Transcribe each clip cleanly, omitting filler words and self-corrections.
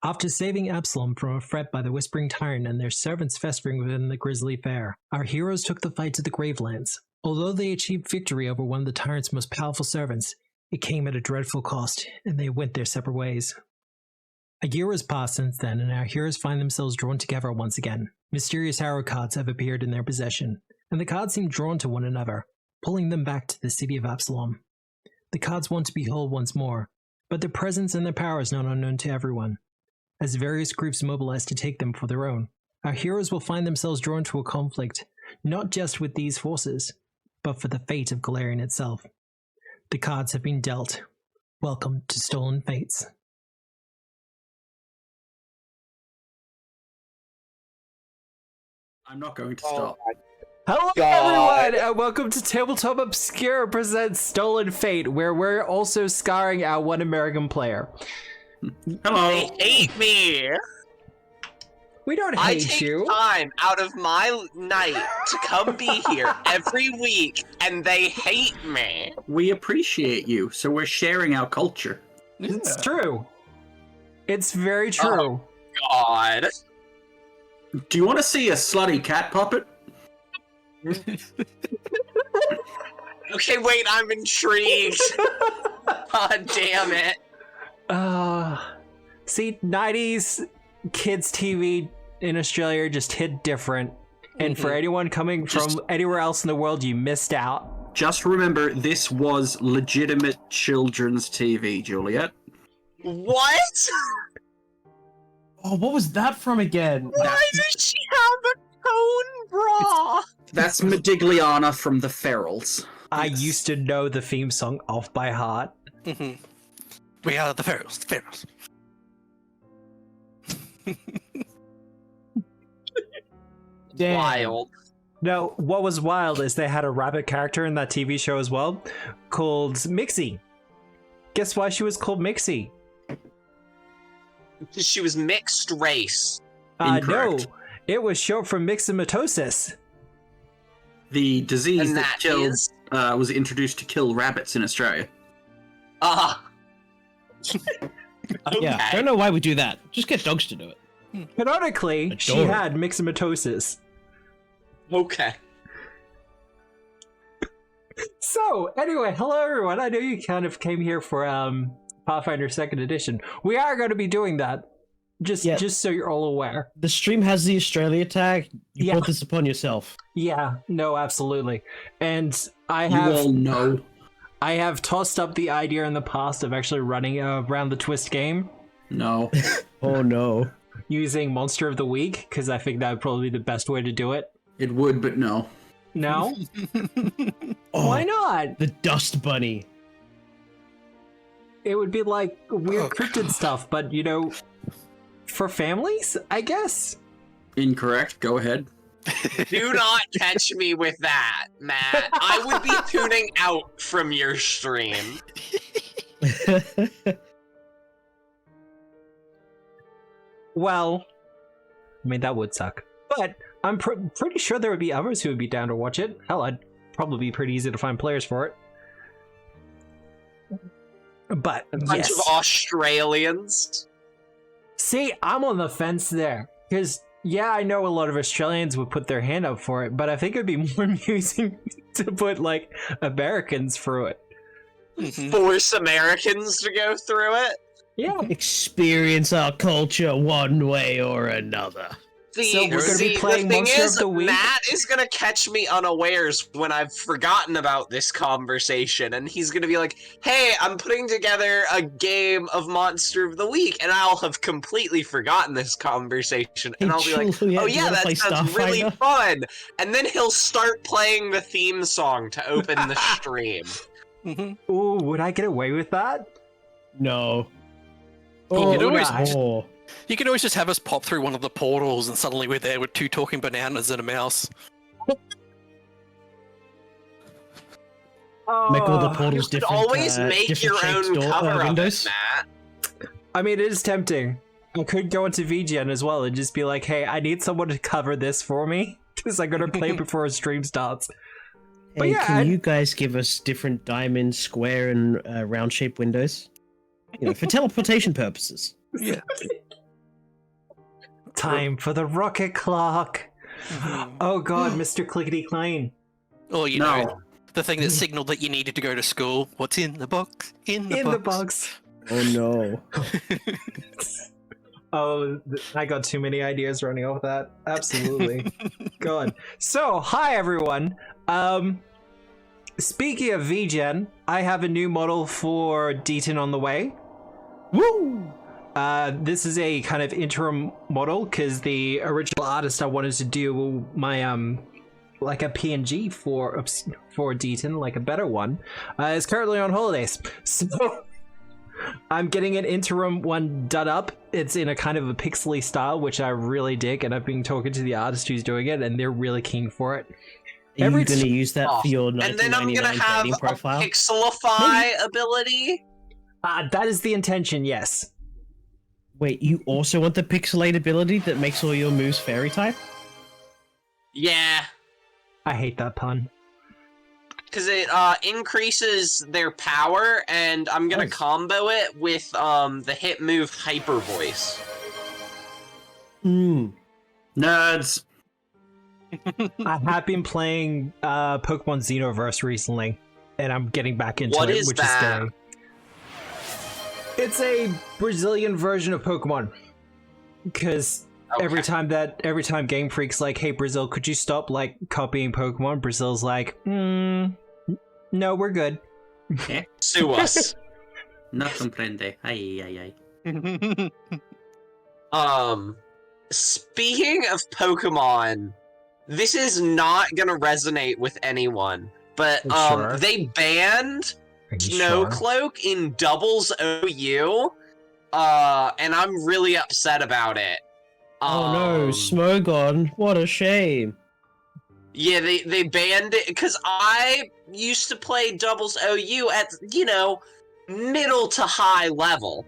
After saving Absalom from a threat by the Whispering Tyrant and their servants festering within the grisly fair, our heroes took the fight to the Gravelands. Although they achieved victory over one of the tyrant's most powerful servants, it came at a dreadful cost, and they went their separate ways. A year has passed since then, and our heroes find themselves drawn together once again. Mysterious arrow cards have appeared in their possession, and the cards seem drawn to one another, pulling them back to the city of Absalom. The cards want to be whole once more, but their presence and their power is not unknown to everyone. As various groups mobilize to take them for their own, our heroes will find themselves drawn to a conflict, not just with these forces, but for the fate of Galarian itself. The cards have been dealt. Welcome to Stolen Fates. I'm not going to stop. Hello everyone, and welcome to Tabletop Obscura presents Stolen Fate, where we're also scarring our one American player. Hello. They hate me. We don't hate you. I take time out of my night to come be here every week, and they hate me. We appreciate you, so we're sharing our culture. It's true. It's very true. Oh, God. Do you want to see a slutty cat puppet? Okay, wait, I'm intrigued. God damn it. See, 90s kids TV in Australia just hit different. And for anyone coming from anywhere else in the world, you missed out. Just remember, this was legitimate children's TV, Juliet. What? Oh, what was that from again? Why does she have a cone bra? That's Modigliana from the Ferals. I used to know the theme song off by heart. We are the Ferals, the Ferals. Damn. Wild. No, what was wild is they had a rabbit character in that TV show as well, called Mixie. Guess why she was called Mixie? She was mixed race. No, Incorrect. it was short for myxomatosis. The disease And that that killed is? was introduced to kill rabbits in Australia. Ah. Yeah, I don't know why we do that. Just get dogs to do it. Canonically, she Adorable. had myxomatosis. Okay. So, anyway, hello everyone. I know you kind of came here for Pathfinder 2nd edition. We are going to be doing that. Just so you're all aware. The stream has the Australia tag. You brought this upon yourself. Yeah, no, absolutely. And I know. I have tossed up the idea in the past of actually running around the Twist game. No. Oh no. Using Monster of the Week, because I think that would probably be the best way to do it. It would, but no. No? Oh, Why not? the Dust Bunny. It would be like weird cryptid stuff, but you know, for families, I guess? Incorrect. Go ahead. Do not catch me with that, Matt. I would be tuning out from your stream. Well, I mean, that would suck. But I'm pretty sure there would be others who would be down to watch it. Hell, I'd probably be pretty easy to find players for it. But, A bunch of Australians. See, I'm on the fence there. Because, yeah, I know a lot of Australians would put their hand up for it, but I think it'd be more amusing to put, like, Americans through it. Force Americans to go through it. Yeah. Experience our culture one way or another. So we're gonna be playing the thing Monster is, of the Week? Matt is gonna catch me unawares when I've forgotten about this conversation, and he's gonna be like, "Hey, I'm putting together a game of Monster of the Week," and I'll have completely forgotten this conversation, and I'll be like, Juliet, "Oh do you yeah, wanna that play sounds really Starfinder?" fun," and then he'll start playing the theme song to open the stream. Ooh, would I get away with that? No. You can always- Oh. You can always just have us pop through one of the portals and suddenly we're there with two talking bananas and a mouse. Make all the Oh, portals You could different. always make different your shapes own cover of it, windows. Matt. I mean, it is tempting. I could go into VGN as well and just be like, hey, I need someone to cover this for me, because I'm going to play before a stream starts. But Hey, yeah, can you guys give us different diamond, square, and round-shaped windows? You know, for teleportation purposes. Yeah. Time for the rocket clock. Oh god, Mr. Clickety Clang. Or, you No. know, the thing that signaled that you needed to go to school. What's in the box? In the In the box. box. Oh no. Oh, I got too many ideas running off that. Absolutely. God. So, hi everyone. Speaking of VGen, I have a new model for Deaton on the way. Woo! This is a kind of interim model because the original artist I wanted to do my like a PNG for Deaton, like a better one, is currently on holidays. So I'm getting an interim one done up. It's in a kind of a pixely style, which I really dig, and I've been talking to the artist who's doing it, and they're really keen for it. Are you going to use that for your and then I'm 1999 gonna have dating profile? a pixelify ability. That is the intention, yes. Wait, you also want the pixelate ability that makes all your moves fairy type? Yeah, I hate that pun. because it increases their power, and I'm gonna Nice. combo it with the hit move Hyper Voice. Hmm. Nerds. I have been playing Pokemon Xenoverse recently, and I'm getting back into What it, is which that? is scary. It's a Brazilian version of Pokemon. Because every time Game Freak's like, "Hey Brazil, could you stop like copying Pokemon?" Brazil's like, "No, we're good." Sue us. No comprende. Ay, ay, ay. Speaking of Pokemon, this is not gonna resonate with anyone, but Sure. they banned Are you Snow sure? Cloak in doubles OU, and I'm really upset about it. Oh no, Smogon, what a shame. Yeah, they banned it because I used to play doubles OU at, middle to high level.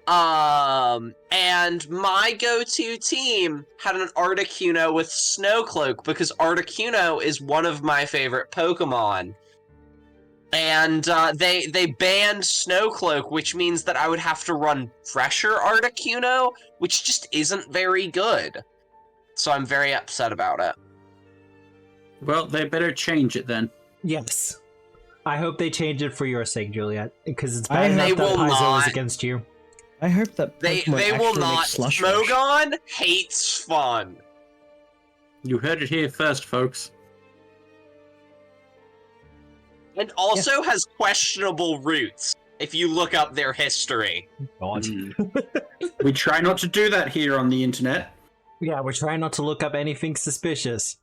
And my go-to team had an Articuno with Snowcloak because Articuno is one of my favorite Pokemon. And they banned Snowcloak, which means that I would have to run Fresher Articuno, which just isn't very good. So I'm very upset about it. Well, they better change it then. Yes. I hope they change it for your sake, Juliet, because it's I bad enough They that will Paizo is not. against you. I hope that They Pokemon will actually not. make Slush Rush. Smogon hates fun. You heard it here first, folks. And also has questionable roots, if you look up their history. God. We try not to do that here on the internet. Yeah, we're trying not to look up anything suspicious.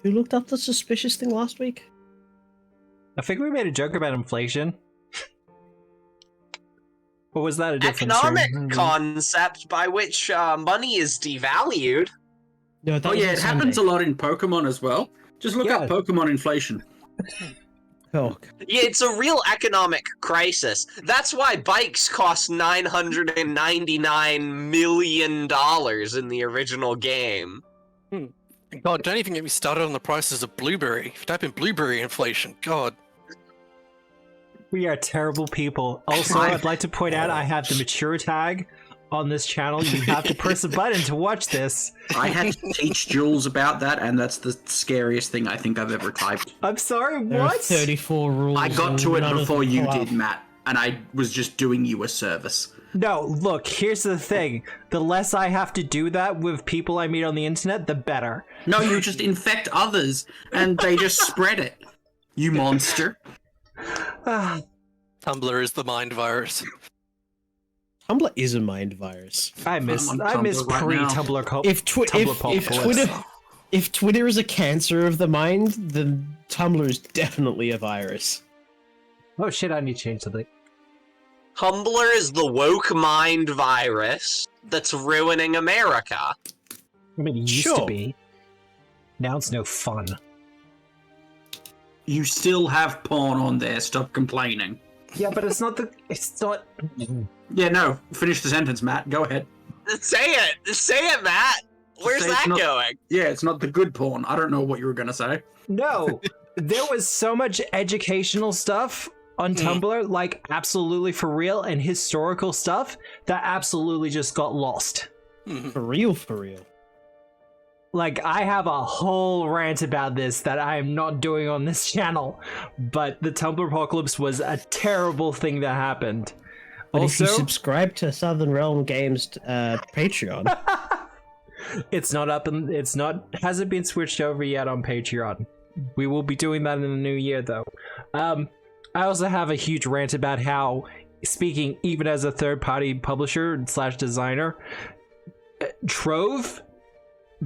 Who looked up the suspicious thing last week? I think we made a joke about inflation. Or was that a different Economic stream? concept by which money is devalued. No, that Oh was yeah, on it happens a Sunday. lot in Pokemon as well. Just look up Yeah. Pokemon inflation. Oh, Yeah, it's a real economic crisis. That's why bikes cost $999 million in the original game. God, don't even get me started on the prices of blueberry. If you type in blueberry inflation, God. We are terrible people. Also, I'd like to point out I have the mature tag on this channel. You have to press a button to watch this. I had to teach Jules about that, and that's the scariest thing I think I've ever typed. I'm sorry, there are what? 34 rules. I got and to it none of before them you pull did, up. Matt, and I was just doing you a service. No, look, here's the thing. The less I have to do that with people I meet on the internet, the better. No, you just infect others, and they just spread it. You monster. Ah, Tumblr is the mind virus. Tumblr is a mind virus. I miss I'm on pre-Tumblr Tumblr If, Tumblr if Twitter is a cancer of the mind, then Tumblr is definitely a virus. Oh shit, I need to change something. Tumblr is the woke mind virus that's ruining America. I mean, it used Sure. to be. Now it's no fun. You still have porn on there, stop complaining. Yeah, but it's not. Yeah, no, finish the sentence, Matt, go ahead. Say it, Matt. Where's Say it's that not- going? Yeah, it's not the good porn. I don't know what you were gonna say. No, there was so much educational stuff on Tumblr, like absolutely for real, and historical stuff that absolutely just got lost. For real, for real. Like, I have a whole rant about this that I am not doing on this channel, but the Tumblr apocalypse was a terrible thing that happened. But Also, if you subscribe to Southern Realm Games Patreon, it's not up and hasn't been switched over yet on Patreon. We will be doing that in the new year, though. I also have a huge rant about how, speaking even as a third-party publisher / designer, Trove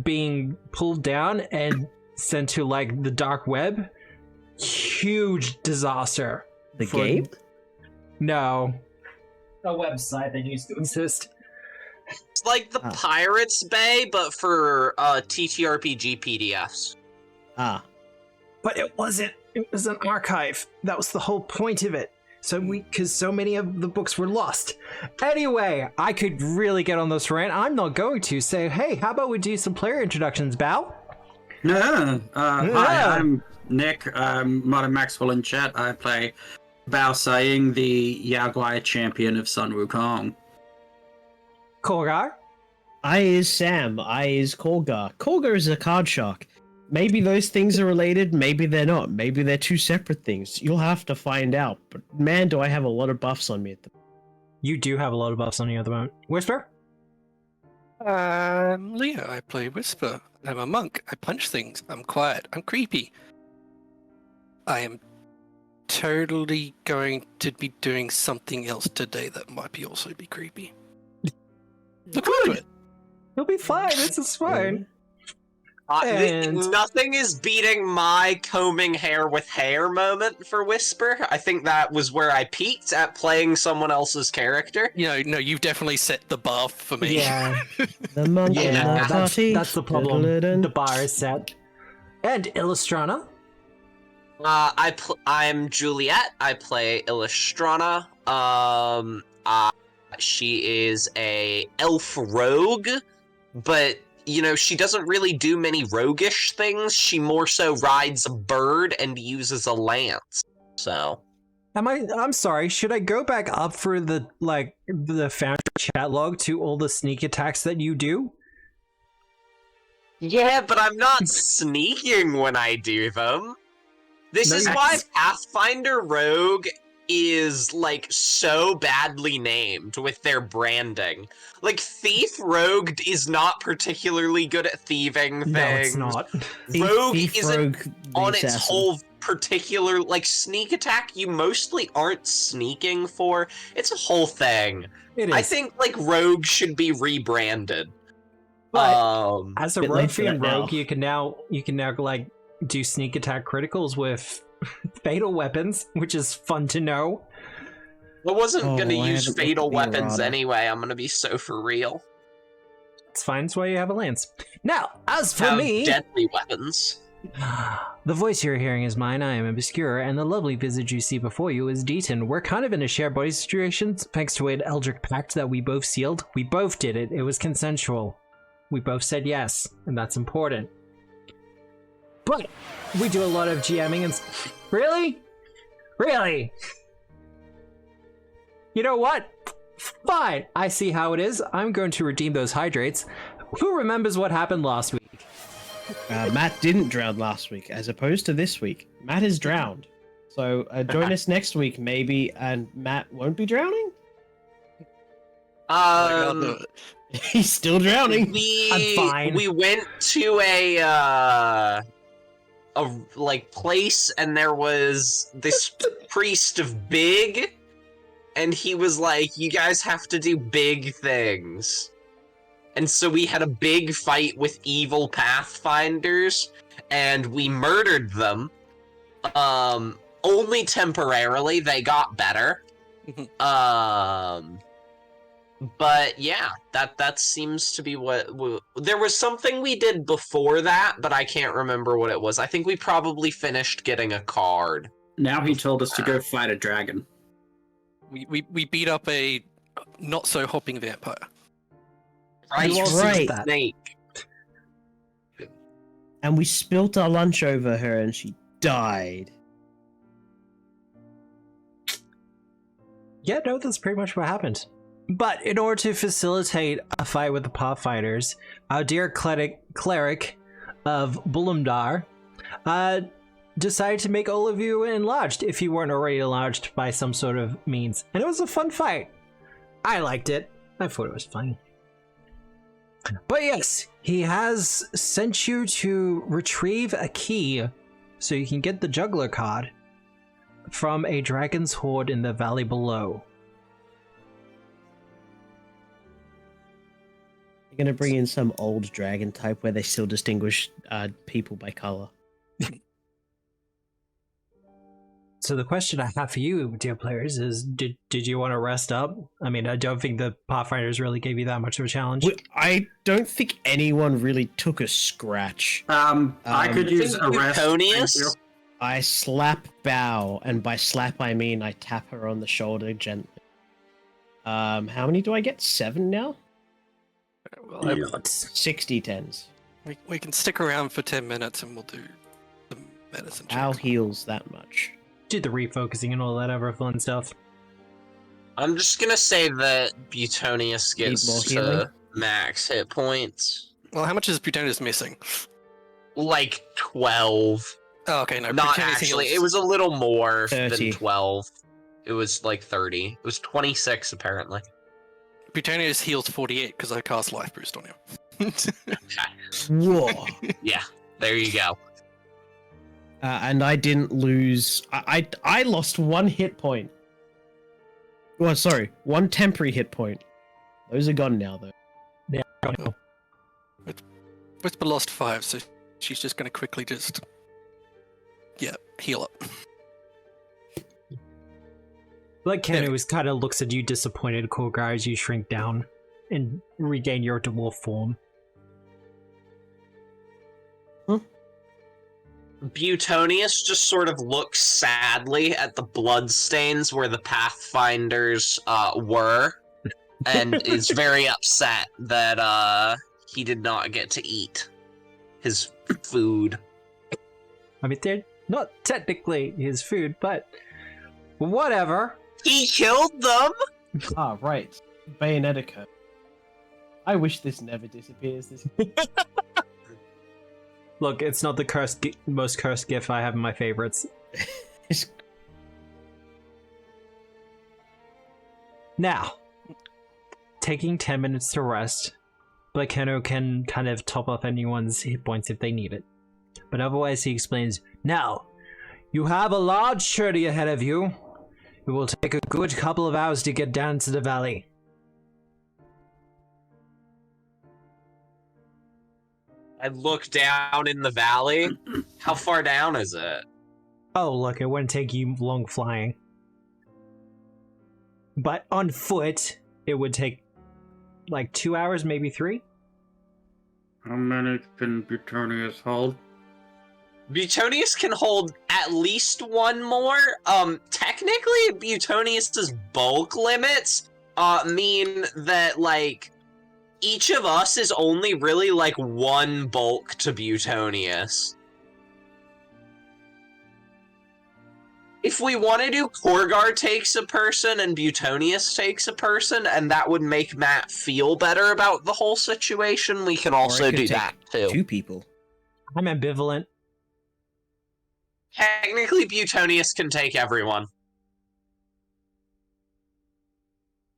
being pulled down and sent to like the dark web, huge disaster. the game? No, a website that used to exist. It's like the Pirates Bay, but for TTRPG PDFs. Ah, But it wasn't. It was an archive. That was the whole point of it. So because so many of the books were lost. Anyway, I could really get on this rant. I'm not going to say, hey, how about we do some player introductions, Bao? No. Hi, I'm Nick. Modern Maxwell in chat. I play Bao Saying, the Yaguai champion of Sun Wukong. Kolgar? I is Sam. I is Kolgar. Kolgar is a card shark. Maybe those things are related, maybe they're not. Maybe they're two separate things. You'll have to find out. But man, do I have a lot of buffs on me at the moment. You do have a lot of buffs on you at the moment. Whisper? Leo, I play Whisper. I'm a monk. I punch things. I'm quiet. I'm creepy. I am totally going to be doing something else today that might be also be creepy. Look forward to it. You'll be fine. This is fine. And- Nothing is beating my combing hair with hair moment for Whisper. I think that was where I peaked at playing someone else's character. No, you've definitely set the bar for me. Yeah. The monk in Yeah, the party. that's the problem. The bar is set. And Illustrana? I'm Juliet. I play Illustrana. She is a elf rogue, but you know, she doesn't really do many roguish things. She more so rides a bird and uses a lance. So, I'm sorry, should I go back up for the founder chat log to all the sneak attacks that you do? yeah, but I'm not sneaking when I do them. This No, is you're- why Pathfinder Rogue is like so badly named with their branding. Like Thief Rogue is not particularly good at thieving things. No, it's not. Rogue Thief isn't Rogue the on its assassin. whole particular like sneak attack you mostly aren't sneaking for. It's a whole thing. It is. I think like Rogue should be rebranded. But as a bit late for Rothian that now. rogue, you can now like do sneak attack criticals with fatal weapons, which is fun to know. I wasn't Oh, gonna I use haven't fatal looked at the weapons errata. anyway. I'm gonna be so for real. It's fine. It's why you have a lance. Now, as for Have me, deadly weapons. the voice you're hearing is mine. I am Obscura, and the lovely visage you see before you is Deaton. We're kind of in a shared body situation, thanks to an Eldritch Pact that we both sealed. We both did it. It was consensual. We both said yes, and that's important. But we do a lot of GMing and... Really? Really? You know what? Fine. I see how it is. I'm going to redeem those hydrates. Who remembers what happened last week? Matt didn't drown last week, as opposed to this week. Matt is drowned. So join us next week, maybe, and Matt won't be drowning? He's still drowning. I'm fine. We went to a like place, and there was this priest of big, and he was like, "You guys have to do big things." And so we had a big fight with evil Pathfinders, and we murdered them. Only temporarily, they got better. But yeah, that seems to be what... There was something we did before that, but I can't remember what it was. I think we probably finished getting a card. Now he told us to go fight a dragon. We beat up a not so hopping vampire. Right, You all right. that. Snake. And we spilt our lunch over her and she died. Yeah, no, that's pretty much what happened. But in order to facilitate a fight with the Pathfinders, our dear cleric of Bulumdar decided to make all of you enlarged if you weren't already enlarged by some sort of means. And it was a fun fight. I liked it. I thought it was fun. But yes, he has sent you to retrieve a key so you can get the juggler card from a dragon's hoard in the valley below. You're gonna bring in some old dragon type where they still distinguish people by color. So the question I have for you, dear players, is did you want to rest up? I mean, I don't think the Pathfinders really gave you that much of a challenge. I don't think anyone really took a scratch. I could use a rest. Newtonius? I slap Bow, and by slap I mean I tap her on the shoulder gently. How many do I get? 7 now? Well, 60 tens. we can stick around for 10 minutes and we'll do the medicine check. Bow heals that much. Do the refocusing and all that other fun stuff. I'm just gonna say that Butonius Need more gets healing? to max hit points. Well, how much is Butonius missing? Like 12. Oh, okay, no. Not Butonius actually, heals- it was a little more 30. than 12. It was like 30. It was 26 apparently. Butonius heals 48 because I cast Life Boost on you. Whoa. Yeah, there you go. And I didn't lose. I lost 1 hit point. Well, sorry, 1 temporary hit point. Those are gone now, though. Yeah. Whisper lost 5, so she's just going to quickly heal up. Like Kenu kind of looks at you disappointed, Korgar, as you shrink down and regain your dwarf form. Butonius just sort of looks sadly at the bloodstains where the Pathfinders were, and is very upset that he did not get to eat his food. I mean, they're not technically his food, but whatever. He killed them! Ah, right. Bayonetica. I wish this never disappears. This. Look, it's not the most cursed gift I have in my favorites. Now, taking 10 minutes to rest, Blackeno can kind of top up anyone's hit points if they need it. But otherwise, he explains, now, you have a large journey ahead of you. It will take a good couple of hours to get down to the valley. I look down in the valley. How far down is it? Oh, look, it wouldn't take you long flying. But on foot, it would take like 2 hours, maybe 3. How many can Butonius hold? Butonius can hold at least 1 more. Technically, Butonius's bulk limits mean that, like, each of us is only really, like, 1 bulk to Butonius. If we want to do Korgar takes a person and Butonius takes a person, and that would make Matt feel better about the whole situation, we can also do that, too. 2 people. I'm ambivalent. Technically, Butonius can take everyone.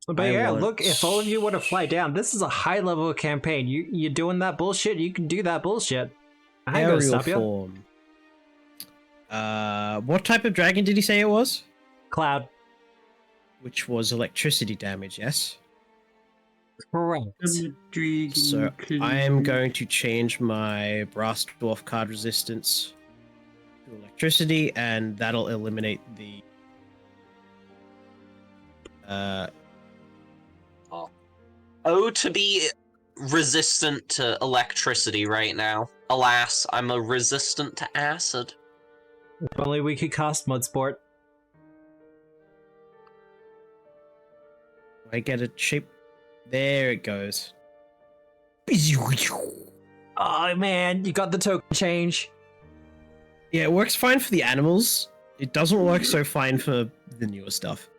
But yeah, look, if all of you want to fly down, this is a high level campaign. You doing that bullshit, you can do that bullshit. I ain't gonna Aerial stop you. form. What type of dragon did he say it was? Cloud. Which was electricity damage, yes? Correct. So I am going to change my Brass Dwarf card resistance to electricity, and that'll eliminate the Oh, to be resistant to electricity right now. Alas, I'm a resistant to acid. If only we could cast Mudsport. I get a shape. There it goes. Oh man, you got the token change. Yeah, it works fine for the animals. It doesn't work so fine for the newer stuff.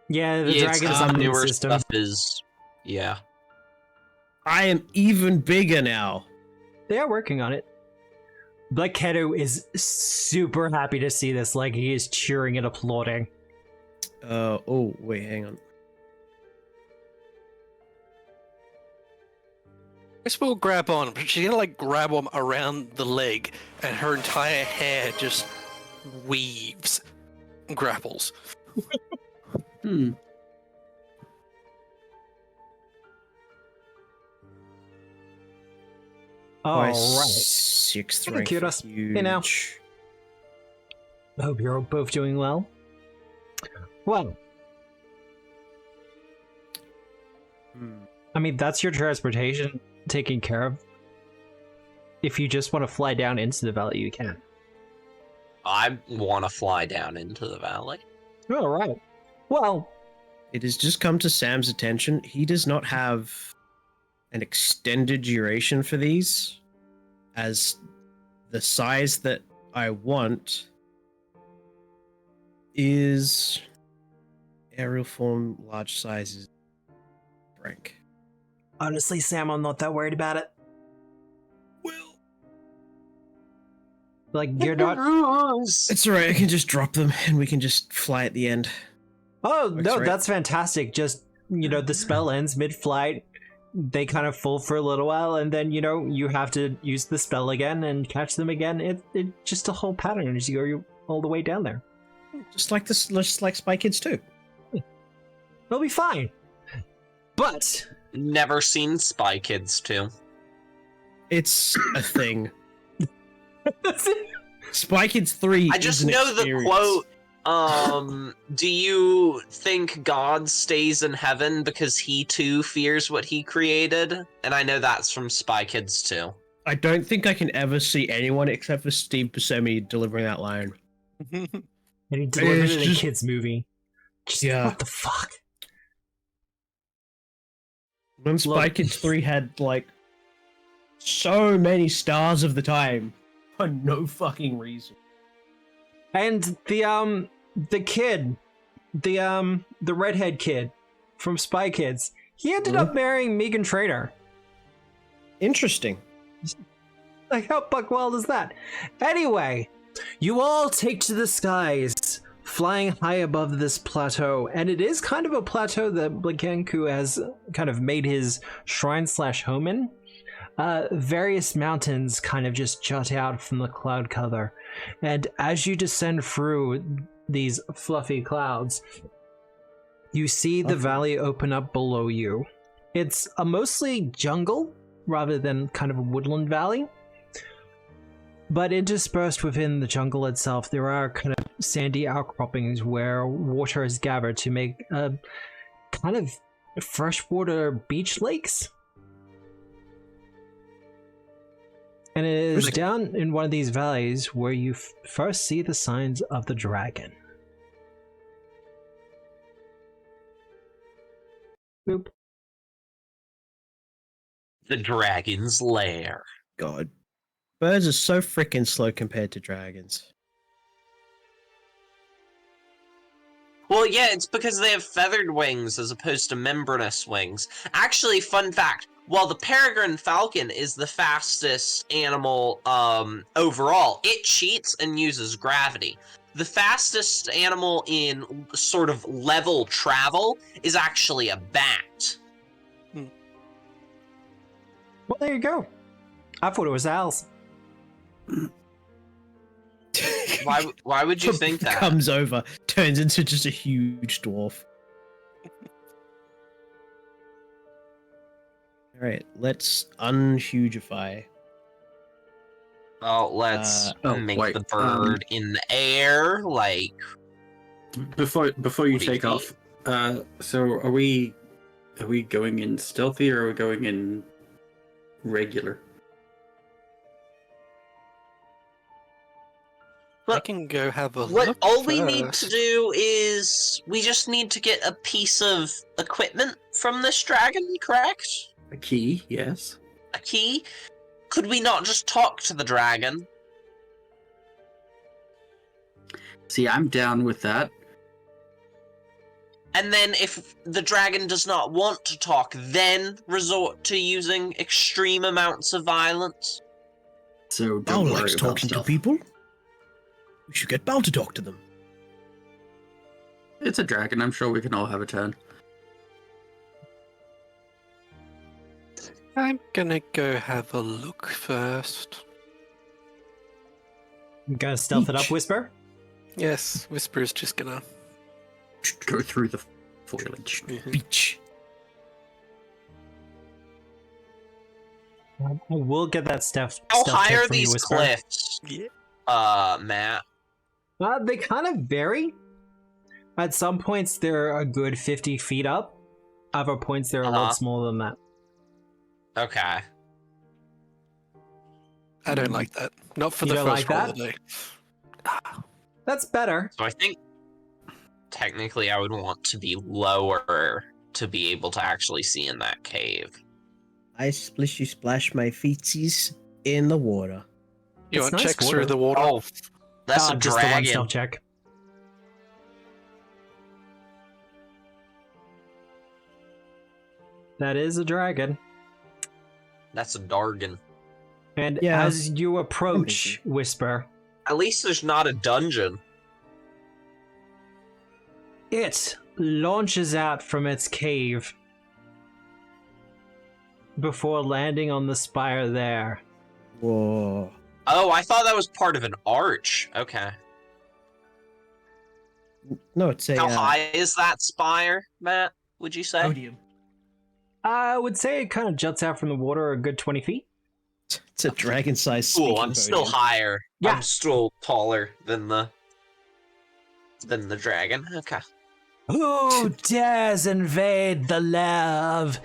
Yeah, the Yeah, dragon's some operating newer system. stuff is. Yeah. I am even bigger now. They are working on it. Black Keto is super happy to see this. Like, he is cheering and applauding. Oh, wait, hang on. Whisper will grab on, but she's gonna like grab him around the leg, and her entire hair just weaves and grapples. Hmm. All right. 6th Hey, rank. Kudos. Hey, now. I hope you're both doing well. Well, I mean, that's your transportation taken care of. If you just want to fly down into the valley, you can. I want to fly down into the valley. All right. Well, It has just come to Sam's attention. He does not have an extended duration for these, as the size that I want is aerial form, large sizes, rank. honestly, Sam, I'm not that worried about it. Well, Like, you're not. It's alright, I can just drop them and we can just fly at the end. Oh, Works, no, right? that's fantastic. Just, the spell ends mid-flight. They kind of fall for a little while, and then, you have to use the spell again and catch them again. It just a whole pattern as you go all the way down there. Just like Spy Kids 2. They'll be fine. But Never seen Spy Kids 2. It's a thing. Spy Kids 3 I just is an know the experience. quote, do you think God stays in heaven because he too fears what he created? And I know that's from Spy Kids 2. I don't think I can ever see anyone except for Steve Buscemi delivering that line. and he delivered It's it in a just- kids movie. Just, Yeah. what the fuck? When Spy Look. Kids 3 had, like, so many stars of the time for no fucking reason. And the kid, the redhead kid from Spy Kids, he ended up marrying Megan Trainor. Interesting. Like, how buck wild is that? Anyway, you all take to the skies, flying high above this plateau, and it is kind of a plateau that Blakenku has kind of made his shrine/home in. Various mountains kind of just jut out from the cloud cover, and as you descend through these fluffy clouds, you see the valley open up below you. It's a mostly jungle rather than kind of a woodland valley. But interspersed within the jungle itself, there are kind of sandy outcroppings where water is gathered to make kind of freshwater beach lakes. And it is down in one of these valleys where you first see the signs of the dragon. Boop. The dragon's lair. God. Birds are so freaking slow compared to dragons. Well, yeah, it's because they have feathered wings as opposed to membranous wings. Actually, fun fact, while the peregrine falcon is the fastest animal overall, it cheats and uses gravity. The fastest animal in sort of level travel is actually a bat. Well, there you go. I thought it was owls. Why would you think that? Comes over, turns into just a huge dwarf. Alright, let's unhugify. Oh, let's make wait, the bird in the air, like... Before you What do you take think? off, so are we going in stealthy or are we going in regular? I can go have a What look all we need to first. do is we just need to get a piece of equipment from this dragon, correct? A key, yes. A key? Could we not just talk to the dragon? See, I'm down with that. And then if the dragon does not want to talk, then resort to using extreme amounts of violence. So Bao don't worry likes about talking to stealth. people. We should get Bao to talk to them. It's a dragon. I'm sure we can all have a turn. I'm gonna go have a look first. You gonna stealth it up, Each. Whisper? Yes, Whisper is just gonna. Go through the foliage. Beach. We'll get that stuff. How stealth high check are from you, these Whisper. cliffs? Matt? They kind of vary. At some points, they're a good 50 feet up. Other points, they're a lot smaller than that. Okay. I don't like that. Not for You the don't first like roll that? of the day. That's better. So I think technically I would want to be lower to be able to actually see in that cave. I splishy splash my feetsies in the water. You It's want nice checks water. through the water? Oh, that's a Just the one dragon. stealth check. That is a dragon. That's a Dargan. And Yeah. as you approach, Whisper, At least there's not a dungeon. it launches out from its cave before landing on the spire there. Whoa. Oh, I thought that was part of an arch. Okay. No, it's a How high is that spire, Matt? Would you say? podium. I would say it kind of juts out from the water a good 20 feet. It's a dragon-sized Cool. speaking I'm still podium. higher. Yeah. I'm still taller than the dragon. Okay. Who dares invade the lair of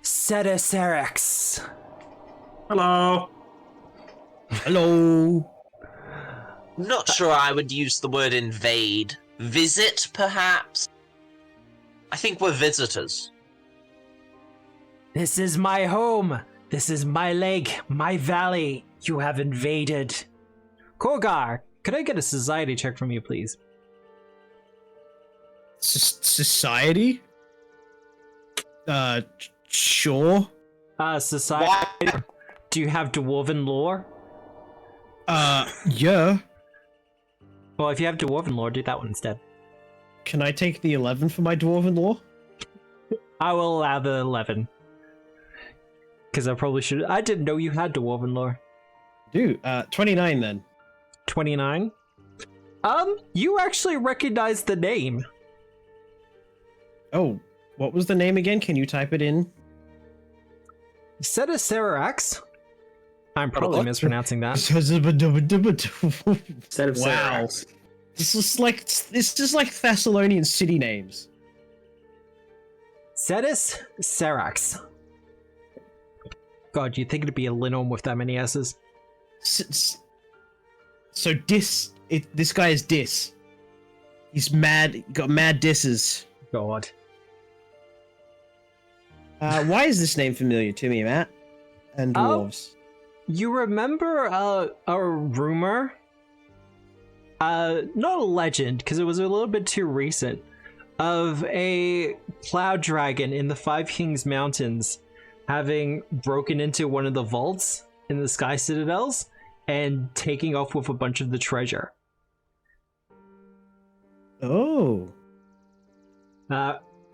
Ceticerex? Hello. Hello. Not sure I would use the word invade. Visit, perhaps? I think we're visitors. This is my home. This is my lake, my valley. You have invaded. Kogar, could I get a society check from you, please? Society? Sure. Society. Do you have dwarven lore? Yeah. Well, if you have dwarven lore, do that one instead. Can I take the 11 for my dwarven lore? I will allow the 11. Because I probably should. I didn't know you had dwarven lore. Dude, 29 then. 29. You actually recognize the name. Oh, what was the name again? Can you type it in? Cetacerax. I'm probably what? mispronouncing that. Instead of Wow. Cerax. This is like Thessalonian city names. Cetacerax. God, you'd think it'd be a Linum with that many S's. So this guy is Dis. He's mad. Got mad disses. God. Why is this name familiar to me, Matt? And dwarves. You remember a rumor? Not a legend, because it was a little bit too recent, of a cloud dragon in the Five Kings Mountains having broken into one of the vaults in the Sky Citadels and taking off with a bunch of the treasure. Oh.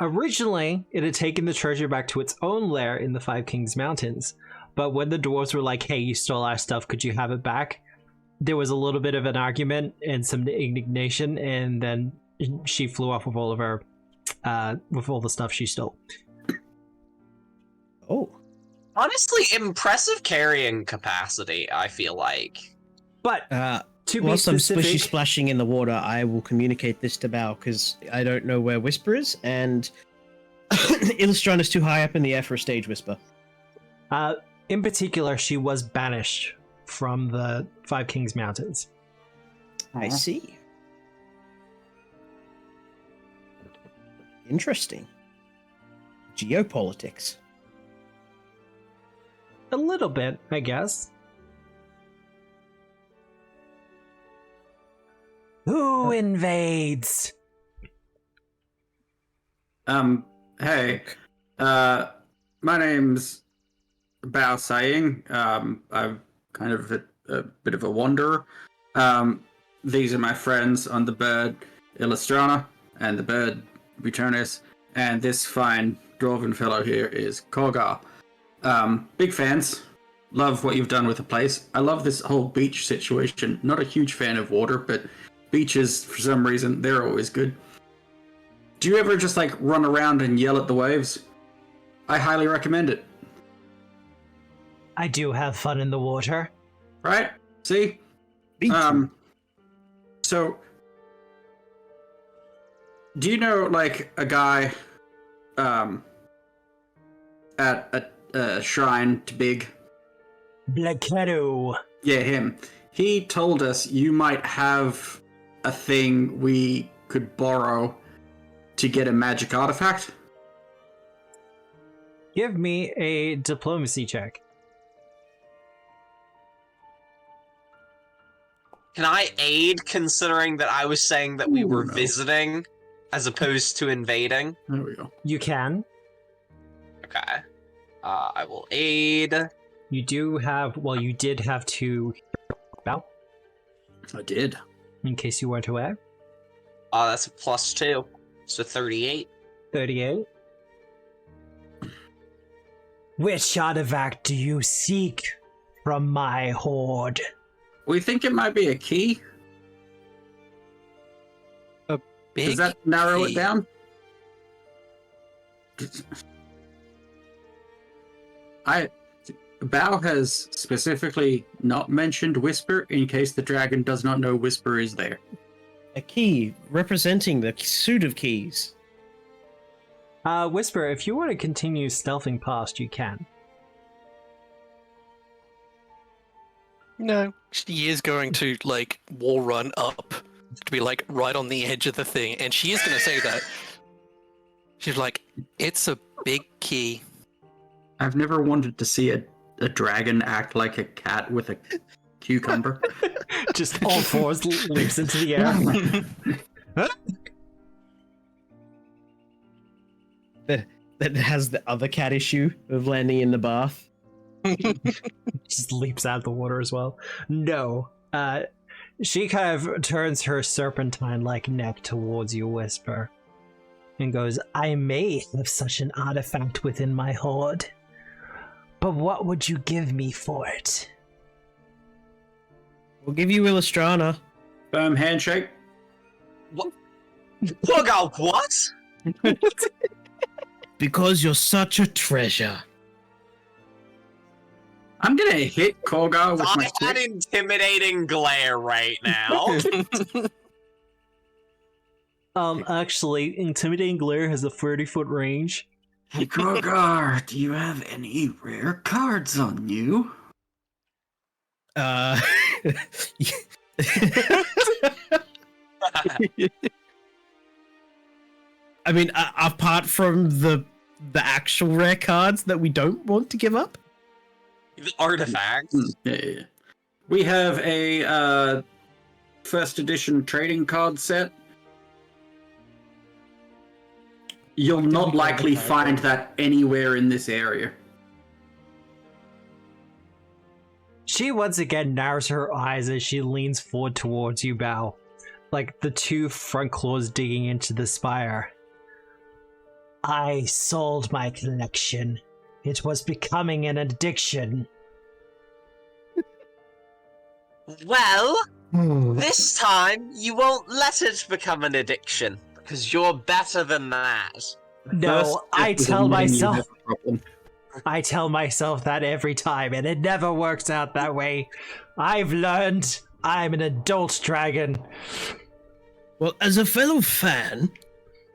Originally, it had taken the treasure back to its own lair in the Five Kings Mountains, but when the dwarves were like, hey, you stole our stuff, could you have it back? There was a little bit of an argument and some indignation, and then she flew off with all of her, with all the stuff she stole. Oh. Honestly, impressive carrying capacity, I feel like. But to be Whilst I'm specific, splishy splashing in the water, I will communicate this to Bao because I don't know where Whisper is, and Illustron is too high up in the air for a stage whisper. in particular, she was banished from the Five Kings Mountains. I see. Interesting. Geopolitics. A little bit, I guess. Who invades? Hey, my name's Bao Saying. I'm kind of a bit of a wanderer. These are my friends on the bird Illustrana and the bird Buternis, and this fine dwarven fellow here is Korgar. Big fans. Love what you've done with the place. I love this whole beach situation. Not a huge fan of water, but beaches, for some reason, they're always good. Do you ever just, like, run around and yell at the waves? I highly recommend it. I do have fun in the water. Right? See? So, do you know, like, a guy, at a shrine to Big? Blackero. Yeah, him. He told us you might have a thing we could borrow to get a magic artifact. Give me a diplomacy check. Can I aid, considering that I was saying that we Ooh, were no. visiting as opposed to invading? There we go. You can. Okay. I will aid. You do have, well, you did have to about, I did. in case you weren't aware. That's a +2, so 38. 38. Which artifact do you seek from my hoard? We think it might be a key. Big Does that narrow key. it down? Bao has specifically not mentioned Whisper in case the dragon does not know Whisper is there. A key representing the suit of keys. Whisper, if you want to continue stealthing past, you can. No, she is going to, like, wall run up to be, like, right on the edge of the thing, and she is going to say that. She's like, it's a big key. I've never wanted to see a dragon act like a cat with a cucumber. Just all fours leaps into the air. That has the other cat issue of landing in the bath. Just leaps out of the water as well. No. She kind of turns her serpentine-like neck towards you, Whisper, and goes, I may have such an artifact within my hoard, but what would you give me for it? We'll give you Illustrana. Firm handshake. Korgar, what? Because you're such a treasure. I'm gonna hit Korgar with my I had stick. intimidating glare right now. Actually, Intimidating Glare has a 30-foot range. Hey Korgar, do you have any rare cards on you? I mean, apart from the actual rare cards that we don't want to give up? The artifact. Yeah. We have a first edition trading card set. You'll not likely find that anywhere in this area. She once again narrows her eyes as she leans forward towards you, Bao, like the two front claws digging into the spire. I sold my collection. It was becoming an addiction. Well, this time you won't let it become an addiction, because you're better than that. No, First, I it was tell admitting you myself have a problem. I tell myself that every time, and it never works out that way. I've learned I'm an adult dragon. Well, as a fellow fan,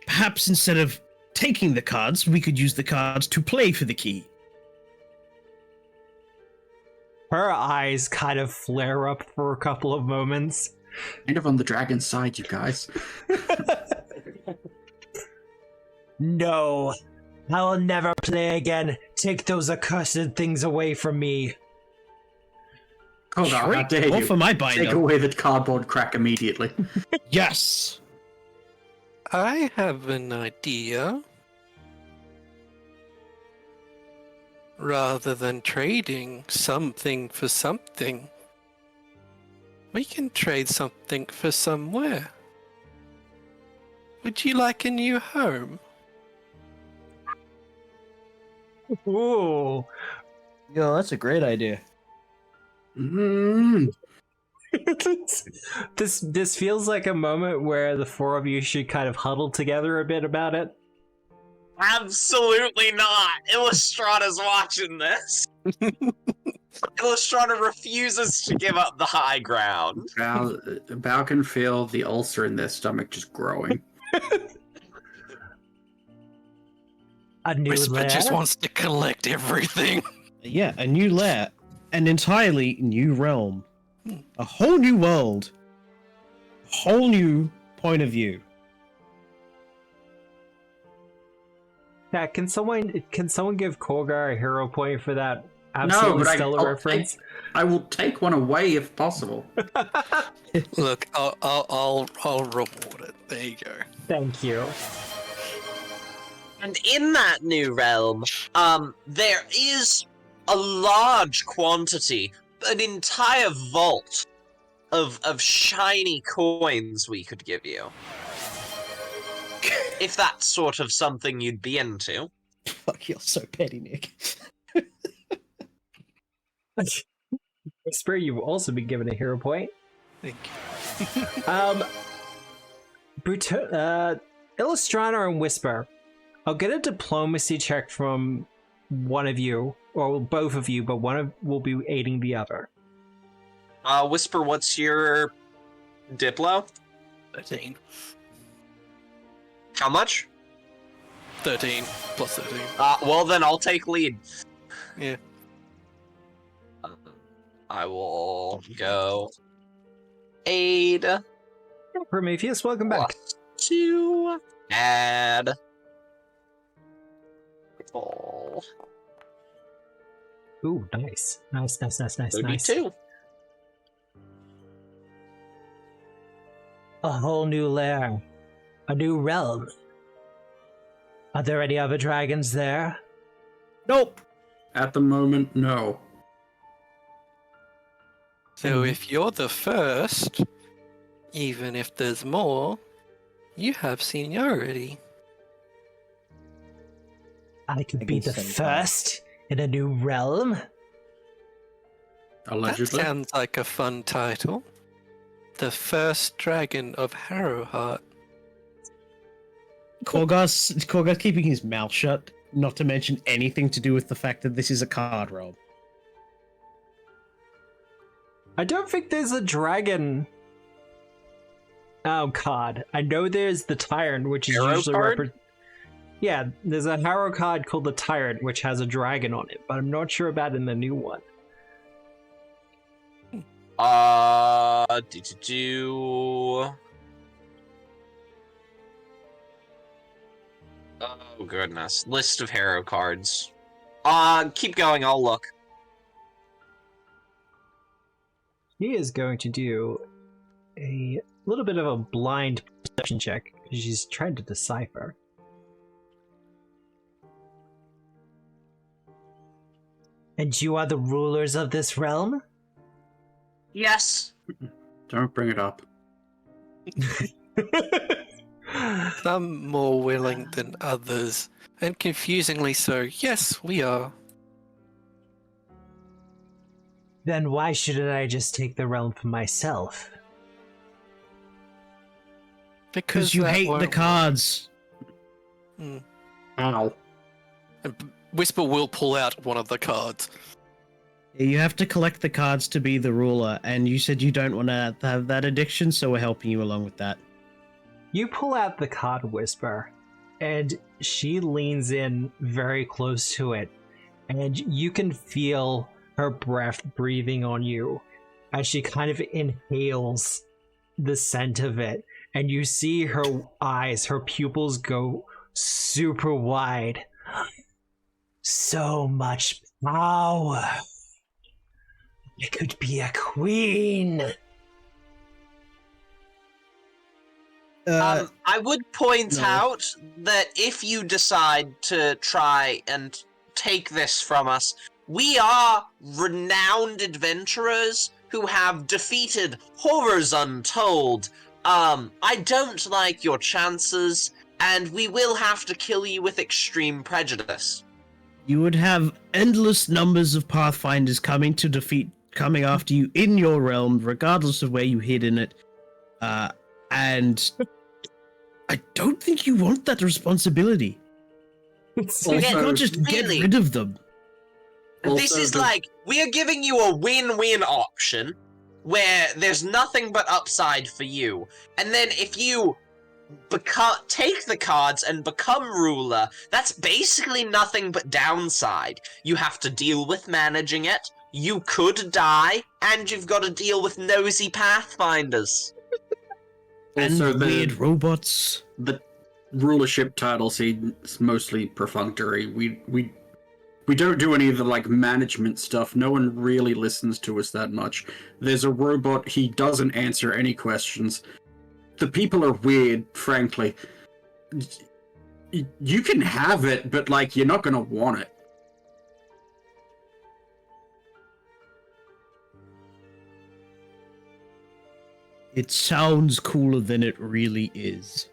perhaps instead of taking the cards, we could use the cards to play for the key. Her eyes kind of flare up for a couple of moments. Kind of on the dragon's side, you guys. No, I will never play again. Take those accursed things away from me. Hold on, how dare All you? for my Take binder. away the cardboard crack immediately. Yes. I have an idea. rather than trading something for something, we can trade something for somewhere. Would you like a new home? Ooh. Yo, that's a great idea. This feels like a moment where the four of you should kind of huddle together a bit about it. Absolutely not! Illustrata's watching this. Illustrata refuses to give up the high ground. Bao can feel the ulcer in their stomach just growing. A new Whisper lair? just wants to collect everything. Yeah, a new lair, an entirely new realm, a whole new world, a whole new point of view. Yeah, can someone give Kolgar a hero point for that absolutely stellar reference? I will take one away if possible. Look, I'll reward it. There you go. Thank you. And in that new realm, there is a large quantity, an entire vault of shiny coins we could give you. If that's sort of something you'd be into. Fuck, you're so petty, Nick. Whisper, you've also been given a hero point. Thank you. Illustrata and Whisper, I'll get a diplomacy check from one of you, or both of you, but one will be aiding the other. Whisper, what's your Diplo? 13. How much? 13 plus 13. Well then I'll take lead. Yeah. I will go aid. Prometheus, welcome back. +2. Add. Oh. Ooh, nice. Nice. 32. A whole new lair. A new realm. Are there any other dragons there? Nope. At the moment, no. So if you're the first, even if there's more, you have seniority. I could I be can the say first in a new realm? Allegedly. That sounds like a fun title. The first dragon of Harrowheart. Kolgar's keeping his mouth shut, not to mention anything to do with the fact that this is a card realm. I don't think there's a dragon. Oh, card. I know there's the Tyrant, which is Harrow usually card? Yeah, there's a Harrow card called the Tyrant, which has a dragon on it, but I'm not sure about in the new one. Oh goodness. List of Harrow cards. Keep going, I'll look. She is going to do a little bit of a blind perception check, because she's trying to decipher. And you are the rulers of this realm? Yes. Don't bring it up. Some more willing than others, and confusingly so. Yes, we are. Then why shouldn't I just take the realm for myself? Because you that hate the won't cards. work. Ow. And Whisper will pull out one of the cards. You have to collect the cards to be the ruler, and you said you don't want to have that addiction, so we're helping you along with that. You pull out the card, Whisper, and she leans in very close to it, and you can feel her breath breathing on you as she kind of inhales the scent of it, and you see her eyes, her pupils go super wide. So much power. I could be a queen. I would point out that if you decide to try and take this from us. We are renowned adventurers who have defeated horrors untold. I don't like your chances, and we will have to kill you with extreme prejudice. You would have endless numbers of Pathfinders coming after you in your realm, regardless of where you hid in it. And I don't think you want that responsibility. You can't just get rid of them. This is like, we are giving you a win-win option where there's nothing but upside for you. And then if you take the cards and become ruler, that's basically nothing but downside. You have to deal with managing it, you could die, and you've got to deal with nosy Pathfinders. And weird robots. The rulership title seems mostly perfunctory. We don't do any of the like management stuff. No one really listens to us that much. There's a robot, he doesn't answer any questions. The people are weird, frankly. You can have it, but like you're not gonna want it. It sounds cooler than it really is.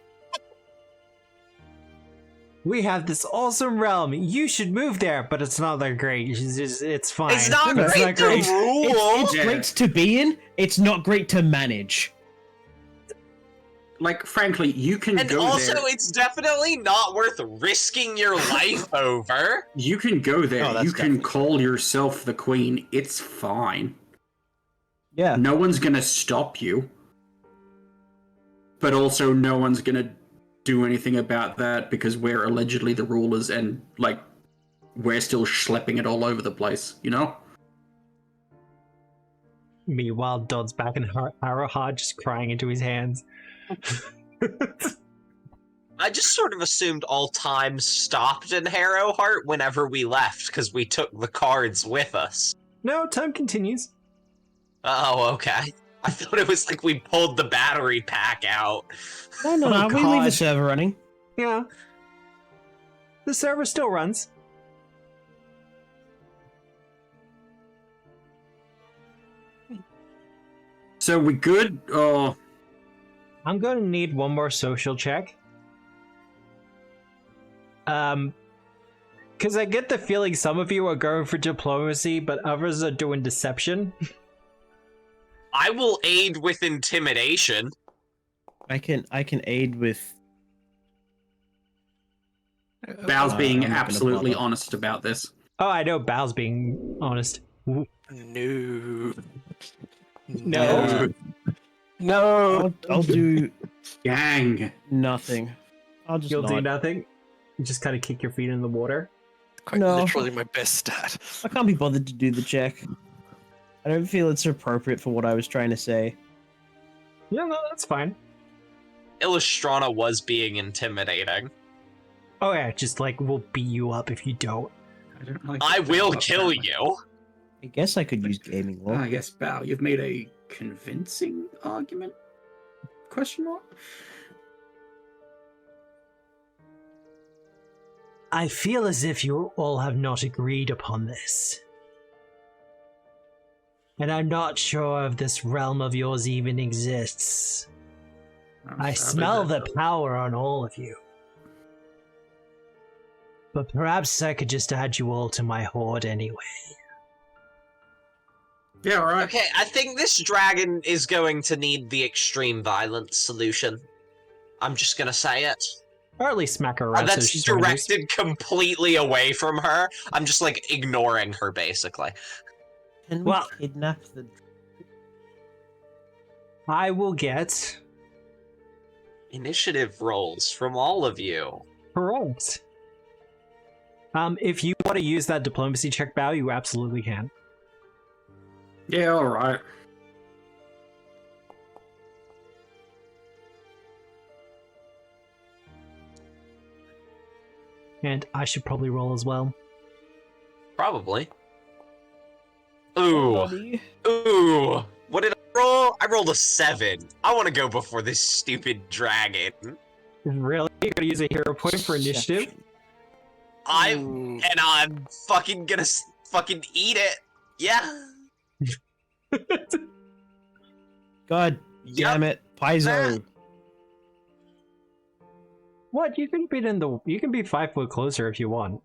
We have this awesome realm. You should move there, but it's not that great. It's fine. It's not great to rule. It's great to be in. It's not great to manage. Like, frankly, you can and go also, there. it's definitely not worth risking your life over. You can go there. Oh, that's you can definitely call yourself the queen. It's fine. Yeah. No one's gonna stop you. But also, no one's gonna do anything about that because we're allegedly the rulers and, like, we're still schlepping it all over the place, you know? Meanwhile, Dodd's back in Harrowheart just crying into his hands. I just sort of assumed all time stopped in Harrowheart whenever we left because we took the cards with us. No, time continues. Oh, okay. I thought it was like we pulled the battery pack out. No, Oh, we leave the God. server running. Yeah. The server still runs. So we good? Oh, I'm going to need one more social check. Because I get the feeling some of you are going for diplomacy, but others are doing deception. I will aid with intimidation. I can aid with. Bao's being I'm not gonna absolutely bother. honest about this. Oh, I know Bao's being honest. No. No. No. I'll do Gang. nothing. I'll just You'll do not. nothing? You just kind of kick your feet in the water? Quite No. literally my best stat. I can't be bothered to do the check. I don't feel it's appropriate for what I was trying to say. Yeah, no, that's fine. Illustrana was being intimidating. Oh yeah, just like, we'll beat you up if you don't. I don't like I that, will but kill apparently. you. I guess I could use gaming law. I guess, Bao, you've made a convincing argument? Question mark? I feel as if you all have not agreed upon this. And I'm not sure if this realm of yours even exists. I smell the power on all of you. But perhaps I could just add you all to my horde anyway. Yeah, alright. Okay, I think this dragon is going to need the extreme violence solution. I'm just gonna say it. Or at least smack her around so That's she surrenders. directed completely away from her. I'm just like ignoring her basically. Can we Well- kidnap the? I will get... Initiative rolls from all of you. Correct. If you want to use that diplomacy check, Bao, you absolutely can. Yeah, alright. And I should probably roll as well. Probably. Ooh. Ooh. What did I roll? I rolled a 7. I want to go before this stupid dragon. Really? You're gonna use a hero point for initiative? I'm fucking gonna fucking eat it. Yeah. God damn it, Paizo. What? You can be 5 foot closer if you want.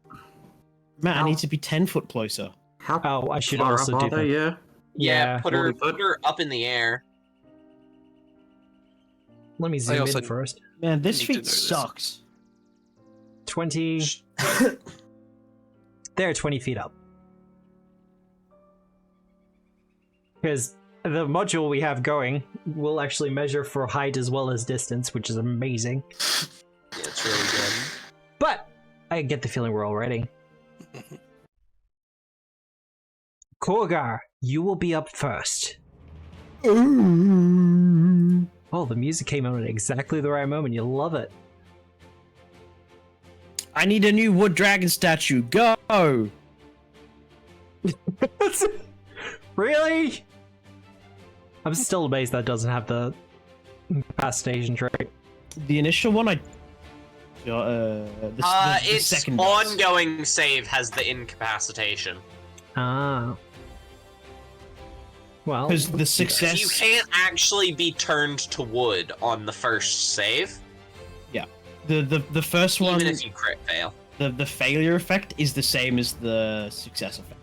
Matt, I Ow. need to be 10 foot closer. How Oh, I should far also up do are they? that. Yeah, put her 40 foot. up in the air. Let me zoom also- in first. Man, this Need to know feat this. sucks. 20. They're 20 feet up. Because the module we have going will actually measure for height as well as distance, which is amazing. Yeah, it's really good. But I get the feeling we're all ready. Korgar, you will be up first. Oh, the music came out at exactly the right moment. You love it. I need a new wood dragon statue. Go! Really? I'm still amazed that doesn't have the incapacitation trait. The initial one, the Its second does. ongoing save has the incapacitation. Ah. Well, Because the You success. can't actually be turned to wood on the first save, The first one, even if you crit fail. the failure effect is the same as the success effect.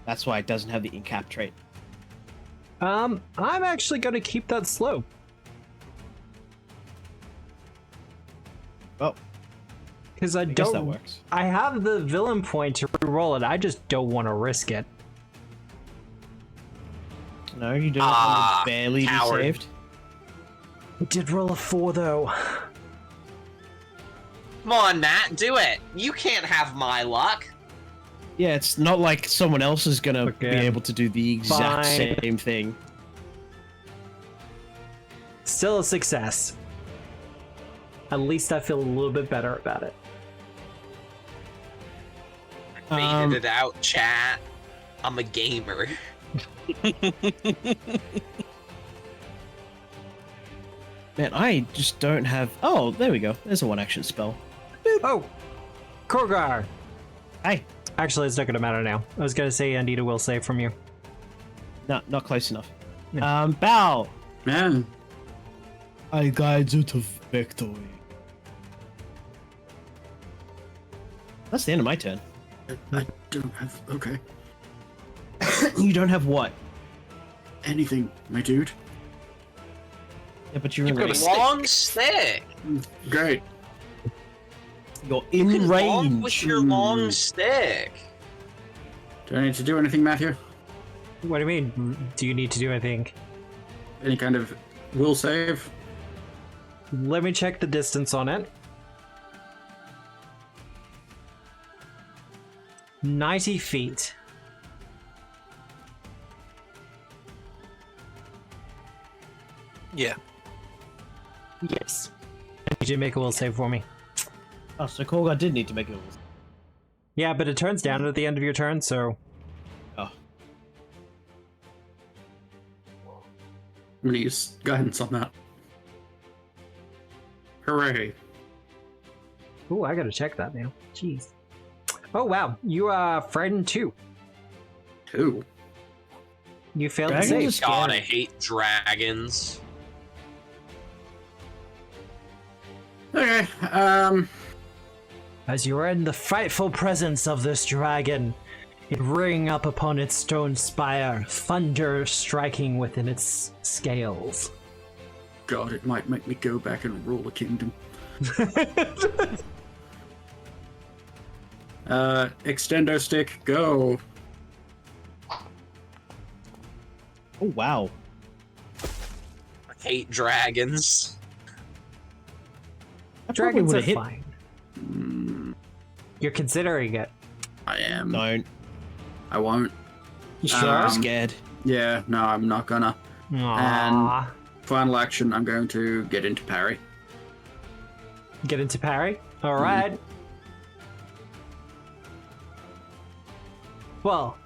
That's why it doesn't have the incap trait. I'm actually going to keep that slow. Oh, Because I guess that don't. works. I have the villain point to reroll it. I just don't want to risk it. No, you don't want to barely coward. be saved. I did roll a 4 though. Come on, Matt, do it. You can't have my luck. Yeah, it's not like someone else is gonna be Okay. able to do the exact Fine. same thing. Still a success. At least I feel a little bit better about it. Faded it out, chat. I'm a gamer. Man, I just don't have. Oh, there we go. There's a one action spell. Oh! Korgar! Hey, Actually, it's not going to matter now. I was going to say I need a will save from you. not close enough. Yeah. Bow. Man, I guide you to victory. That's the end of my turn. I don't have okay You don't have what? anything, my dude. Yeah, but you're in You've got a range. stick. Long stick. Great. You're You in can walk with range. your long stick. Do I need to do anything, Matthew? What do you mean? Do you need to do anything? Any kind of will save? Let me check the distance on it. 90 feet. Yeah. Yes. Did you make a will save for me? Oh, so Korgar did need to make it. Yeah, but it turns down at the end of your turn, so... Oh, I'm gonna use guidance on that. Hooray. Ooh, I gotta check that now. Jeez. Oh, wow. You are frightened too. 2. You failed to Dragons save. are God, I scary. hate dragons. Okay, As you are in the frightful presence of this dragon, it ring up upon its stone spire, thunder striking within its scales. God, it might make me go back and rule a kingdom. Extendo stick, go. oh wow. I hate dragons. I probably Dragons would are have hit. fine. You're considering it. I am. Don't. I won't. You Um, sure? I'm scared. Yeah, no, I'm not gonna. Aww. Final action, I'm going to get into parry. Get into parry? Alright. Well,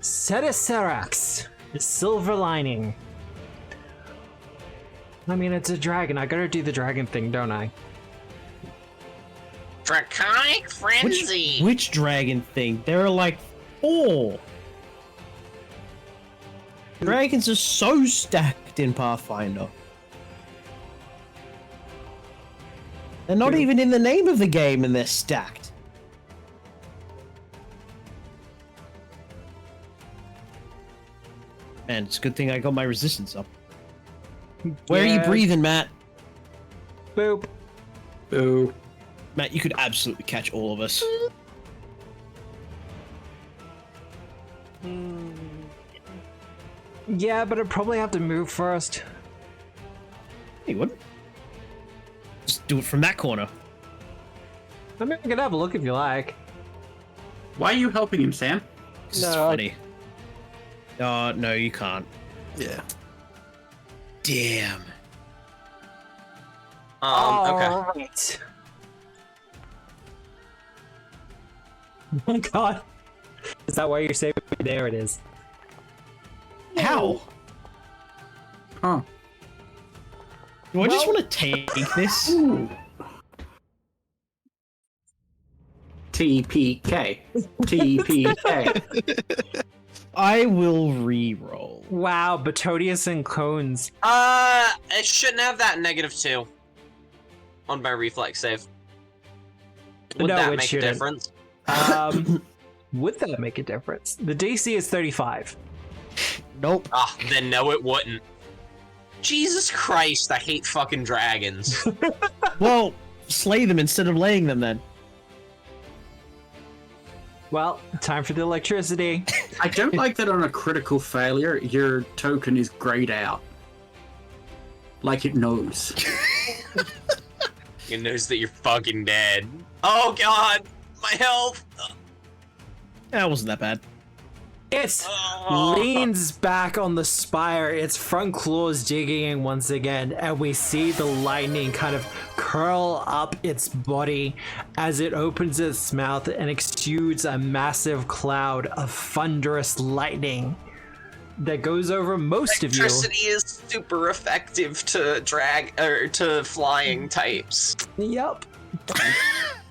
Cetiserax, the silver lining. I mean, it's a dragon. I gotta do the dragon thing, don't I? Draconic Frenzy! Which dragon thing? There are like 4. Dragons are so stacked in Pathfinder. They're not even in the name of the game, and they're stacked. Man, it's a good thing I got my resistance up. Where are you breathing, Matt? Boop. Boo. Matt, you could absolutely catch all of us. Yeah, but I'd probably have to move first. You wouldn't. Just do it from that corner. I mean, I can have a look if you like. Why are you helping him, Sam? This is funny. Oh, no, you can't. Yeah. Damn. Okay. Right. Oh my god. Is that why you're saving me? There it is. How? Huh. Do I just want to take this? TPK. TPK. I will re-roll. Wow, Batodius and clones. It shouldn't have that -2 on my reflex save. Would No, that it make a shouldn't. difference? Would that make a difference? The DC is 35. Nope. Ah, then no, it wouldn't. Jesus Christ, I hate fucking dragons. Well, slay them instead of laying them then. Well, time for the electricity. I don't like that on a critical failure, your token is grayed out. Like it knows. It knows that you're fucking dead. Oh god, my health. That wasn't that bad. It Oh. leans back on the spire, its front claws digging in once again, and we see the lightning kind of curl up its body as it opens its mouth and exudes a massive cloud of thunderous lightning that goes over most of you. Electricity is super effective to to flying types. Yep.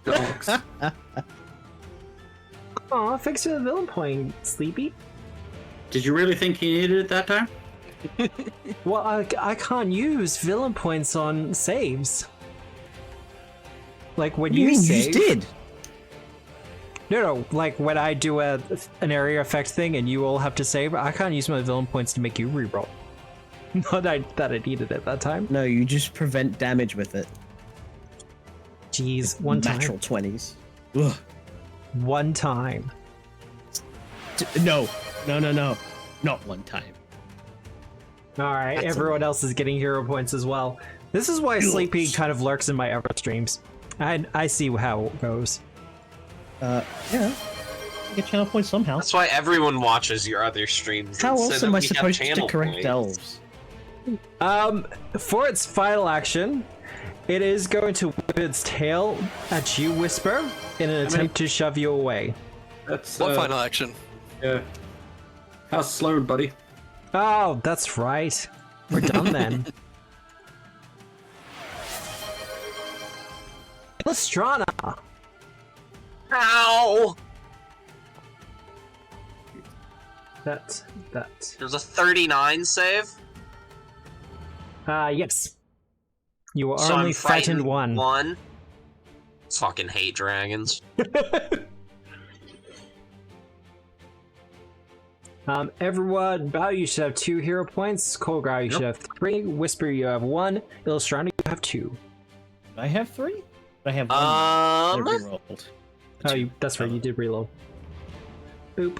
Dogs. Aw, thanks for the villain point, Sleepy. Did you really think he needed it that time? Well, I can't use villain points on saves. Like when you You save. just did. No, like when I do an area effect thing and you all have to save, I can't use my villain points to make you reroll. Not that I needed it that time. No, you just prevent damage with it. Jeez, one time. Natural 20s. Ugh. One time. No. Not one time. Alright, That's everyone else is getting hero points as well. This is why Sleepy kind of lurks in my other streams. I see how it goes. Yeah. You get channel points somehow. That's why everyone watches your other streams. How so else that am I we have supposed to channel correct points. elves? For its final action, it is going to whip its tail at you, Whisper, in an attempt to shove you away. That's What final action? Yeah. How's slowed, buddy? Oh, that's right. We're done then. Lestrana! Ow! That. There's a 39 save. Yes. You are So only I'm frightened one. One. Fucking hate dragons. Everyone, Bao, you should have 2 hero points. Colgrau, you should have 3. Whisper, you have 1. Illustrana, you have 2. I have 3? I have 1. I rolled. Oh, that's right, you did reload. Boop.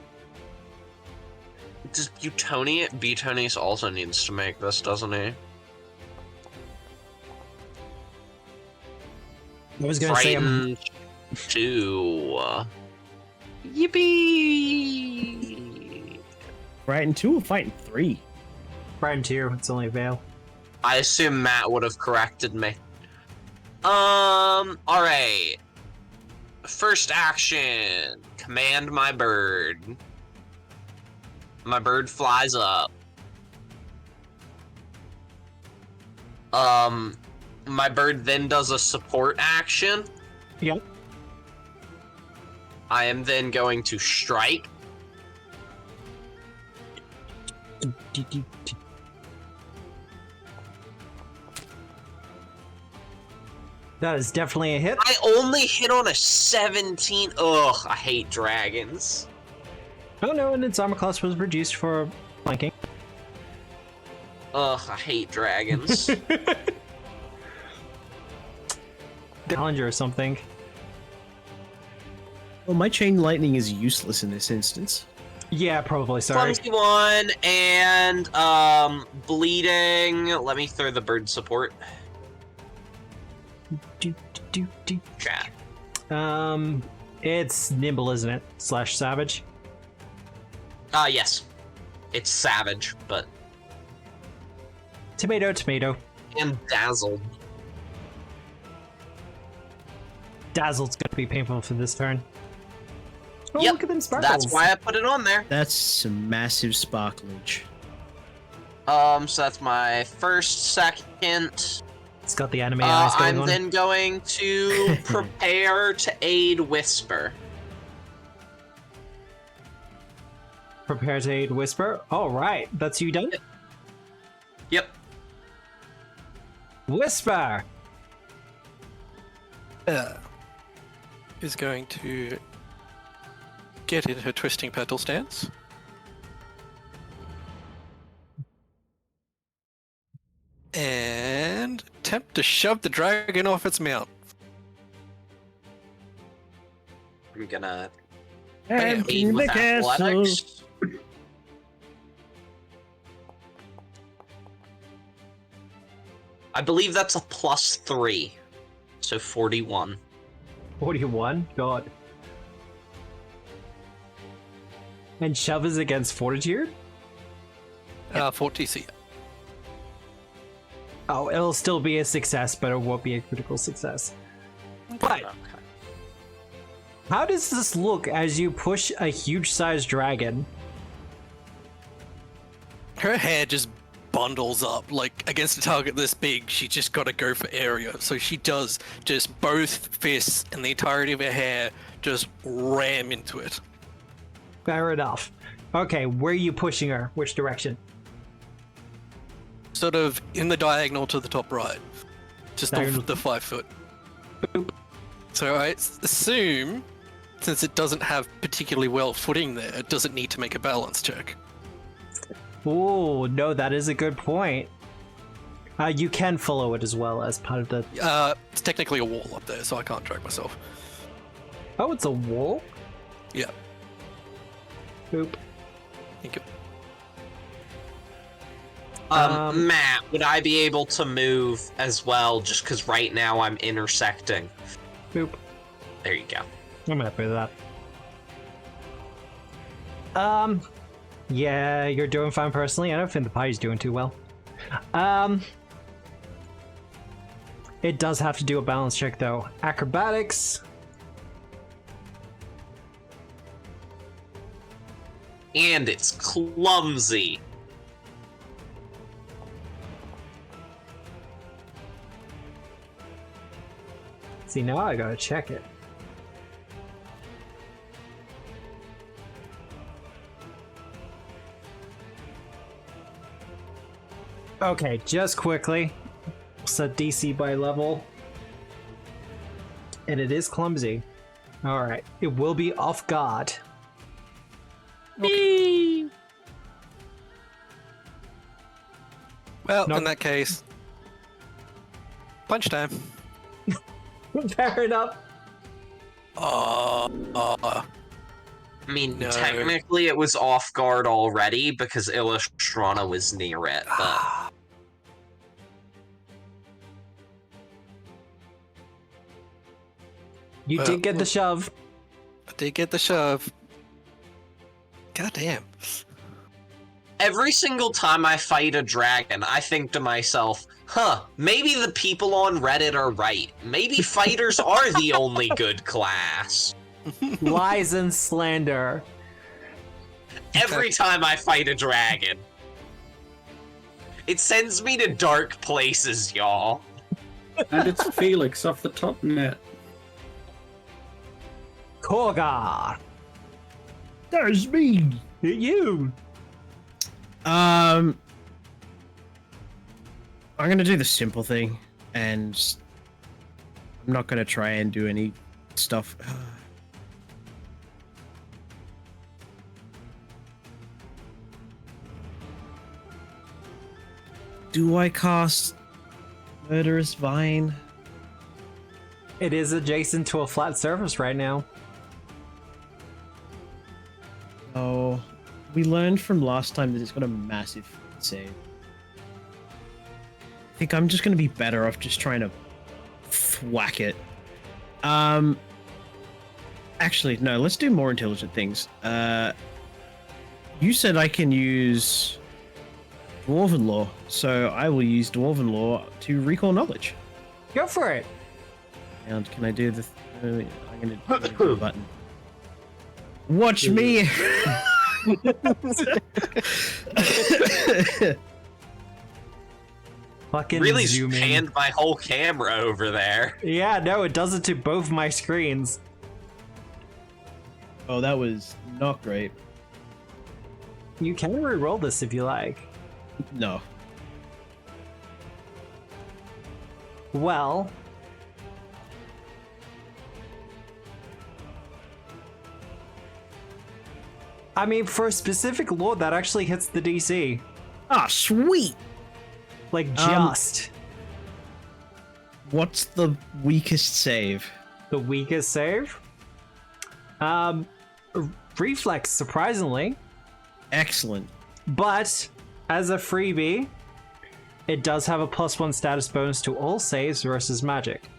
Does Butonius also needs to make this, doesn't he? I was gonna say Frightened 2. Yippee! Frightened 2 or Fighting 3? Brian 2, it's only Vale. I assume Matt would have corrected me. Alright. First action. Command my bird. My bird flies up. My bird then does a support action. Yep. I am then going to strike. That is definitely a hit. I only hit on a 17. Ugh, I hate dragons. Oh no, and its armor class was reduced for flanking. Ugh, I hate dragons. Challenger or something. Well, my chain lightning is useless in this instance. Yeah, probably, sorry. Clumsy one, and, bleeding. Let me throw the bird support. Chat. It's nimble, isn't it? / savage. Yes. It's savage, but... Tomato, tomato. And dazzled. Dazzled's gonna be painful for this turn. Oh, Yep, look at them sparkles. That's why I put it on there. That's some massive sparklage. So that's my first, second. It's got the anime eyes going I'm on. then going to prepare to aid Whisper. Prepare to aid Whisper. All right, that's you done. Yep. Whisper. Is going to get in her twisting petal stance. And attempt to shove the dragon off its mount. I'm gonna Bam. aid In the with castle. athletics. I believe that's a +3. So 41. 41? God. And shove is against fortitude? 40C. Oh, it'll still be a success, but it won't be a critical success. But Okay. how does this look as you push a huge-sized dragon? Her hair just bundles up. Like, against a target this big, she just gotta go for area. So she does just both fists and the entirety of her hair just ram into it. Fair enough. Okay, where are you pushing her? Which direction? Sort of in the diagonal to the top right. Just off Diagonal. the 5 foot. So I assume, since it doesn't have particularly well footing there, it doesn't need to make a balance check. Ooh, no, that is a good point. You can follow it as well as part of the... It's technically a wall up there, so I can't track myself. Oh, it's a wall? Yeah, Boop. thank you. Matt, would I be able to move as well, just because right now I'm intersecting? Boop. There you go. I'm happy with that. Yeah, you're doing fine personally. I don't think the pie's doing too well. It does have to do a balance check though. Acrobatics. And it's clumsy. See, now I gotta check it. Okay, just quickly. Set DC by level. And it is clumsy. Alright, it will be off guard. Well, No. in that case, punch time. Fair enough. I mean, No. technically it was off guard already because Illustrana was near it, but... You Well, did get the shove. I did get the shove. God damn. Every single time I fight a dragon, I think to myself, maybe the people on Reddit are right. Maybe fighters are the only good class. Lies and slander. Every time I fight a dragon. It sends me to dark places, y'all. And it's Felix off the top net. Korgar! There's me. You! I'm gonna do the simple thing, and I'm not gonna try and do any stuff. Do I cast Murderous Vine? It is adjacent to a flat surface right now. Oh, we learned from last time that it's got a massive save. I think I'm just gonna be better off just trying to thwack it. Actually, no, let's do more intelligent things. You said I can use Dwarven Law, so I will use Dwarven Law to recall knowledge. Go for it! And can I do the? I'm gonna do the button. Watch me. Fucking Really zoom in. panned my whole camera over there. Yeah, no, it does it to both my screens. Oh, that was not great. You can re-roll this if you like. No. Well... I mean, for a specific lord, that actually hits the DC. Ah, sweet. Like, just. What's the weakest save? The weakest save? Reflex, surprisingly. Excellent. But, as a freebie, it does have a +1 status bonus to all saves versus magic.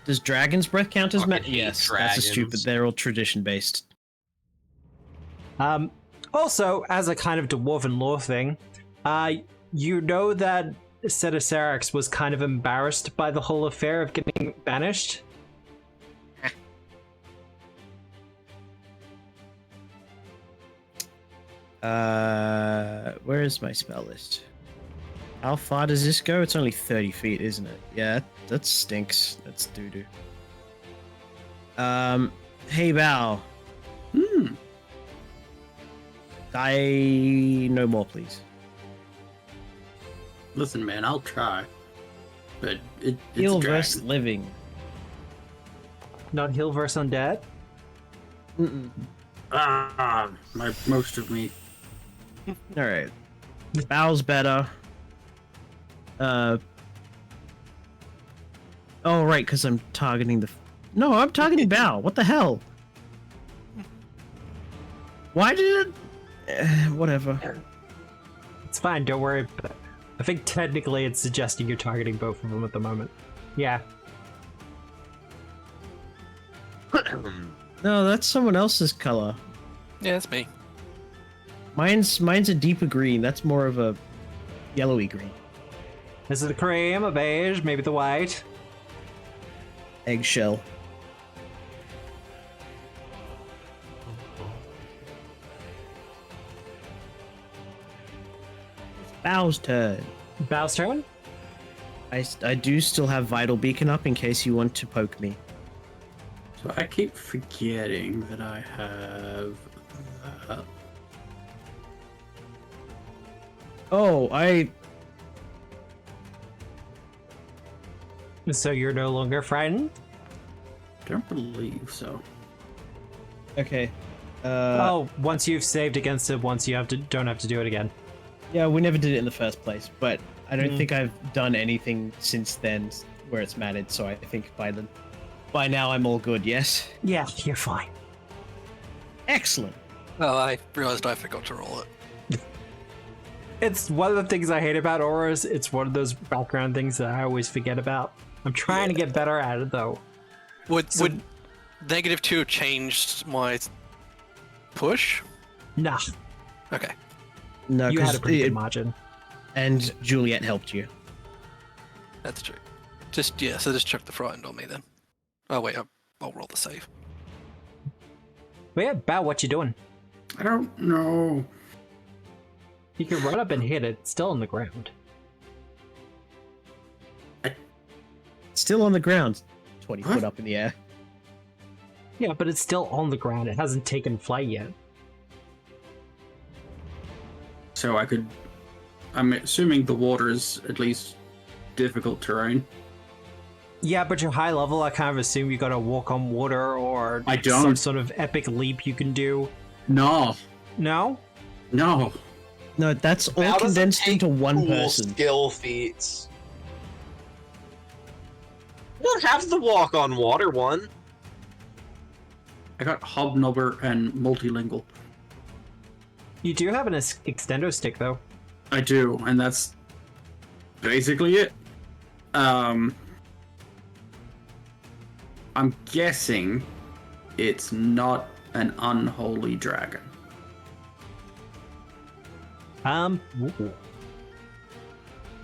Does Dragon's Breath count as Fucking magic? hate Yes, dragons. that's a stupid. They're all tradition based. Also, as a kind of dwarven lore thing, you know that Cetacerax was kind of embarrassed by the whole affair of getting banished? Where is my spell list? How far does this go? It's only 30 feet, isn't it? Yeah, that stinks. That's doo-doo. Hey, Bao. No more, please. Listen, man, I'll try. But it's Heal a dragon. versus living. Not heal versus undead? Most of me. Alright. Bao's better. Oh, right, because I'm targeting the... No, I'm targeting Bao. What the hell? Why did it... whatever. It's fine, don't worry. But I think technically it's suggesting you're targeting both of them at the moment. Yeah. No, that's someone else's color. Yeah, it's me. Mine's a deeper green. That's more of a yellowy green. Is it a cream, a beige, maybe the white? Eggshell. Bao's turn. Bao's turn? I do still have Vital Beacon up in case you want to poke me. So I keep forgetting that I have that. Oh, So you're no longer frightened? Don't believe so. Okay. Once you've saved against it, once you don't have to do it again. Yeah, we never did it in the first place, but I don't think I've done anything since then where it's mattered, so I think by now I'm all good, yes? Yeah, you're fine. Excellent. Oh, I realized I forgot to roll it. It's one of the things I hate about auras. It's one of those background things that I always forget about. I'm trying to get better at it, though. Would -2 have changed my push? Nah, Okay. No, you had a 'cause pretty good margin. and Juliet helped you. That's true. So just chuck the frightened on me then. Oh wait, I'll roll the save. But yeah, Bao, what you doing? I don't know. You can run up and hit it. It's still on the ground. Still on the ground, 20 Huh? foot up in the air. Yeah, but it's still on the ground. It hasn't taken flight yet. So I'm assuming the water is at least difficult terrain. Yeah, but you're high level. I kind of assume you gotta walk on water or I don't. some sort of epic leap you can do. No. No? No. No, that's all How does it condensed take into one cool person. skill feats. You don't have the walk on water one. I got hobnobber and multilingual. You do have an extendo stick, though. I do, and that's basically it. I'm guessing it's not an unholy dragon. Ooh.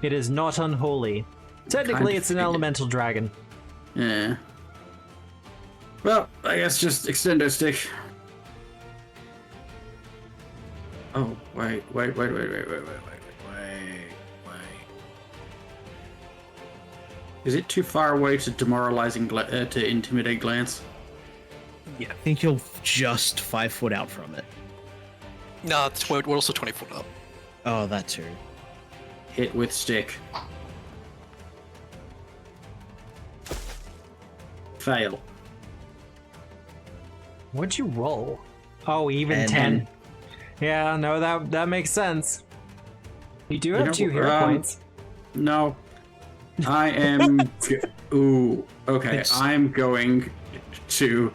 It is not unholy. Technically, Kinda it's an figured. elemental dragon. Yeah. Well, I guess just extendo stick. Oh, wait. Is it too far away to demoralizing to intimidate glance? Yeah, I think you're just 5 foot out from it. No, we're also 20 foot up. Oh, that too. Hit with stick. Fail. What'd you roll? Oh, even And 10. Yeah, no, that makes sense. You do have know, 2 hero points. No. I am... Ooh, okay. It's- I'm going to,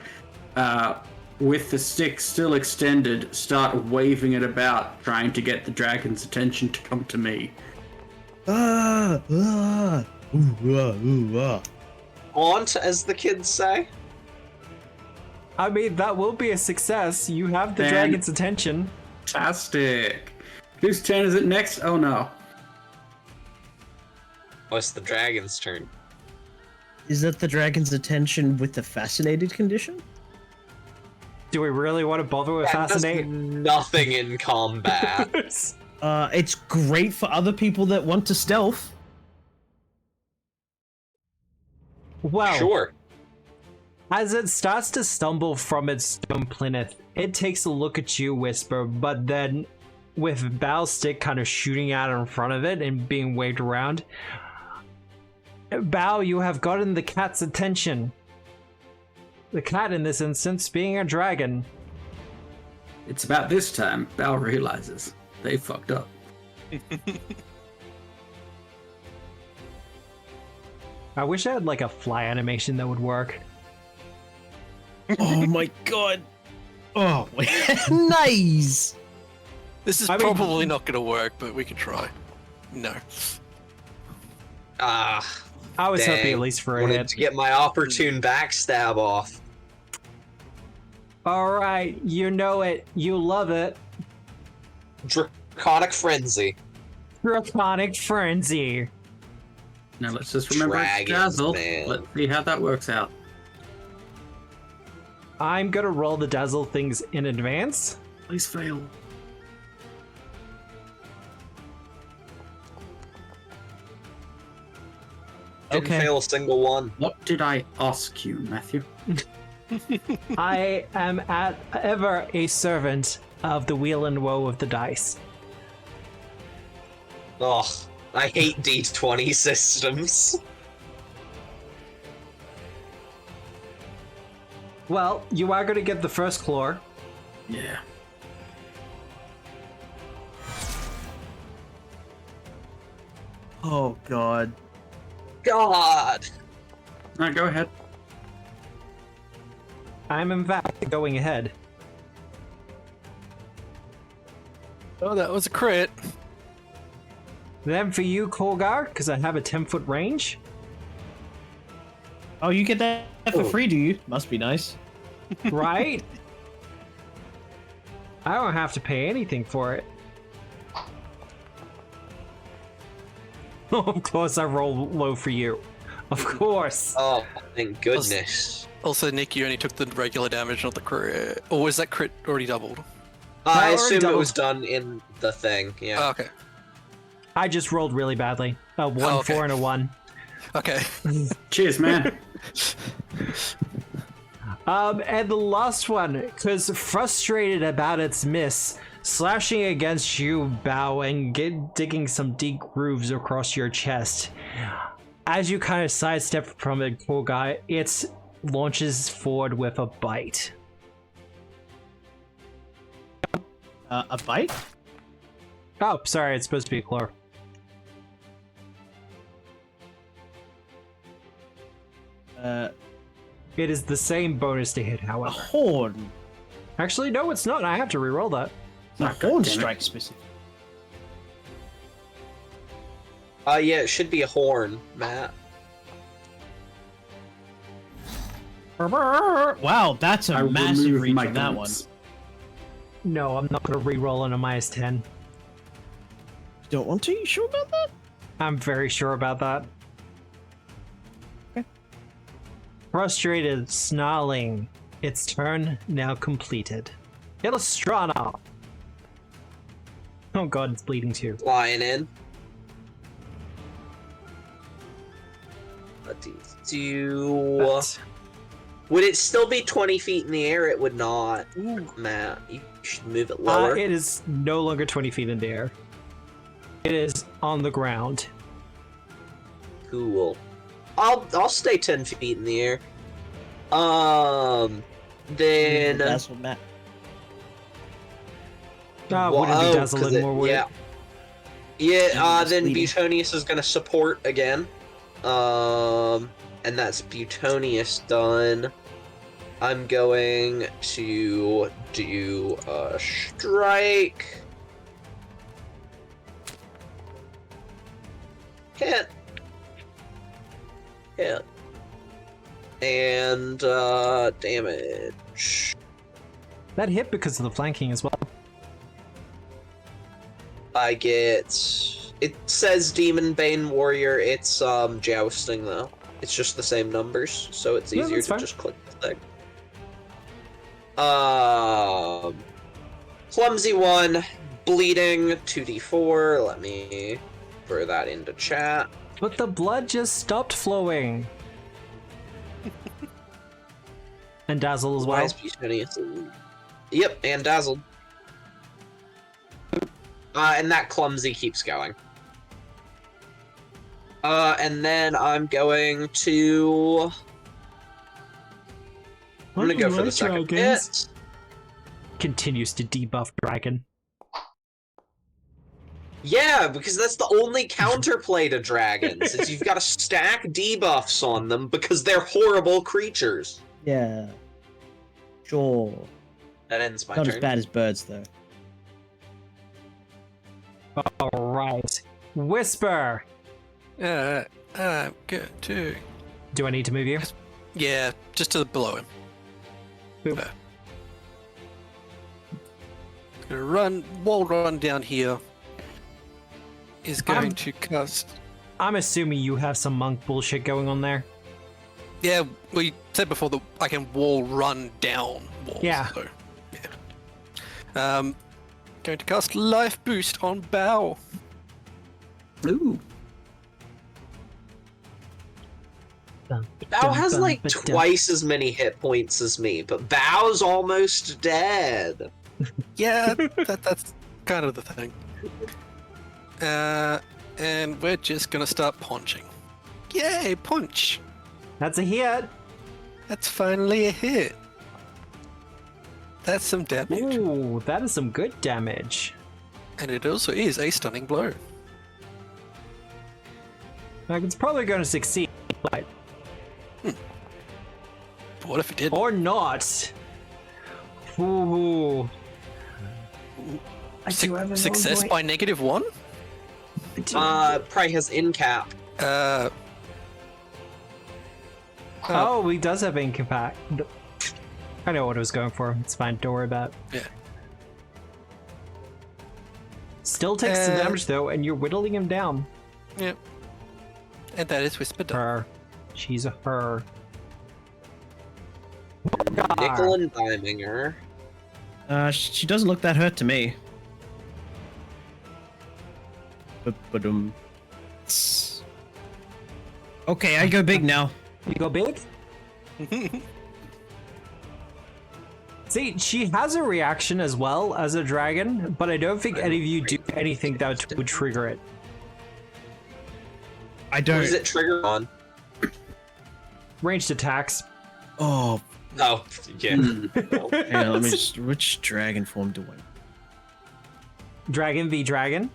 with the stick still extended, start waving it about, trying to get the dragon's attention to come to me. Aunt, as the kids say. I mean, that will be a success. You have the Fan- dragon's attention. Fantastic. Whose turn is it next? Oh no. Oh, it's the dragon's turn. Is that the dragon's attention with the fascinated condition? Do we really want to bother with That does Fascinate? nothing in combat. It's great for other people that want to stealth. Well, Sure. as it starts to stumble from its stone plinth, it takes a look at you, Whisper, but then with Bow's stick kind of shooting out in front of it and being waved around, Bow, you have gotten the cat's attention. The cat, in this instance, being a dragon. It's about this time Bal realizes they fucked up. I wish I had like a fly animation that would work. Oh my god. Oh, nice. This is I mean- probably not going to work, but we can try. No. Ah, I was hoping dang. at least for a wanted hit. to get my opportune backstab off. Alright, you know it. You love it. Draconic Frenzy. Draconic Frenzy. Now let's just remember it's Dragons, Dazzle. man. Let's see how that works out. I'm gonna roll the dazzle things in advance. Please fail. Didn't Okay. fail a single one. What did I ask you, Matthew? I am ever a servant of the wheel and woe of the dice. Ugh, I hate D20 systems. Well, you are gonna get the first claw. Yeah. Oh god. God. Alright, go ahead. I'm in fact going ahead. Oh, that was a crit. Then for you, Kolgar, because I have a 10-foot range. Oh, you get that for Oh. free, do you? Must be nice. Right? I don't have to pay anything for it. Of course I roll low for you. Of course. Oh, thank goodness. Also, Nick, you only took the regular damage, not the crit. Or was that crit already doubled? I already assume it doubled. was done in the thing, yeah. Oh, okay. I just rolled really badly. A 1, Oh, okay. 4, and a 1. Okay. Cheers, man. And the last one, because frustrated about its miss, slashing against you, Bao, and digging some deep grooves across your chest. As you kind of sidestep from it, poor guy, it launches forward with a bite. A bite? Oh, sorry, it's supposed to be a claw. It is the same bonus to hit, A however. horn. Actually, no, it's not. I have to reroll that. A horn strike specific. Yeah, it should be a horn, Matt. Wow, that's a I massive remove reach my on that one. guns. No, I'm not going to reroll on a -10. You don't want to? You sure about that? I'm very sure about that. Okay. Frustrated, snarling. Its turn now completed. Illustrana! Oh god, it's bleeding too. Flying in. But Would it still be 20 feet in the air? It would not. Matt, you should move it lower. it is no longer 20 feet in the air. It is on the ground. Cool. I'll stay 10 feet in the air. Then That's what Matt. Wouldn't be dazzle anymore, would yeah. it? Yeah, It's then bleeding. Butonius is gonna support again. And that's Butonius done. I'm going to do a strike. Hit. Hit. And damage. That hit because of the flanking as well. I get... It says Demon Bane Warrior, it's jousting though. It's just the same numbers, so it's Yeah, easier that's to fine. just click the thing. Clumsy 1, bleeding, 2d4. Let me throw that into chat. But the blood just stopped flowing. And dazzle as Why well. is Butonius? Yep, and dazzled. And that clumsy keeps going. And then I'm going to... I'm gonna go for the second hit. Continues to debuff dragon. Yeah, because that's the only counterplay to dragons, is you've got to stack debuffs on them because they're horrible creatures. Yeah. Sure. That ends my Not turn. as bad as birds, though. Alright. Whisper! I'm good too. Do I need to move you? Yeah, just to the below him. Boop. Gonna wall run down here. Is going I'm- to cast. I'm assuming you have some monk bullshit going on there. Yeah, we said before that I can wall run down walls. Yeah. So, yeah. Going to cast Life Boost on Bao. Ooh. Bao has like twice as many hit points as me, but Bao's almost dead. Yeah, that's kind of the thing. And we're just gonna start punching. Yay, punch! That's a hit. That's finally a hit. That's some damage. Ooh, that is some good damage. And it also is a stunning blow. Like, it's probably going to succeed, but... What if it did? Or not. Ooh. I do have a Success by -1? Probably has in cap. Oh, he does have incapac. I know what I was going for. It's fine. Don't worry about it. Yeah. Still takes the damage, though, and you're whittling him down. Yep. And that is Whisper done. Her. She's a her. Nickel and diming her. She doesn't look that hurt to me. Ba-ba-dum. Okay, I go big now. You go big? See, she has a reaction as well as a dragon, but I don't think any of you do anything that would trigger it. I What don't. does it trigger on? Ranged attacks. Oh, Oh, yeah. hang on, let me just. Which dragon form do I? Dragon v Dragon.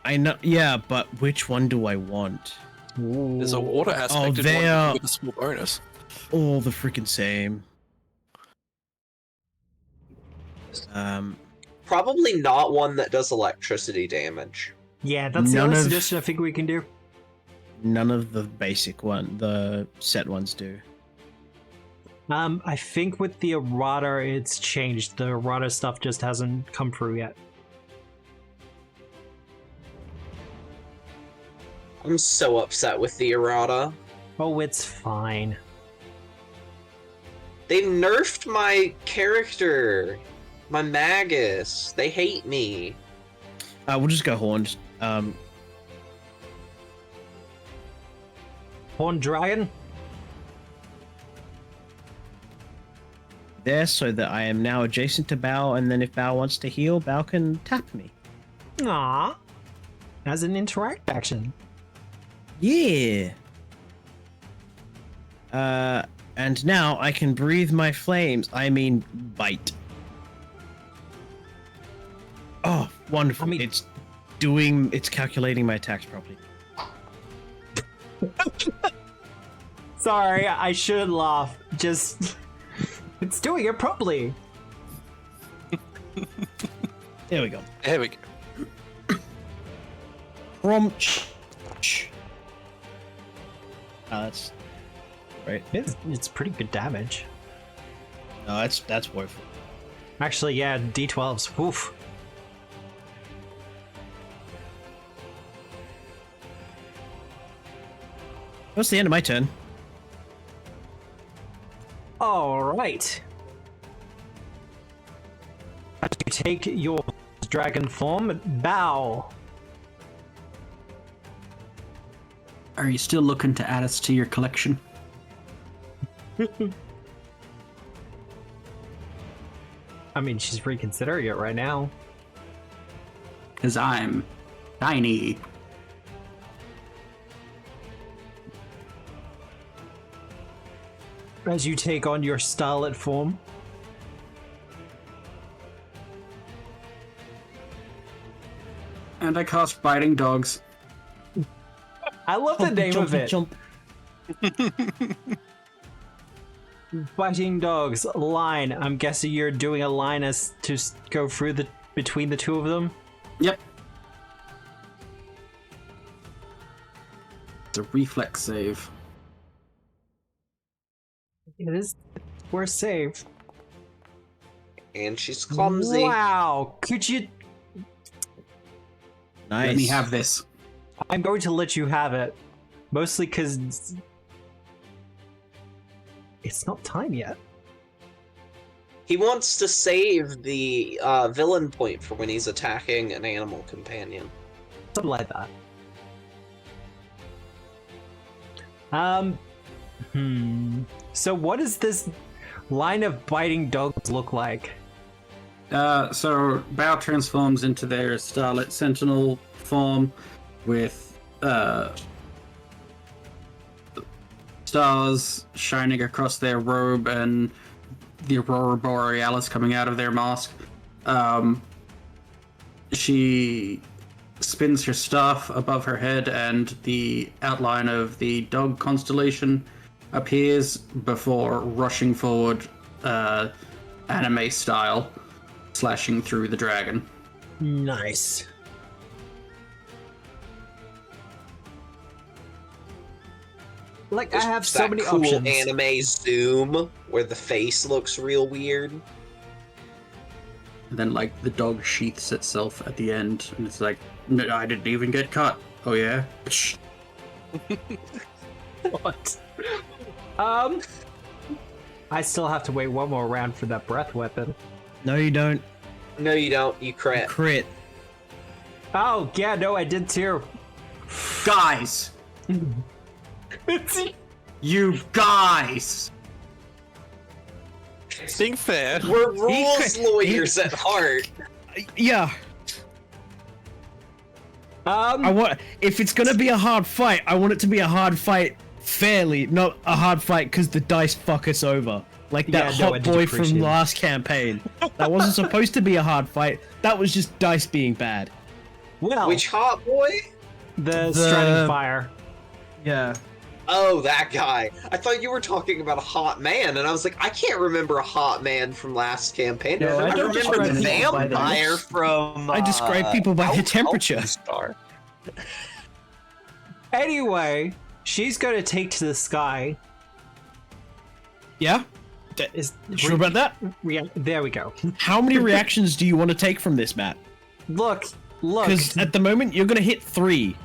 I know. Yeah, but which one do I want? There's a water aspect they are with a small bonus. all the freaking same. Probably not one that does electricity damage. Yeah, that's the None only of- suggestion I think we can do. None of the basic the set ones do. I think with the errata, it's changed. The errata stuff just hasn't come through yet. I'm so upset with the errata. Oh, it's fine. They nerfed my character, my magus. They hate me. We'll just go horned. Horned Dragon? There, so that I am now adjacent to Bao, and then if Bao wants to heal, Bao can tap me. Aww. As an interact action. Yeah. And now I can breathe my flames. I mean, bite. Oh, wonderful! I mean- it's calculating my attacks properly. Sorry, I shouldn't laugh. Just... it's doing it properly. There we go. There we go. From. That's right. It's pretty good damage. No, that's woeful. Actually, yeah, D12s. Oof. That's the end of my turn. Alright. As you take your dragon form, bow. Are you still looking to add us to your collection? I mean, she's reconsidering it right now. Because I'm tiny. As you take on your starlet form. And I cast Biting Dogs. I love the name of it. Jump. Biting dogs, line. I'm guessing you're doing a line as to go through between the two of them. Yep. It's a reflex save. It is worth save. And she's clumsy. Wow, could you? Nice. Let me have this. I'm going to let you have it, mostly because it's not time yet. He wants to save the villain point for when he's attacking an animal companion. Something like that. So what does this line of biting dogs look like? So Bao transforms into their Starlit Sentinel form with stars shining across their robe and the Aurora Borealis coming out of their mask. She spins her staff above her head and the outline of the dog constellation appears before rushing forward anime style, slashing through the dragon. Nice. Like, I have so That many cool options. anime zoom where the face looks real weird. And then, like, the dog sheaths itself at the end, and it's like, "No, I didn't even get cut. Oh, yeah? Psh." What? I still have to wait one more round for that breath weapon. No, you don't. No, you don't. You crit. Crit. Oh, yeah, no, I did too. Guys! You guys! Guys, Being fair. we're rules lawyers at heart. Yeah, if it's gonna be a hard fight, I want it to be a hard fight fairly, not a hard fight because the dice fuck us over. Like that Yeah, no, I hot did boy appreciate from it. last campaign. That wasn't supposed to be a hard fight. That was just dice being bad. Well, Which hot boy? the Striding Fire. Yeah. Oh, that guy. I thought you were talking about a hot man, and I was like, I can't remember a hot man from last campaign. No, I I don't remember the describe people by their vampire looks. from. I describe people by their Out- temperature. Star. Anyway, she's going to take to the sky. Yeah? Is Sure about that? There we go. How many reactions do you want to take from this, Matt? Look. Because at the moment, you're going to hit 3.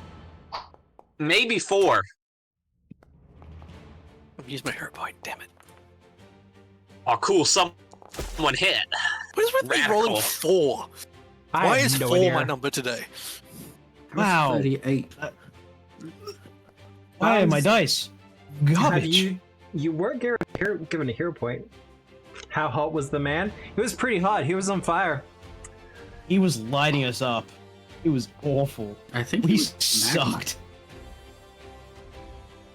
Maybe 4. I've used my hero point, damn it. Oh, cool. Someone hit. What is with me rolling Radical. 4? I Why have is no 4 idea. my number today? Wow. 38. Why are my dice? Garbage. You were given a hero point. How hot was the man? It was pretty hot. He was on fire. He was lighting us up. It was awful. I think We he was magma. sucked.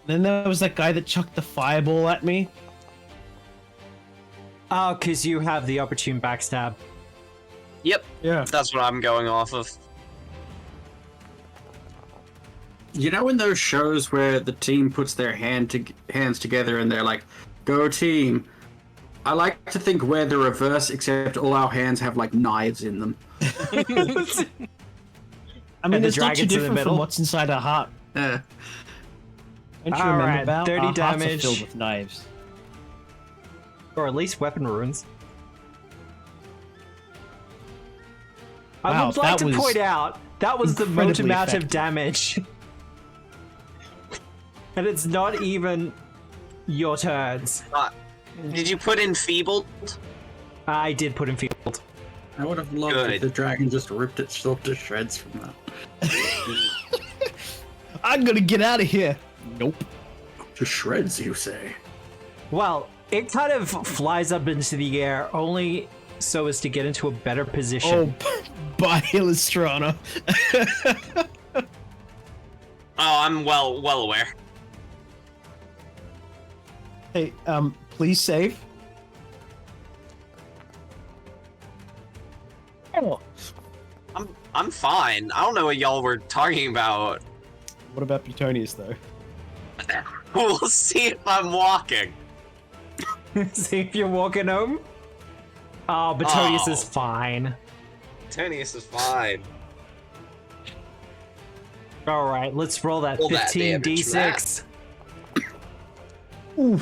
Then there was that guy that chucked the fireball at me. Oh, because you have the opportune backstab. Yep, Yeah. that's what I'm going off of. You know in those shows where the team puts their hands together and they're like, "Go team." I like to think we're the reverse, except all our hands have like knives in them. I And mean, the it's not too dragons in the different middle? from what's inside our heart. Uh, Don't you All remember, right, Val? 30 Our hearts are damage. filled with knives. Or at least weapon runes. I Wow, would like that to was point out that was the most incredibly amount of effective. damage. And it's not even your turns. Did you put in feebled? I did put in field. I would have loved Good. if the dragon just ripped itself to shreds from that. I'm gonna get out of here. Nope. To shreds, you say? Well, it kind of flies up into the air only so as to get into a better position. Oh, bye, Illustrana. Oh, I'm well aware. Hey, please save. Oh. I'm fine. I don't know what y'all were talking about. What about Plutonius, though? We'll see if I'm walking. See if you're walking home. Oh, Betonius Oh. is fine. Tonius is fine. All right, let's roll that Roll that 15 damage, d6. Ooh.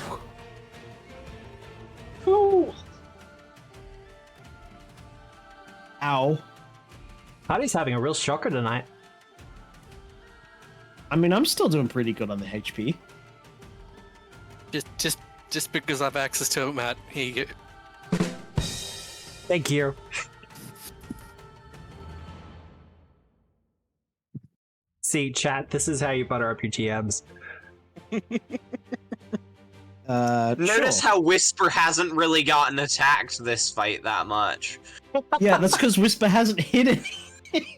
Ooh. Ow. Patty's having a real shocker tonight. I mean, I'm still doing pretty good on the HP. Just because I've access to it, Matt. Here you go. Thank you. See, chat, this is how you butter up your GMs. Notice Sure. how Whisper hasn't really gotten attacked this fight that much. Yeah, that's because Whisper hasn't hit anything.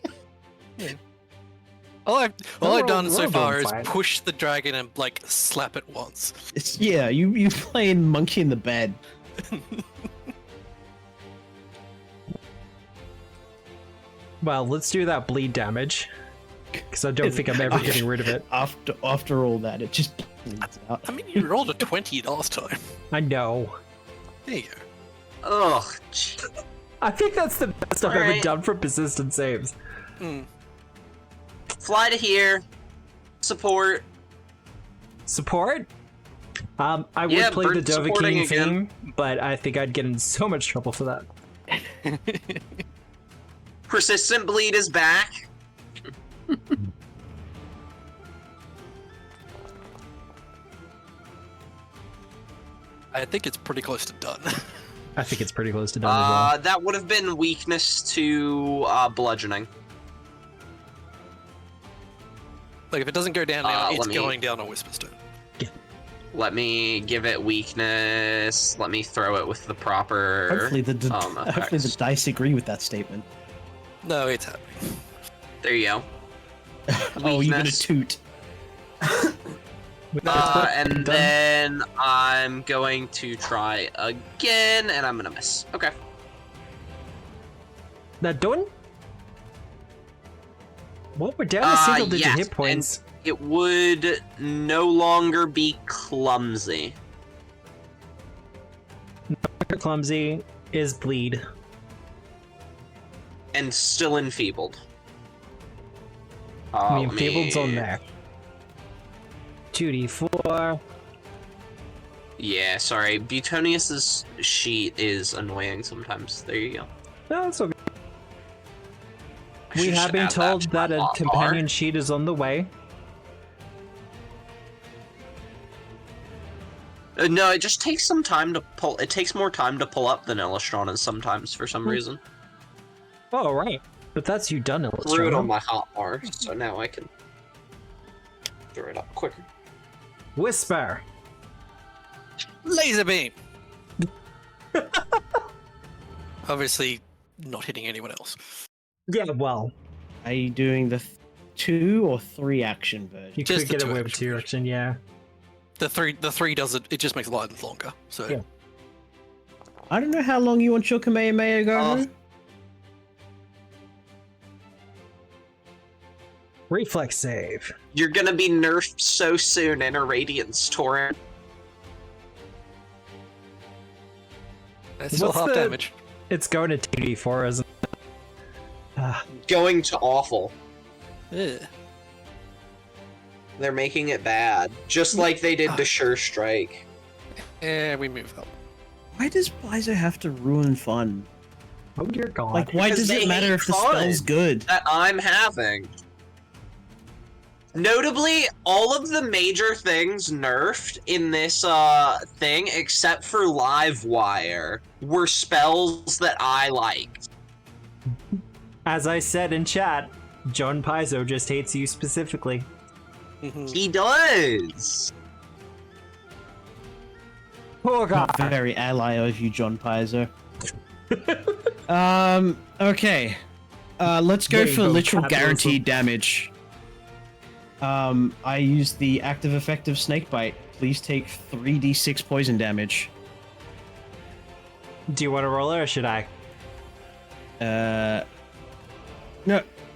All I've We're done all- so we're far doing is fine. push the dragon and like slap it once. It's you playing monkey in the bed. Well, let's do that bleed damage. Because I don't think I'm ever getting rid of it. After all that, it just bleeds out. I mean, you rolled a 20 last time. I know. There you go. Ugh. gee. I think that's the best I've ever Alright. done for persistent saves. Fly to here. Support. Support? I would Yeah, play the Bert supporting Dovahkiin again. theme, but I think I'd get in so much trouble for that. Persistent bleed is back. I think it's pretty close to done. I think it's pretty close to done as well. That would have been weakness to bludgeoning. Like, if it doesn't go down now, let it's me- going down a Whisper Stone. Let me give it weakness. Let me throw it with the proper. Hopefully the effects. dice agree with that statement. No, it's happening. There you go. Oh, you're gonna Weakness. toot. And then I'm going to try again, and I'm gonna miss. Okay. That done? Well, we're down to single-digit yes, hit points. It would no longer be clumsy. Clumsy is bleed. And still enfeebled. The enfeebled's on there. 2d4. Yeah, sorry. Butonius's sheet is annoying sometimes. There you go. No, that's okay. I We should have been add told to that my a hotbar. companion sheet is on the way. No, it just takes some time to pull. It takes more time to pull up than Illustranas sometimes for some reason. Oh, right. But that's you done, Threw it on Illustrator. my hotbar, so now I can throw it up quicker. Whisper. Laser beam. Obviously, not hitting anyone else. Yeah, well, Are you doing the 2 or 3 action version? you Just could the get two away with action 2 action, yeah. The three doesn't. It just makes life longer. So Yeah. I don't know how long you want your Kamehameha go. Reflex save. You're gonna be nerfed so soon in a Radiance Torrent. that's still What's half the- damage. It's going to 2d4, isn't it? Going to awful. Ugh. They're making it bad, just like they did to Sure Strike. Yeah, we move up. Why does Paizo have to ruin fun? Oh dear god. Like, why Because does they it matter hate if the fun. spell's good? That I'm having. Notably, all of the major things nerfed in this thing, except for Livewire, were spells that I liked. As I said in chat, John Paizo just hates you specifically. He does. Oh god. Not very ally of you, John Paizo. Okay. Let's go There you for go, literal capitalism. guaranteed damage. I use the active effect of Snakebite. Please take 3d6 poison damage. Do you want to roll it or should I? No.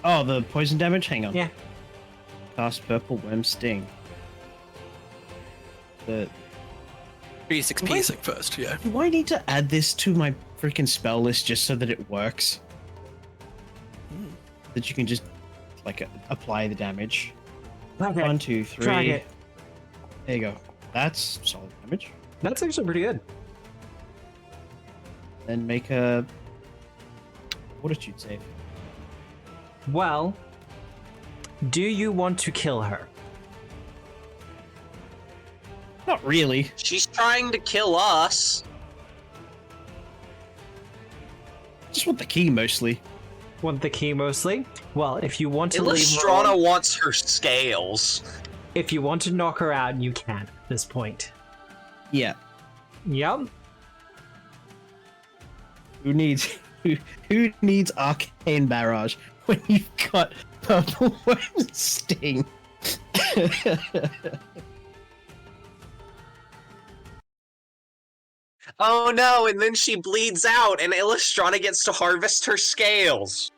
Oh, the poison damage? Hang on. Yeah. Cast Purple Worm Sting. The 3d6 piercing first, yeah. Do I need to add this to my freaking spell list just so that it works? That you can just, like, apply the damage. Okay. 1, 2, 3. Try it. There you go. That's solid damage. That's actually pretty good. Then make a fortitude save. Well, do you want to kill her? Not really. She's trying to kill us. Just want the key mostly. Want the key mostly? Well, if you want to leave her Illustrana on, wants her scales. if you want to knock her out, you can at this point. Yeah. Yep. Who needs who needs Arcane Barrage when you've got Purple Worm Sting? Oh no, and then she bleeds out, and Illustrana gets to harvest her scales.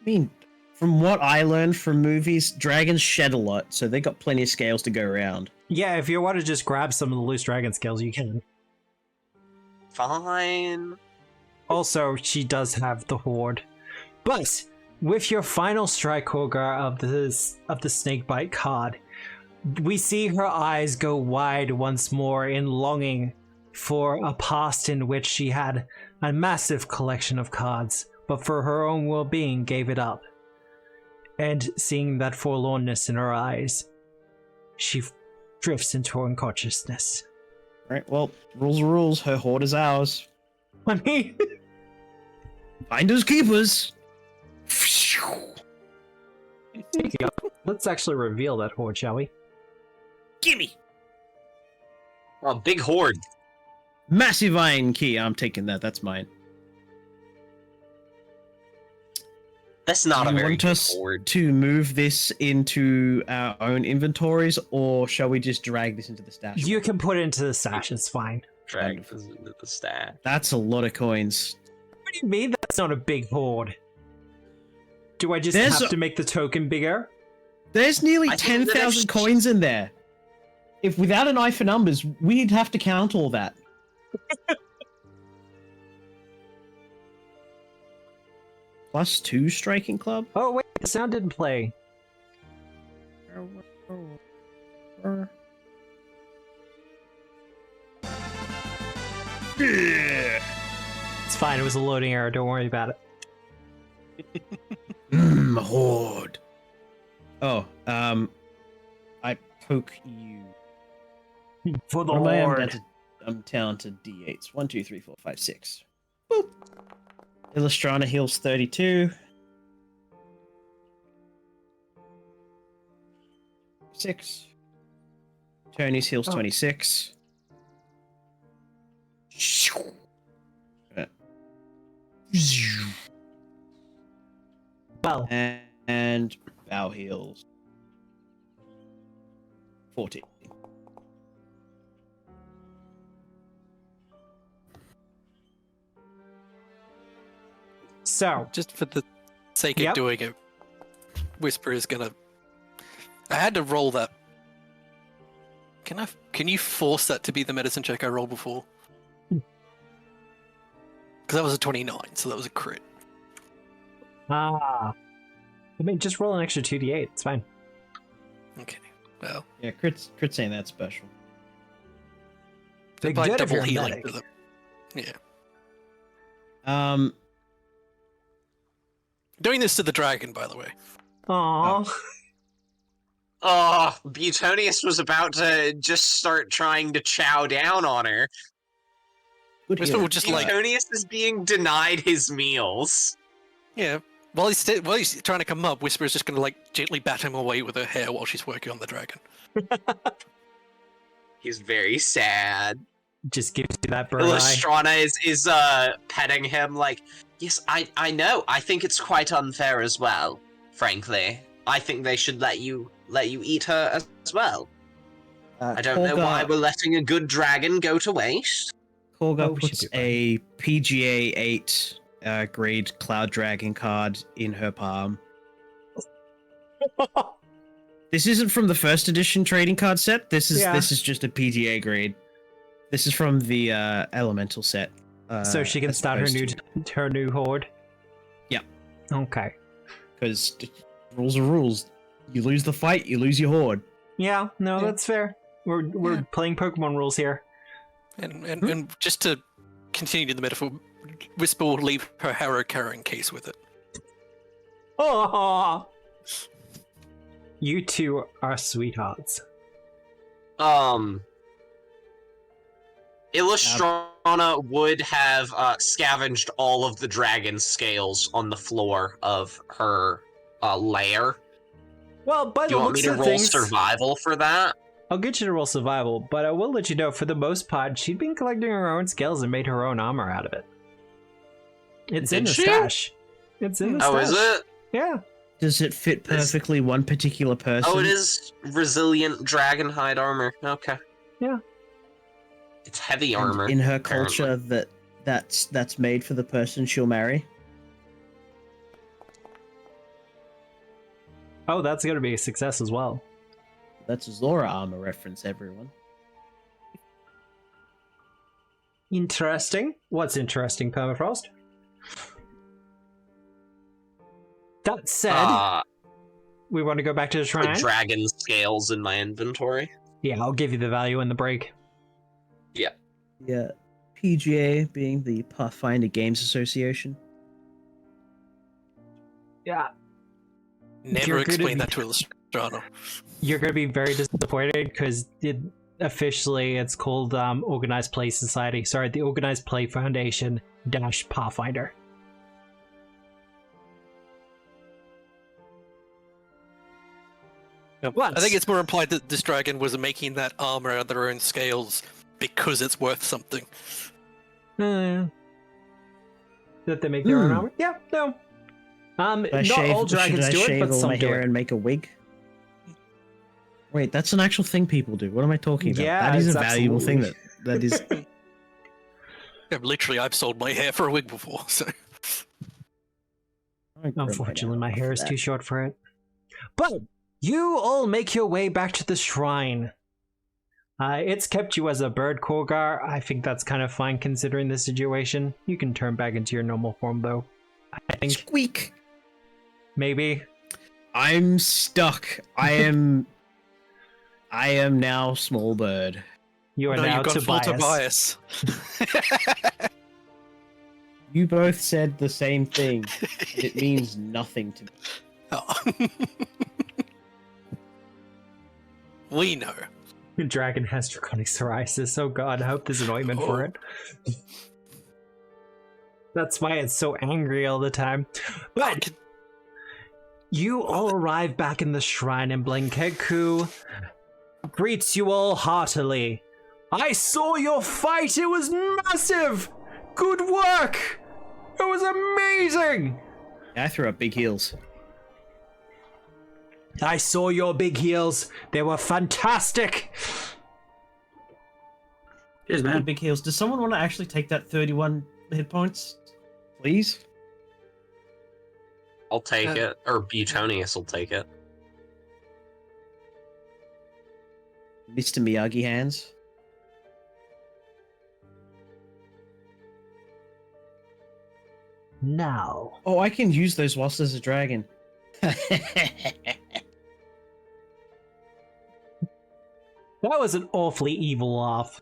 I mean, from what I learned from movies, dragons shed a lot, so they got plenty of scales to go around. Yeah, if you want to just grab some of the loose dragon scales, you can. Fine. Also, she does have the horde. But with your final strike, Holgar, of the snakebite card, we see her eyes go wide once more in longing for a past in which she had a massive collection of cards, but for her own well-being gave it up. And seeing that forlornness in her eyes, she drifts into unconsciousness. Right, well, rules are rules. Her horde is ours. I mean, Finders keepers. speaking of, let's actually reveal that horde, shall we? Gimme. Oh, big horde. Massive iron key. I'm taking that. That's mine. That's not Do a you very want big us horde. to move this into our own inventories, or shall we just drag this into the stash? You can put it into the stash, it's fine. Drag this into the stash. That's a lot of coins. What do you mean that's not a big horde? Do I just There's have to make the token bigger? There's nearly I think that 10,000 it's- coins in there. If without an eye for numbers, we'd have to count all that. +2 striking club? Oh wait, the sound didn't play. It's fine, it was a loading error, don't worry about it. Horde. Oh, I poke you. For the What am I? horde. I'm down to D8s. 1, 2, 3, 4, 5, 6. Boop. Illustrana heals 32. 6. Tony's heals 26. Well, And Bow heals 14. so, Just for the sake Yep. of doing it, Whisper is gonna. I had to roll that. Can you force that to be the medicine check I rolled before? Because that was a 29, so that was a crit. I mean, just roll an extra 2d8, it's fine. Okay. Well, Yeah, crits ain't that special. They're by good if double you're healing medic. to them. Yeah. Doing this to the dragon, by the way. Aww. Oh, Butonius was about to just start trying to chow down on her. Good Whisper hero. will just like, Butonius is being denied his meals. yeah. While he's trying to come up, Whisper is just gonna like gently bat him away with her hair while she's working on the dragon. He's very sad. Just gives you that bird eye. Illustrana is petting him like, yes, I know. I think it's quite unfair as well, frankly. I think they should let you eat her as well. I don't know why we're letting a good dragon go to waste. Korga Oh, we should puts do that. a PGA 8 grade Cloud Dragon card in her palm. This isn't from the first edition trading card set. This is just a PGA grade. This is from the Elemental set. So she can start her new horde? Yeah. Okay. Because rules are rules. You lose the fight, you lose your horde. Yeah, no, that's fair. We're playing Pokemon rules here. And just to continue the metaphor, Whisper will leave her Harrow carrying case with it. Oh, you two are sweethearts. Illustrana would have scavenged all of the dragon scales on the floor of her lair. Well, by Do the you want me looks to of roll things, survival for that? I'll get you to roll survival, but I will let you know, for the most part, she'd been collecting her own scales and made her own armor out of it. It's in Did the she? stash. It's in the Oh, stash. is it? Yeah. Does it fit perfectly one particular person? Oh, it is resilient dragon hide armor. Okay. Yeah. It's heavy And armor. in her apparently. culture, that's made for the person she'll marry. Oh, that's going to be a success as well. That's a Zora armor reference, everyone. Interesting. What's interesting, Permafrost? That said, we want to go back to the put shrine? dragon scales in my inventory. Yeah, I'll give you the value in the break. Yeah, PGA being the Pathfinder Games Association. Yeah. Never You're good explain at- that to Illustrana. You're going to be very disappointed because officially it's called Organized Play Society. Sorry, the Organized Play Foundation - Pathfinder. I think it's more implied that this dragon was making that armor out of their own scales because it's worth something. That they make their own armor? Yeah, no. Not all dragons do it, but all some my do hair it. and make a wig? Wait, that's an actual thing people do. What am I talking about? Yeah, that is a it's valuable thing. That is. Yeah, literally, I've sold my hair for a wig before, so. Unfortunately, my hair is too short for it. But you all make your way back to the shrine. It's kept you as a bird, Korgar. I think that's kind of fine considering the situation. You can turn back into your normal form, though. I think. Squeak! Maybe. I'm stuck. I am now small bird. You are now you've got full Tobias. Tobias. You both said the same thing. It means nothing to me. Oh. We know. Your dragon has draconic psoriasis. Oh god, I hope there's an ointment for it. That's why it's so angry all the time. But you all arrive back in the shrine, and Blankeku greets you all heartily. I saw your fight! It was massive! Good work! It was amazing! I threw up big heels. I saw your big heels. They were fantastic! Cheers, man. Big heels. Does someone want to actually take that 31 hit points? Please? I'll take it. Or Butonius will take it. Mr. Miyagi hands. Now. Oh, I can use those whilst there's a dragon. That was an awfully evil laugh.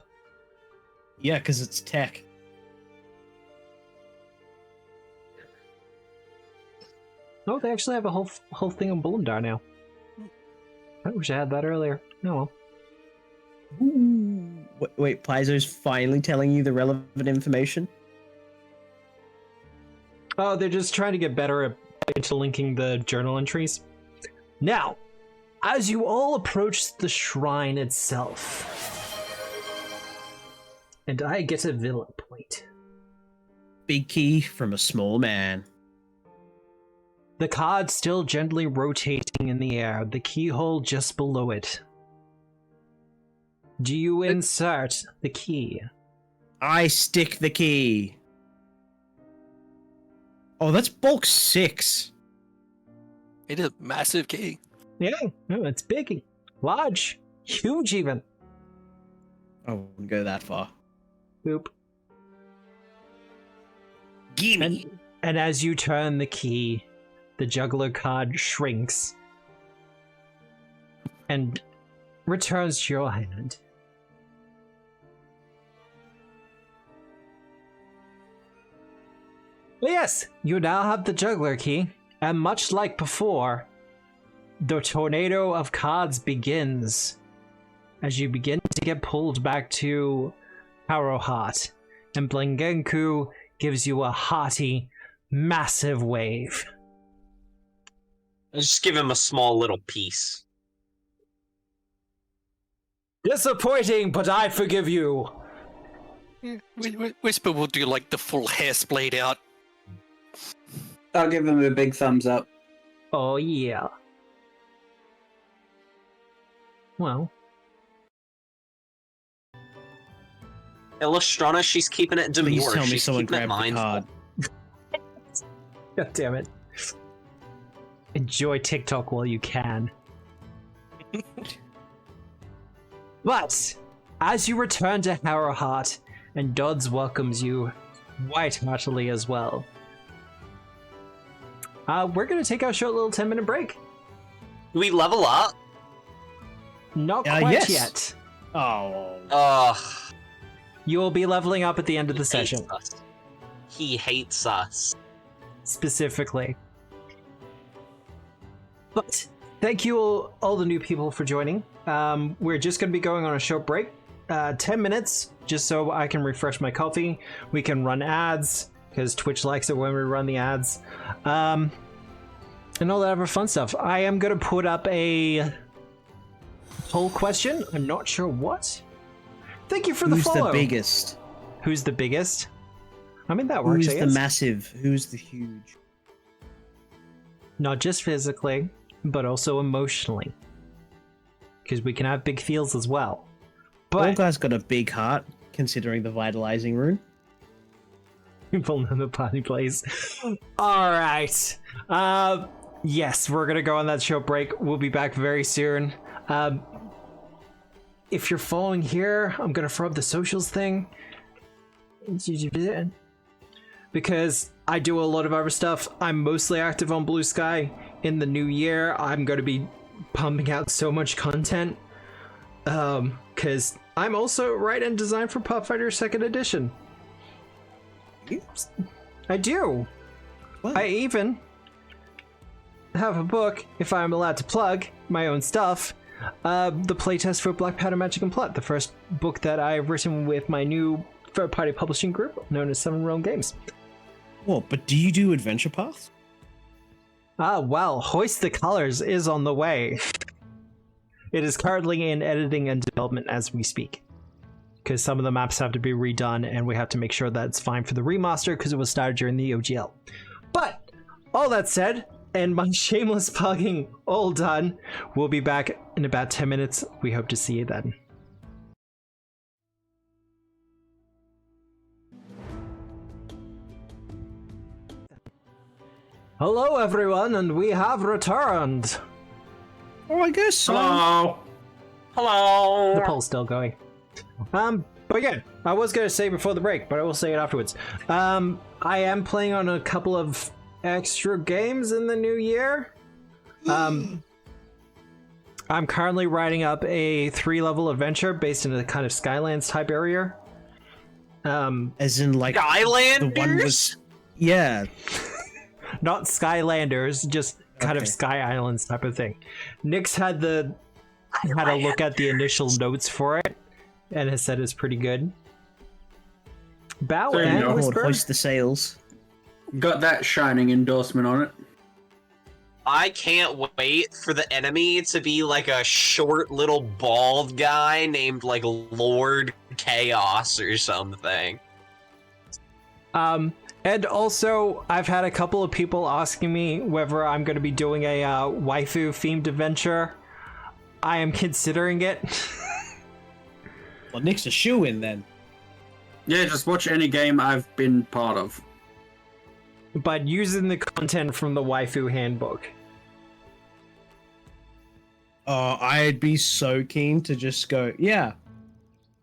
Yeah, because it's tech. Oh, they actually have a whole thing on Bulundar now. I wish I had that earlier. No, well. Ooh. Wait, Paizo's finally telling you the relevant information? Oh, they're just trying to get better at interlinking the journal entries. Now, as you all approach the shrine itself, and I get a villain point. Big key from a small man. The card still gently rotating in the air, the keyhole just below it. Do you insert the key? I stick the key. Oh, that's bulk 6. It is a massive key. Yeah, no, it's big, large, huge even. I wouldn't go that far. Boop. Gimme. And as you turn the key, the juggler card shrinks and returns to your hand. But yes, you now have the juggler key, and much like before, the tornado of cards begins as you begin to get pulled back to Harrowheart, and Blangenku gives you a hearty, massive wave. Just give him a small little piece. Disappointing, but I forgive you. Yeah, Whisper will do like the full hair splayed out. I'll give him a big thumbs up. Oh yeah. Well. Illustrana, she's keeping it demure. Please tell me She's someone keeping it grabbed the card. mindful. God damn it. Enjoy TikTok while you can. But, as you return to Harrowheart, and Dodds welcomes you quite heartily as well, we're going to take our short little 10-minute break. We level up? Not quite yes. yet. Oh. Ugh. You will be leveling up at the end of the He session. hates us. He hates us. Specifically. But thank you all the new people for joining. We're just going to be going on a short break. 10 minutes, just so I can refresh my coffee. We can run ads, because Twitch likes it when we run the ads. And all that other fun stuff. I am going to put up a poll question. I'm not sure what. thank you for the Who's follow. the biggest? Who's the biggest? I mean, that works. Who's I the guess. massive? Who's the huge? Not just physically, but also emotionally. Because we can have big feels as well. But Olga's got a big heart, considering the vitalizing rune. people know the party plays. All right. Yes, we're gonna go on that short break. We'll be back very soon. If you're following here, I'm gonna throw up the socials thing. Because I do a lot of other stuff. I'm mostly active on Blue Sky. In the new year, I'm going to be pumping out so much content. Because I'm also write and design for Pathfinder 2nd Edition. I do. What? I even have a book, if I'm allowed to plug my own stuff. The playtest for Black Powder Magic and Plot, the first book that I've written with my new third-party publishing group known as Seven Realm Games. What? But do you do Adventure Paths? Well, Hoist the Colors is on the way. It is currently in editing and development as we speak. Because some of the maps have to be redone, and we have to make sure that it's fine for the remaster, because it was started during the OGL. But, all that said, and my shameless plugging all done, we'll be back in about 10 minutes. We hope to see you then. Hello everyone, and we have returned! Oh, I guess so. Hello. Hello. The poll's still going. But yeah, I was gonna say before the break, but I will say it afterwards. I am playing on a couple of extra games in the new year. I'm currently writing up a 3-level adventure based in a kind of Skylands type area. As in, like, Skylanders? the one was... Yeah. Not Skylanders, just kind of Okay. Sky Islands type of thing. Nick's had a look at the initial notes for it, and has said it's pretty good. Bow There you and go. Lord, Whisper. hoist the sails. Got that shining endorsement on it. I can't wait for the enemy to be like a short little bald guy named like Lord Chaos or something. And also, I've had a couple of people asking me whether I'm going to be doing a waifu-themed adventure. I am considering it. Well, Nick's a shoe-in, then. Yeah, just watch any game I've been part of. But using the content from the waifu handbook. I'd be so keen to just go, yeah,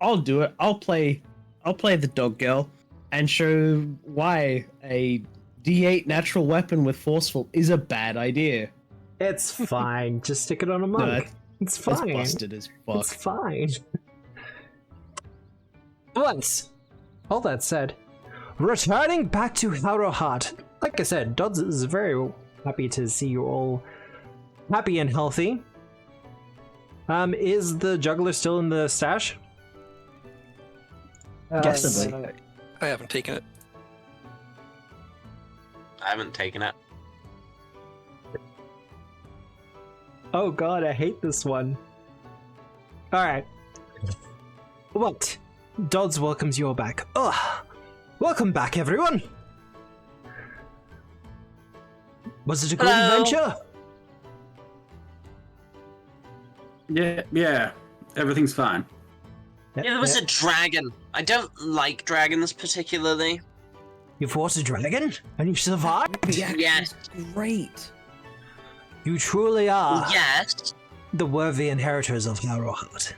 I'll do it. I'll play the dog girl and show why a D8 natural weapon with forceful is a bad idea. It's fine. Just stick it on a monk. No, it's That's fine. busted as fuck. It's fine. But, all that said, returning back to Harrowheart. Like I said, Dodds is very happy to see you all happy and healthy. Is the juggler still in the stash? Guessably. I haven't taken it. I haven't taken it. Oh god, I hate this one. Alright. What? Dodds welcomes you all back. Ugh. Welcome back, everyone! Was it a good Hello. adventure? Yeah, everything's fine. Yeah, there was a dragon. I don't like dragons particularly. You fought a dragon? And you survived? Yes. Great. You truly are Yes. the worthy inheritors of Harrowheart.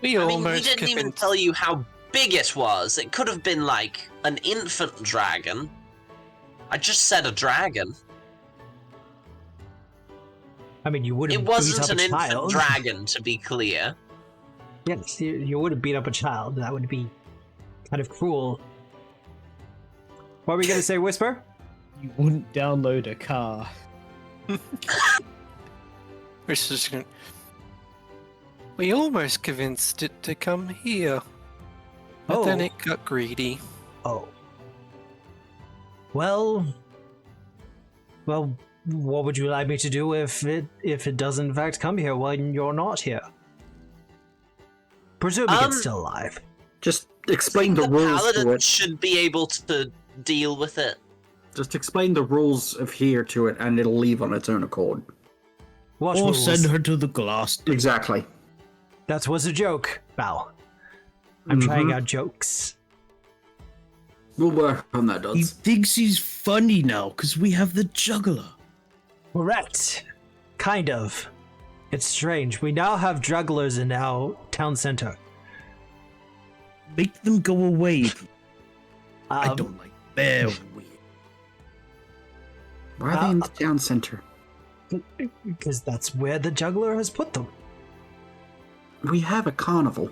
We I mean, we almost didn't even convinced- tell you how big it was. It could have been like an infant dragon. I just said a dragon. I mean, you would have It beat wasn't up an a infant child. dragon, to be clear. Yes, you would have beat up a child. That would be kind of cruel. What were we going to say, Whisper? You wouldn't download a car. We're just gonna... We almost convinced it to come here. But then Oh. it got greedy. Oh. Well, what would you like me to do if it does in fact come here when you're not here? Presuming it's still alive. Just explain the rules to paladin it. should be able to deal with it. Just explain the rules of here to it, and it'll leave on its own accord. What Or rules? send her to the glass. Exactly. That was a joke, Val. I'm trying out jokes. We'll work on that, He Dodds. thinks he's funny now because we have the juggler. Correct. Kind of. It's strange. We now have jugglers in our town center. Make them go away. I Um, don't like. They're weird. Why are they in the town center? Because that's where the juggler has put them. We have a carnival.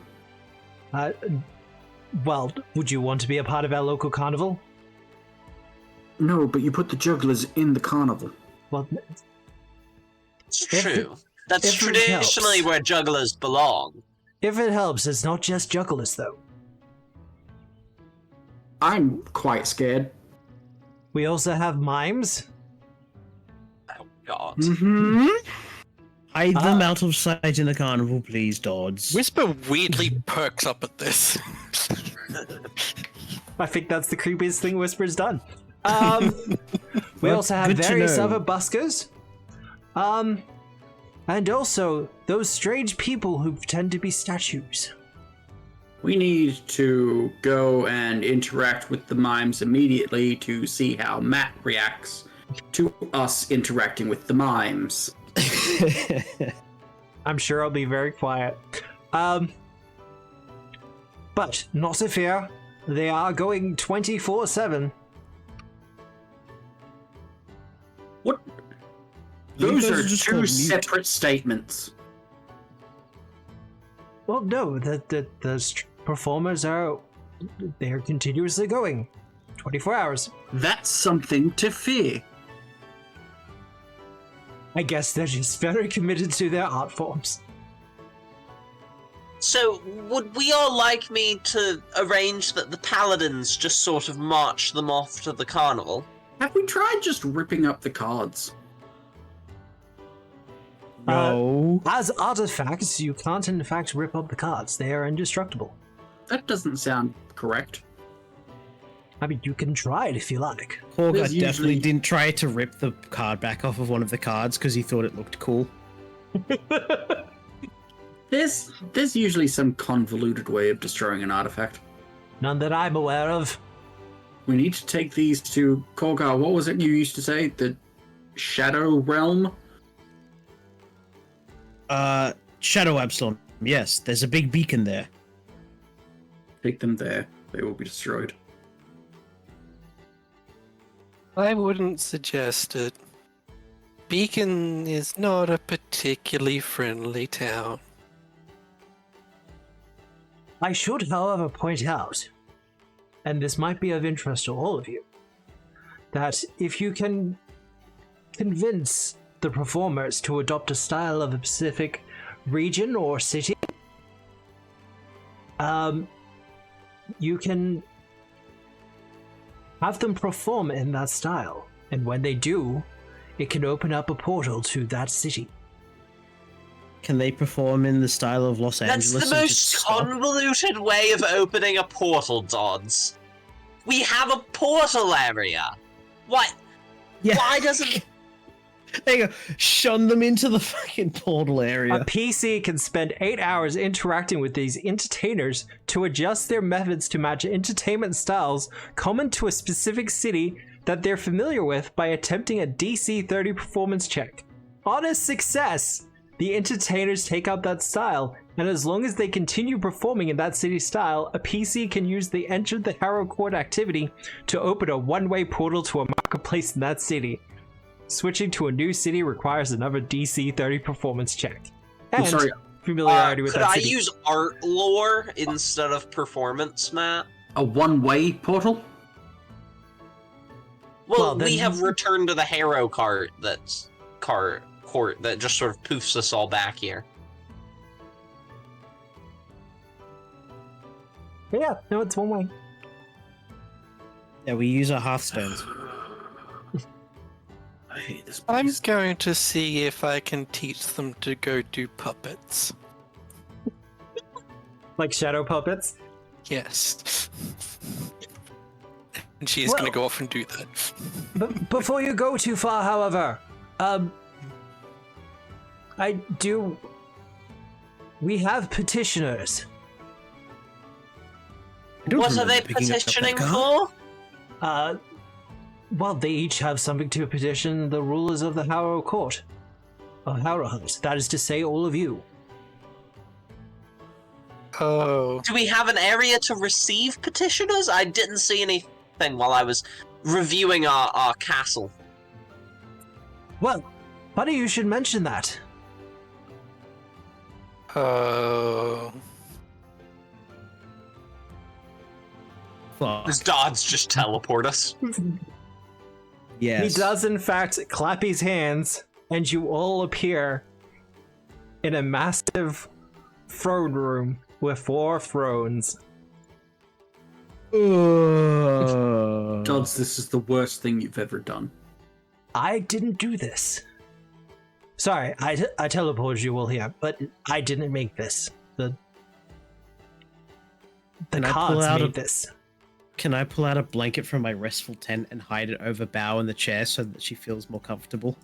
Well, would you want to be a part of our local carnival? No, but you put the jugglers in the carnival. Well, It's If true. That's if it traditionally helps. where jugglers belong. if it helps, it's not just jugglers, though. I'm quite scared. We also have mimes. Oh god. Mm-hmm. Hide them out of sight in the carnival, please, Dodds. Whisper weirdly perks up at this. I think that's the creepiest thing Whisper's done. We Well, also have good to various know. other buskers. And also those strange people who pretend to be statues. We need to go and interact with the mimes immediately to see how Matt reacts to us interacting with the mimes. I'm sure I'll be very quiet. But not to fear, they are going 24/7. What? You Those guys are are just two called mute. separate statements. Well, no, the performers are they're continuously going, 24 hours. That's something to fear. I guess they're just very committed to their art forms. So, would we all like me to arrange that the paladins just sort of march them off to the carnival? Have we tried just ripping up the cards? No. As artifacts, you can't in fact rip up the cards. They are indestructible. That doesn't sound correct. I mean, you can try it if you like. Korga There's definitely usually- didn't try to rip the card back off of one of the cards because he thought it looked cool. There's usually some convoluted way of destroying an artifact. None that I'm aware of. We need to take these to Korgar. What was it you used to say? The Shadow Realm? Shadow Absalom. Yes, there's a big beacon there. Take them there. They will be destroyed. I wouldn't suggest it. Beacon is not a particularly friendly town. I should, however, point out, and this might be of interest to all of you, that if you can convince the performers to adopt a style of a specific region or city, you can have them perform in that style, and when they do, it can open up a portal to that city. Can they perform in the style of Los That's Angeles? the and just most stop? convoluted way of opening a portal, Dodds. We have a portal area. What? Yeah. Why doesn't... There you go. Shun them into the fucking portal area. A PC can spend 8 hours interacting with these entertainers to adjust their methods to match entertainment styles common to a specific city that they're familiar with by attempting a DC 30 performance check. On a success, the entertainers take up that style, and as long as they continue performing in that city style, a PC can use the Enter the Harrowheart activity to open a one-way portal to a marketplace in that city. Switching to a new city requires another DC 30 performance check. And I'm sorry. familiarity with could that I city. use art lore instead of performance, Matt? A one-way portal? Well, then- we have returned to the Harrow cart that's court that just sort of poofs us all back here. Yeah, no, it's one way. Yeah, we use our Hearthstones. I hate this I'm place. going to see if I can teach them to go do puppets. Like shadow puppets? Yes. And she is going to go off and do that. But before you go too far, however, we have petitioners. What are they petitioning for? Well, they each have something to petition the rulers of the Harrow Court. Of Harrowheart. That is to say, all of you. Oh. Do we have an area to receive petitioners? I didn't see anything while I was reviewing our castle. Well, funny you should mention that. Oh. Fuck. Does Dodds just teleport us? Yes. He does, in fact, clap his hands, and you all appear in a massive throne room with 4 thrones. Dodds, this is the worst thing you've ever done. I didn't do this. Sorry, I teleported you all here, but I didn't make this. The cards made this. Can I pull out a blanket from my restful tent and hide it over Bao in the chair so that she feels more comfortable?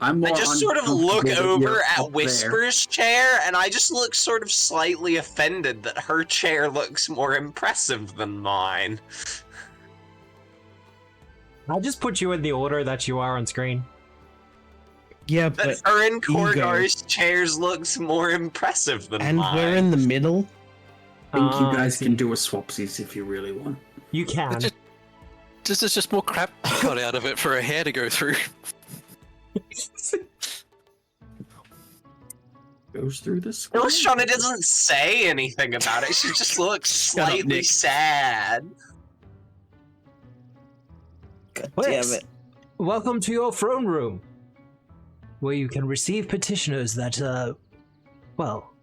I just sort of look over at Whisper's chair, and I just look sort of slightly offended that her chair looks more impressive than mine. I'll just put you in the order that you are on screen. Yeah, That but her and Korgar's chairs looks more impressive than and mine. we're in the middle. I think you guys can do a swapsies if you really want. You can. There's just more crap cut out of it for a hair to go through. Goes through the square. Illustrana doesn't say anything about it. She just looks up, slightly Nick. sad. God Wes, welcome to your throne room, where you can receive petitioners that,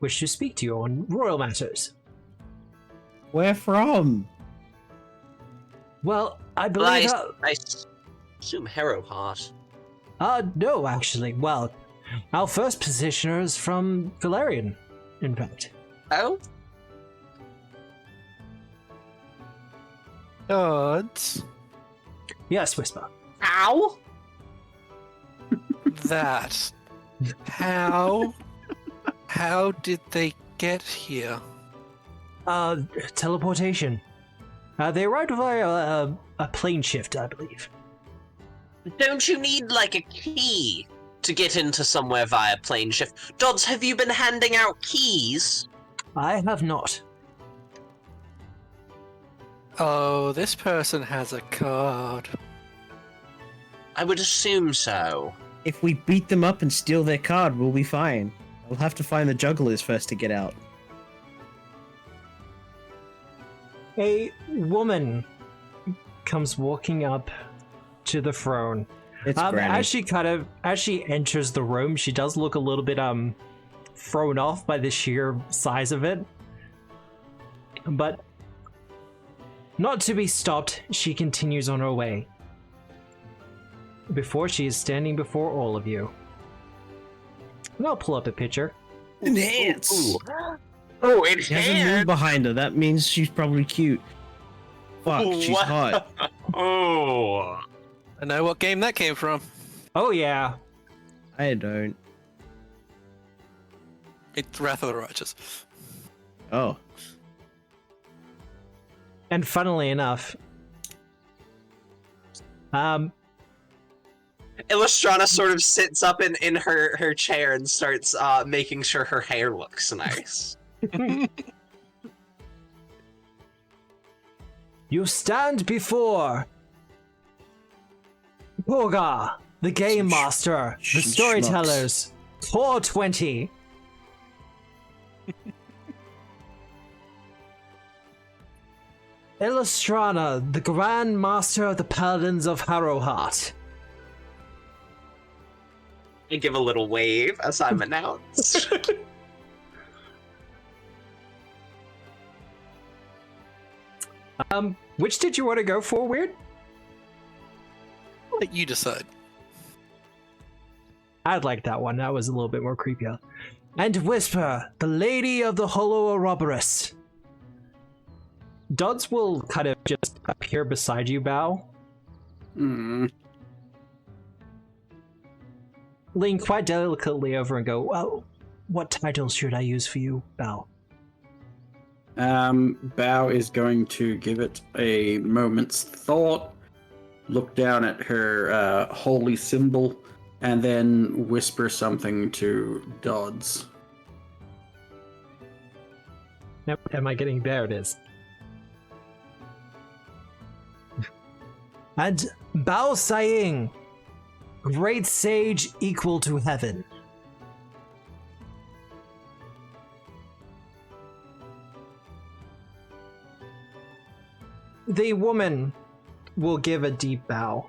wish to speak to you on royal matters. Where from? Well, I believe... I assume Harrowheart. No, actually. Well, our first petitioner is from Valerian, in fact. Oh? Dodds. Yes, Whisper. Ow? That. How? How did they get here? Teleportation. They arrived via a plane shift, I believe. Don't you need, like, a key to get into somewhere via plane shift? Dodds, have you been handing out keys? I have not. Oh, this person has a card. I would assume so. If we beat them up and steal their card, we'll be fine. We'll have to find the jugglers first to get out. A woman comes walking up to the throne. It's Granny. As she enters the room, she does look a little bit thrown off by the sheer size of it. But not to be stopped, she continues on her way. Before she is standing before all of you. And I'll pull up a picture. Enhance! Ooh. Oh, in She has a moon behind her. That means she's probably cute. Fuck, she's What? hot. Oh. I know what game that came from. Oh yeah. I don't. It's Wrath of the Righteous. Oh. And funnily enough, Illustrana sort of sits up in her chair and starts making sure her hair looks nice. you stand before Borga, the game master, the Schmucks. storytellers, 420. Illustrana, the Grand Master of the Paladins of Harrowheart. I give a little wave as I'm announced. Which did you want to go for, Weird? Let you decide. I'd like that one. That was a little bit more creepier. And Whisper, the Lady of the Hollow Ouroboros. Dodds will kind of just appear beside you, Bao. Lean quite delicately over and go, well, what title should I use for you, Bao? Bao is going to give it a moment's thought, look down at her holy symbol, and then whisper something to Dodds. Yep, am I getting there? It is. And Bao Saying, great sage equal to heaven. The woman will give a deep bow.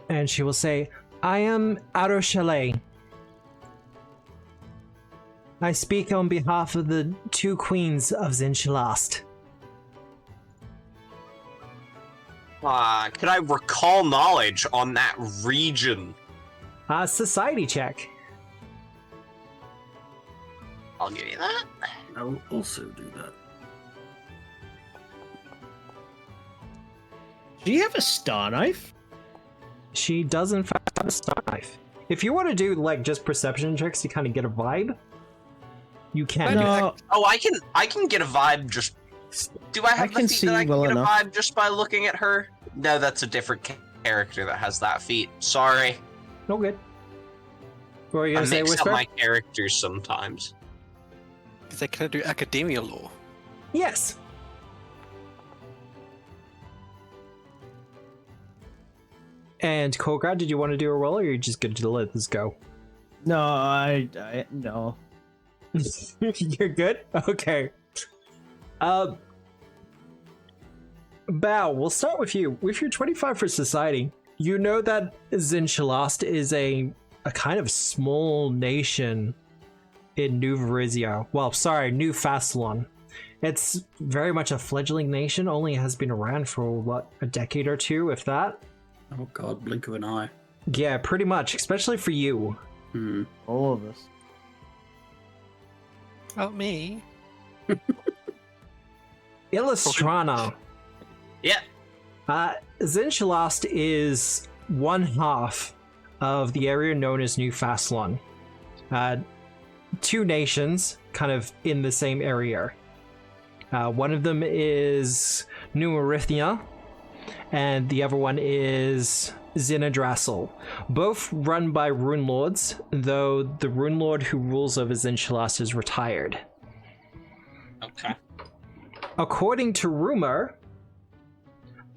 And she will say, I am Aro Chalet. I speak on behalf of the two queens of Zinchalast. Could I recall knowledge on that region? Society check. I'll give you that. I will also do that. Do you have a star knife? She does in fact have a star knife. If you want to do like just perception checks to kind of get a vibe, you can. No, Oh, I can get a vibe just. Do I have the can feat see that I can well get enough. a vibe just by looking at her? No, that's a different character that has that feat. Sorry. No good. What were you I gonna say, mix up Whisper? my characters sometimes. Is that can I do academia law? Yes. And Kolgrad, did you want to do a roll, or are you just going to let this go? no, I no. You're good? Okay. Bao, we'll start with you. With your 25 for society, you know that Zinchalast is a kind of small nation in New Varizia. Well, sorry, New Fastlon. It's very much a fledgling nation, only has been around for, what, a decade or two, if that? Oh god, blink of an eye. Yeah, pretty much, especially for you. All of us. Oh, me? Illustrana. Yeah. Zinchalast is one half of the area known as New Fastlon. Two nations kind of in the same area. One of them is New Arithnia, and the other one is Zinadrassil. Both run by Rune Lords, though the Rune Lord who rules over Zinchalast is retired. Okay. According to rumor,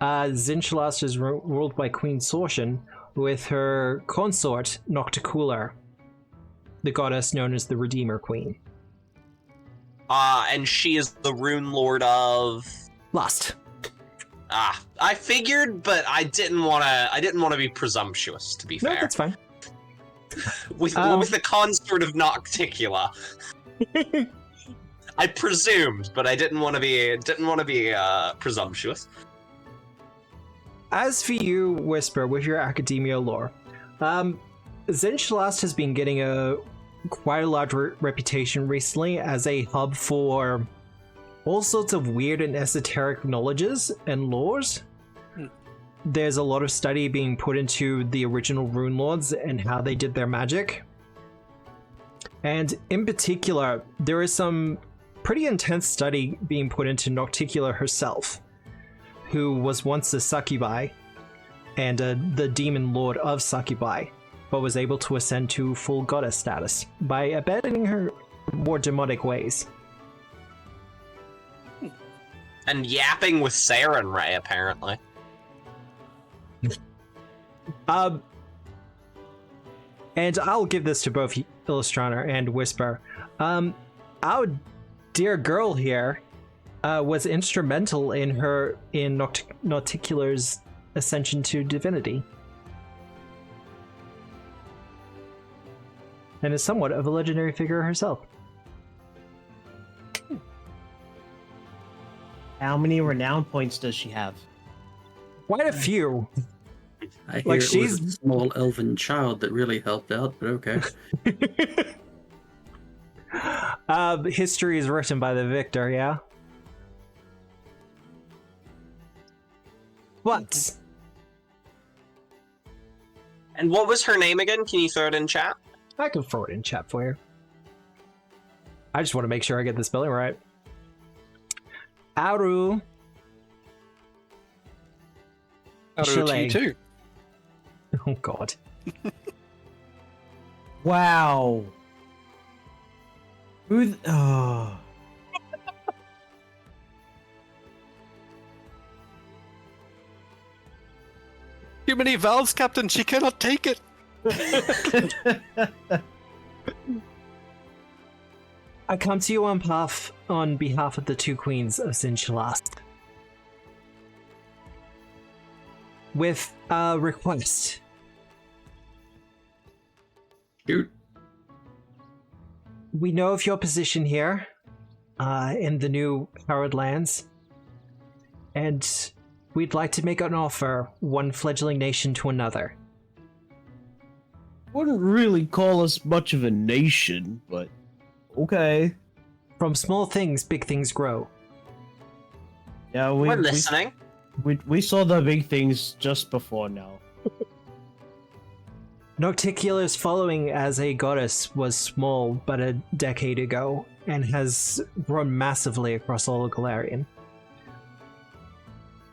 Zinchalast is ruled by Queen Sorshan, with her consort Nocticula, the goddess known as the Redeemer Queen. And she is the Rune Lord of. Lust. I figured, but I didn't want to be presumptuous. To be No, fair, that's fine. with the consort of Nocticula. I presumed, but I didn't want to be presumptuous. As for you, Whisper, with your academia lore, Zinchalast has been getting quite a large reputation recently as a hub for all sorts of weird and esoteric knowledges and lores. There's a lot of study being put into the original Rune Lords and how they did their magic. And in particular, there is some pretty intense study being put into Nocticula herself, who was once a succubi and the demon lord of succubi, but was able to ascend to full goddess status by abandoning her more demonic ways. And yapping with Saren Ray, apparently. And I'll give this to both Illustrator and Whisper. Our dear girl here was instrumental in Nauticula's ascension to divinity, and is somewhat of a legendary figure herself. How many renown points does she have? Quite a few. I I hear Like, it was a small elven child that really helped out, but okay. History is written by the victor, yeah? What? And what was her name again? Can you throw it in chat? I can throw it in chat for you. I just want to make sure I get the spelling right. Aru. Hello to you too. Oh god. Wow. Oh. Too many vowels, Captain. She cannot take it. I come to you on behalf of the two queens of Sinchalast with a request. Shoot. We know of your position here in the new Howard lands, and we'd like to make an offer, one fledgling nation to another. Wouldn't really call us much of a nation, but okay. From small things, big things grow. Yeah, We're listening. We saw the big things just before now. Nocticula's following as a goddess was small but a decade ago, and has grown massively across all of Galarian.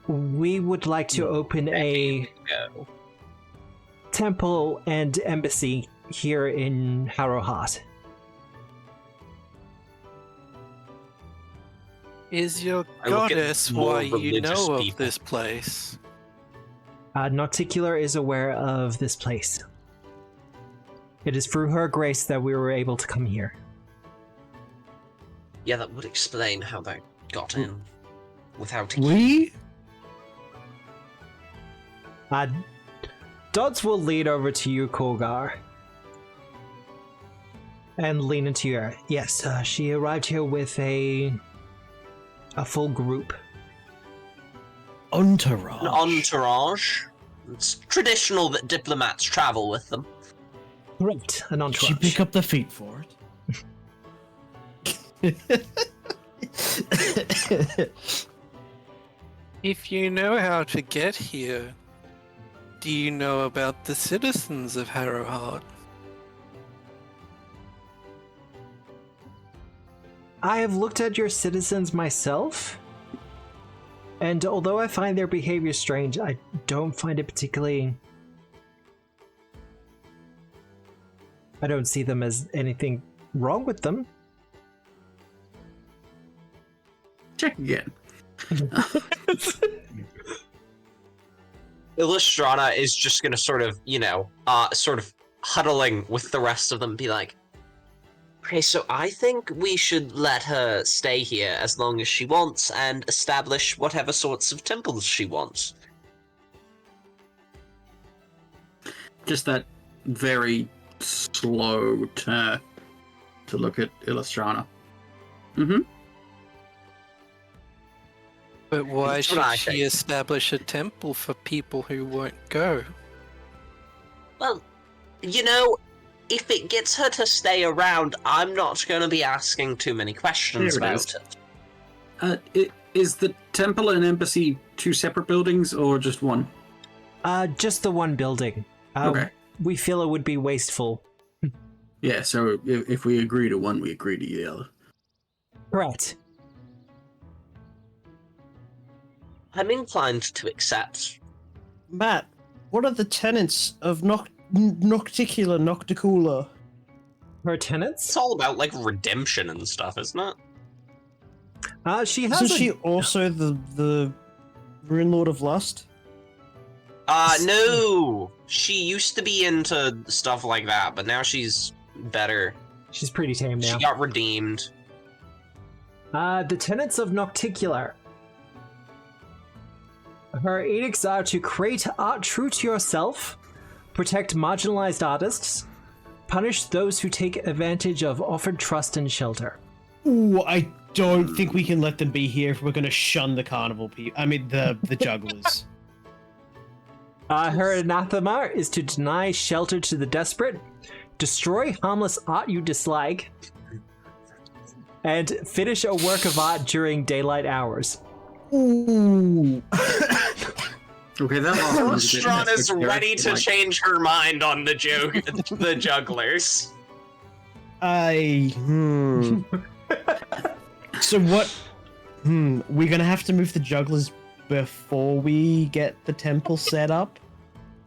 We would like to open a temple and embassy here in Harrowheart. Is your I look at goddess more why you religious know of people. this place? Nocticular is aware of this place. It is through her grace that we were able to come here. Yeah, that would explain how they got in without a key. We? Dodds will lead over to you, Kolgar. And lean into you. Yes, she arrived here with a full group. Entourage. An entourage. It's traditional that diplomats travel with them. Correct, an Did she entourage. pick up the feet for it? If you know how to get here, do you know about the citizens of Harrowheart? I have looked at your citizens myself, and although I find their behavior strange, I don't find it particularly... I don't see them as anything wrong with them. Check again. Illustrana is just gonna sort of huddling with the rest of them, be like, okay, so I think we should let her stay here as long as she wants and establish whatever sorts of temples she wants. Just that very slow turn to look at Illustrana. Mm-hmm. But why That's what I should she think. establish a temple for people who won't go? Well, if it gets her to stay around, I'm not going to be asking too many questions There it about is. it. Is the temple and embassy two separate buildings or just one? Just the one building. Okay. We feel it would be wasteful. Yeah, so if we agree to one, we agree to the other. Correct. I'm inclined to accept. Matt, what are the tenets of Nocticula? Her It's tenants? all about, redemption and stuff, isn't it? She has Isn't she also the Rune Lord of Lust? No! She used to be into stuff like that, but now she's better. She's pretty tame now. She got redeemed. The tenets of Nocticular. Her edicts are to create art true to yourself, protect marginalized artists, punish those who take advantage of offered trust and shelter. Ooh, I don't think we can let them be here if we're going to shun the carnival people. I mean, the jugglers. Her anathema is to deny shelter to the desperate, destroy harmless art you dislike, and finish a work of art during daylight hours. Ooh. Okay, that last one's a bit Strahd is esoteric, ready to like- change her mind on the the jugglers. So what? We're gonna have to move the jugglers before we get the temple set up.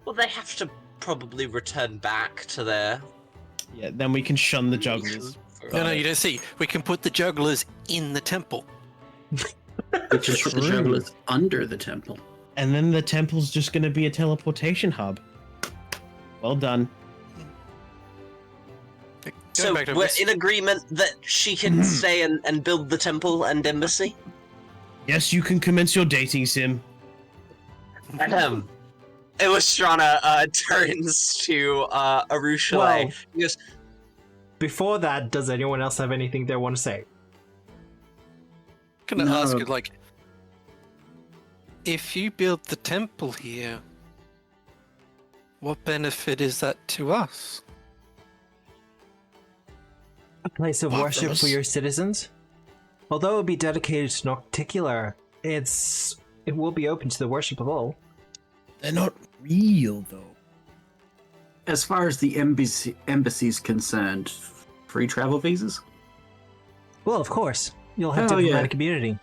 Well, they have to probably return back to their. Yeah, then we can shun the jugglers. No, you don't see. We can put the jugglers in the temple. We can put the True. jugglers under the temple. And then the temple's just gonna be a teleportation hub. Well done. So back to we're this. in agreement that she can stay and build the temple and embassy. Yes, you can commence your dating sim. Illustrana turns to Arushale. Well, He goes, before that, does anyone else have anything they want to say? Can I No. ask you, like, if you build the temple here, what benefit is that to us? A place of What, worship Ross? for your citizens? Although it will be dedicated to Nocticular, it will be open to the worship of all. They're not real, though. As far as the embassy's concerned, free travel visas? Well, of course. You'll have Oh, yeah. diplomatic immunity.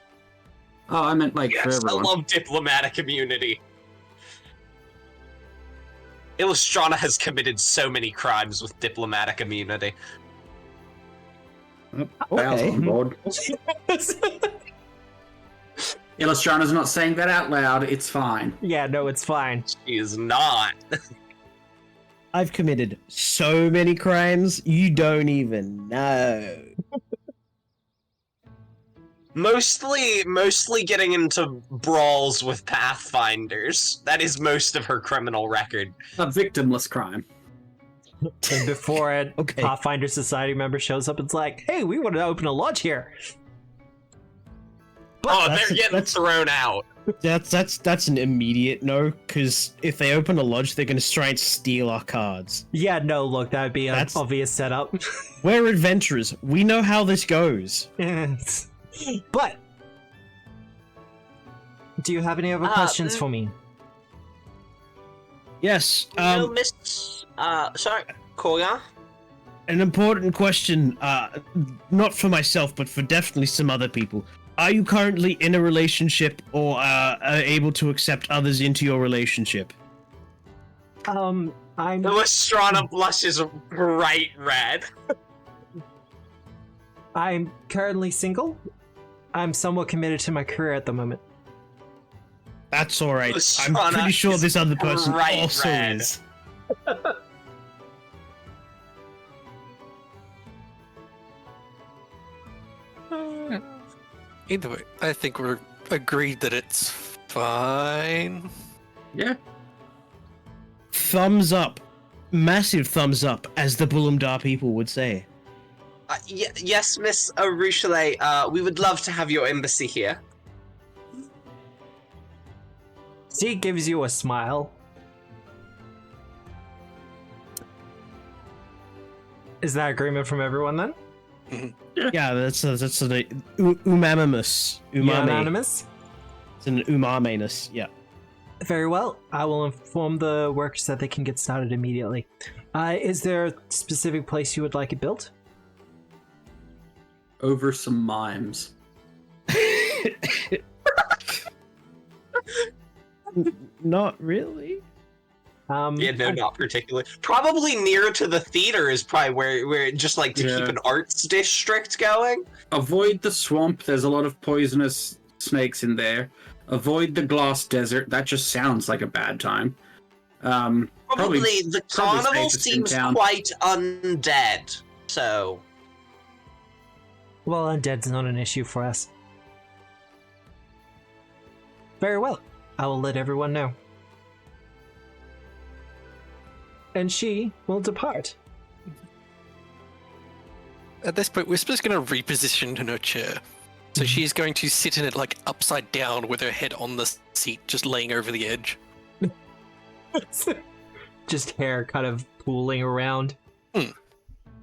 Oh, I meant like for yes, I everyone. love diplomatic immunity. Illustrana has committed so many crimes with diplomatic immunity. Bale's Okay. on board. Illustrana's not saying that out loud. It's fine. Yeah, no, it's fine. She is not. I've committed so many crimes, you don't even know. Mostly getting into brawls with Pathfinders. That is most of her criminal record. A victimless crime. And before a Okay. Pathfinder Society member shows up, it's like, hey, we want to open a lodge here. Oh, that's- they're getting that's- thrown out. That's an immediate no, because if they open a lodge, they're gonna try and steal our cards. Yeah, no, look, that would be an That's- obvious setup. We're adventurers. We know how this goes. But, do you have any other questions for me? Yes. No, Miss. Sorry, Koya. An important question, not for myself, but for definitely some other people. Are you currently in a relationship or are able to accept others into your relationship? I'm Illustrana blushes bright red. I'm currently single. I'm somewhat committed to my career at the moment. That's alright. I'm Strana pretty sure is this other person bright also red. is. Either way, I think we're agreed that it's fine. Yeah. Thumbs up. Massive thumbs up, as the Bulumdar people would say. Yes, Miss Arushale, we would love to have your embassy here. She gives you a smile. Is that agreement from everyone then? Yeah, that's an umamimus. Umami. Unanimous? It's an umaminess, yeah. Very well. I will inform the workers that they can get started immediately. Is there a specific place you would like it built? Over some mimes. Not really. Yeah, no, not particularly. Probably near to the theater is probably where just like to Yeah. keep an arts district going. Avoid the swamp. There's a lot of poisonous snakes in there. Avoid the glass desert. That just sounds like a bad time. Probably the probably carnival safest in seems town. quite undead. So Well, undead's not an issue for us. Very well. I will let everyone know. And she will depart. At this point, Whisper's going to reposition in her chair. So she's going to sit in it like upside down with her head on the seat, just laying over the edge. Just hair kind of pooling around.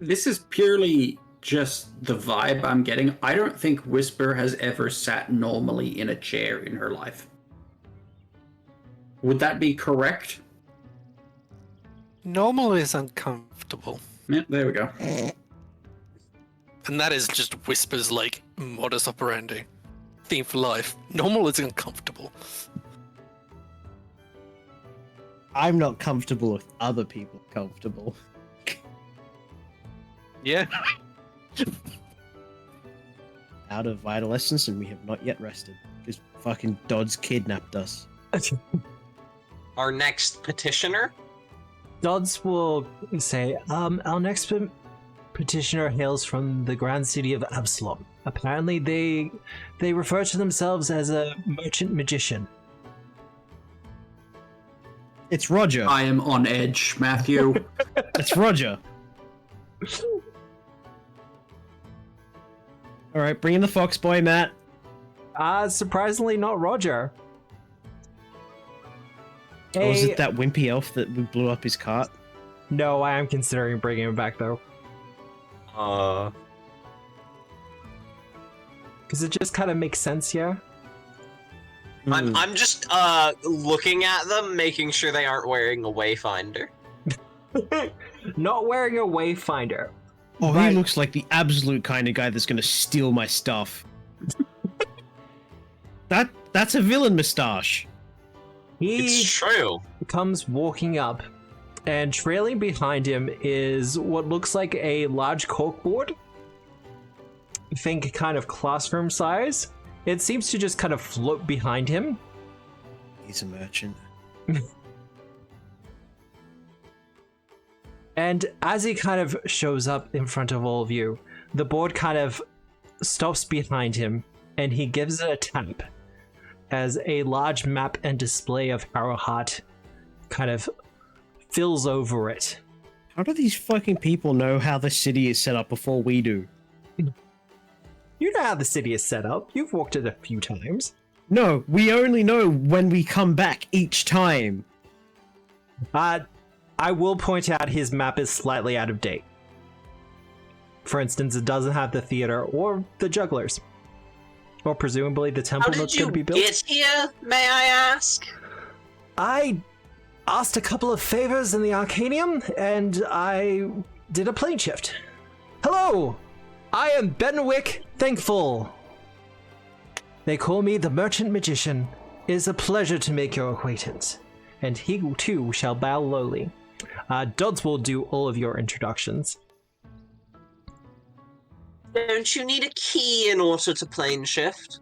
This is purely just the vibe I'm getting. I don't think Whisper has ever sat normally in a chair in her life. Would that be correct? Normal is uncomfortable. Yeah, there we go. And that is just Whisper's, like, modus operandi. Theme for life. Normal is uncomfortable. I'm not comfortable with other people comfortable. Yeah. Out of vital essence, and we have not yet rested. Because fucking Dodds kidnapped us. Our next petitioner? Dodds will say, our next petitioner hails from the grand city of Absalom. Apparently they refer to themselves as a merchant magician. It's Roger. I am on edge, Matthew. It's Roger. Alright, bring in the fox boy, Matt. Surprisingly not Roger. Or was it that wimpy elf that blew up his cart? No, I am considering bringing him back though. Because it just kind of makes sense here. I'm just looking at them, making sure they aren't wearing a wayfinder. Not wearing a wayfinder. Oh, Right. he looks like the absolute kind of guy that's gonna steal my stuff. That's a villain moustache. He It's true. comes walking up, and trailing behind him is what looks like a large corkboard. Think kind of classroom size. It seems to just kind of float behind him. He's a merchant. And as he kind of shows up in front of all of you, the board kind of stops behind him, and he gives it a tap as a large map and display of Harrowheart kind of fills over it. How do these fucking people know how the city is set up before we do? You know how the city is set up. You've walked it a few times. No, we only know when we come back each time. I will point out his map is slightly out of date. For instance, it doesn't have the theater or the jugglers. Or presumably the How temple did that's you going to be built. get here, may I ask? I asked a couple of favors in the Arcanium, and I did a plane shift. Hello! I am Benwick Thankful. They call me the Merchant Magician. It is a pleasure to make your acquaintance. And he too shall bow lowly. Dodds will do all of your introductions. Don't you need a key in order to plane shift?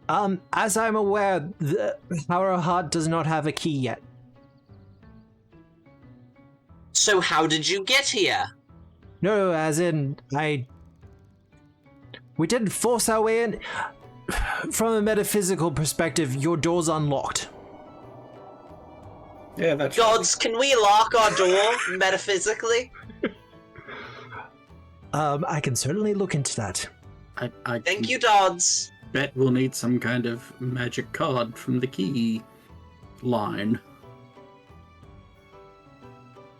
As I'm aware, the Harrowheart does not have a key yet. So how did you get here? No, as in, we didn't force our way in. From a metaphysical perspective, your door's unlocked. Yeah, that's Gods, can we lock our door metaphysically? I can certainly look into that. I Thank you, Dodds. bet we'll need some kind of magic card from the key line.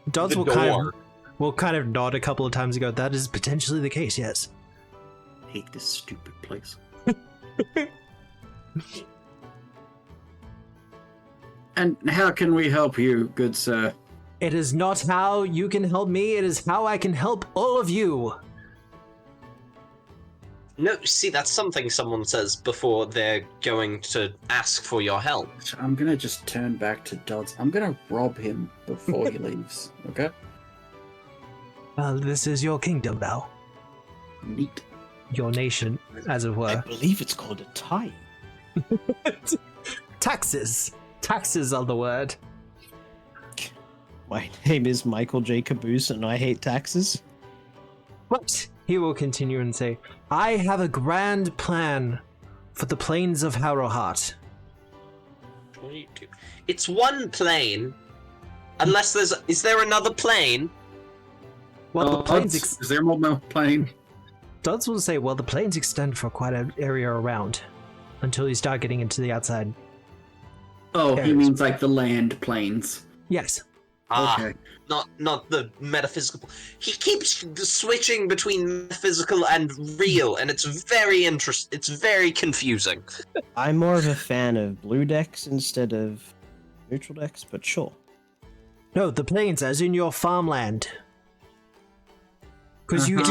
Dodds The will kind of nod a couple of times and go, that is potentially the case, yes. I hate this stupid place. And how can we help you, good sir? It is not how you can help me, it is how I can help all of you. No, see, that's something someone says before they're going to ask for your help. I'm gonna just turn back to Dodds. I'm gonna rob him before he leaves, okay? Well, this is your kingdom now. Neat. Your nation, as it I were. believe it's called a tie. Taxes. Taxes are the word. My name is Michael J. Caboose, and I hate taxes. But he will continue and say, I have a grand plan for the plains of Harrowheart. It's one plane. Unless is there another plane? Well, the plains is there more plane? Dodds will say, well, the plains extend for quite an area around until you start getting into the outside. Oh, he areas. means like the land planes. Yes. Okay. Not the metaphysical. He keeps switching between metaphysical and real, and it's very It's very confusing. I'm more of a fan of blue decks instead of neutral decks, but sure. No, the plains, as in your farmland. Because you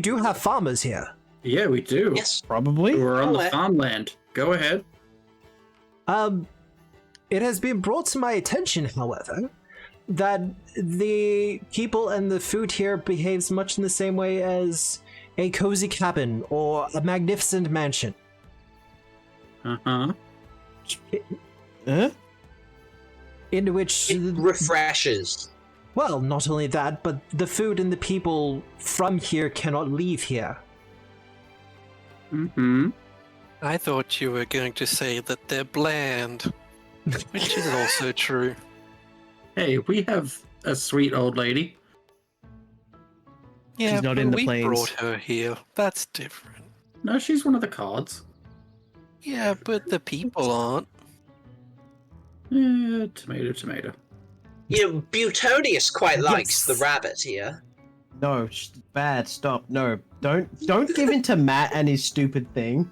do have farmers here. Yeah, we do. Yes. Probably. We're on the Okay. farmland. Go ahead. It has been brought to my attention, however, that the people and the food here behaves much in the same way as a cozy cabin or a magnificent mansion. Uh-huh. Huh? In which, It refreshes. well, not only that, but the food and the people from here cannot leave here. Mm-hmm. I thought you were going to say that they're bland, which is also true. Hey, we have a sweet old lady. Yeah, She's not but in the we plains. brought her here. That's different. No, she's one of the cards. Yeah, but the people aren't. Tomato, tomato. You know, Butonius quite likes the Yes. rabbit here. No, bad. Stop. No, don't give in to Matt and his stupid thing.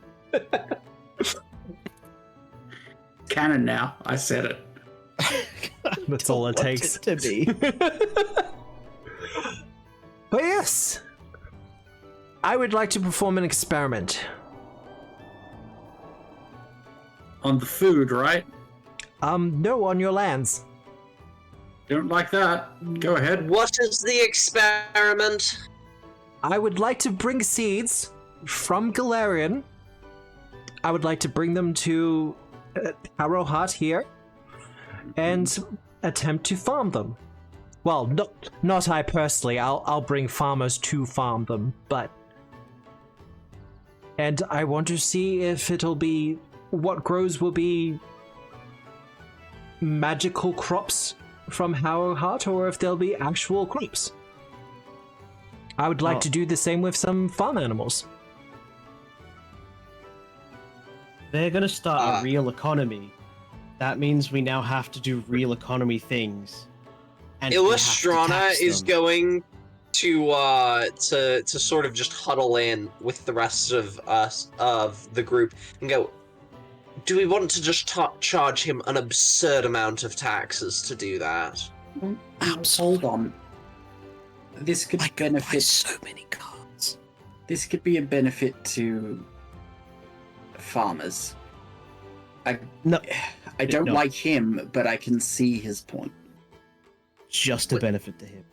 Canon now. I said it. That's all it Want takes. to be. But yes, I would like to perform an experiment. On the food, right? No, on your lands. Don't like that. Go ahead. What is the experiment? I would like to bring seeds from Galarian. I would like to bring them to Harrowheart here and attempt to farm them. Well, not I personally. I'll bring farmers to farm them, but... And I want to see if it'll be... What grows will be magical crops from Harrowheart, or if they'll be actual crops. I would like to do the same with some farm animals. They're gonna start a real economy. That means we now have to do real economy things. And we have to Illustrana tax is them. going to sort of just huddle in with the rest of us of the group and go, do we want to just charge him an absurd amount of taxes to do that? Hold on. This could benefit. so many cards. This could be a benefit to farmers. I don't No. like him, but I can see his point. Just a benefit to him.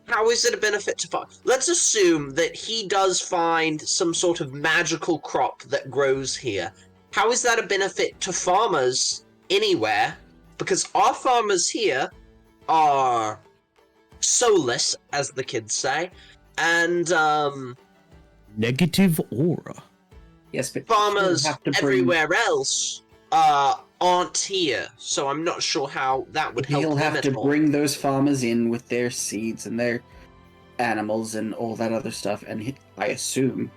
How is it a benefit to farm? Let's assume that he does find some sort of magical crop that grows here. How is that a benefit to farmers anywhere? Because our farmers here are soulless, as the kids say, and Negative aura. Yes, but farmers he'll have to bring- everywhere else aren't here. So I'm not sure how that would help He'll him have at to all. bring those farmers in with their seeds and their animals and all that other stuff, and I assume,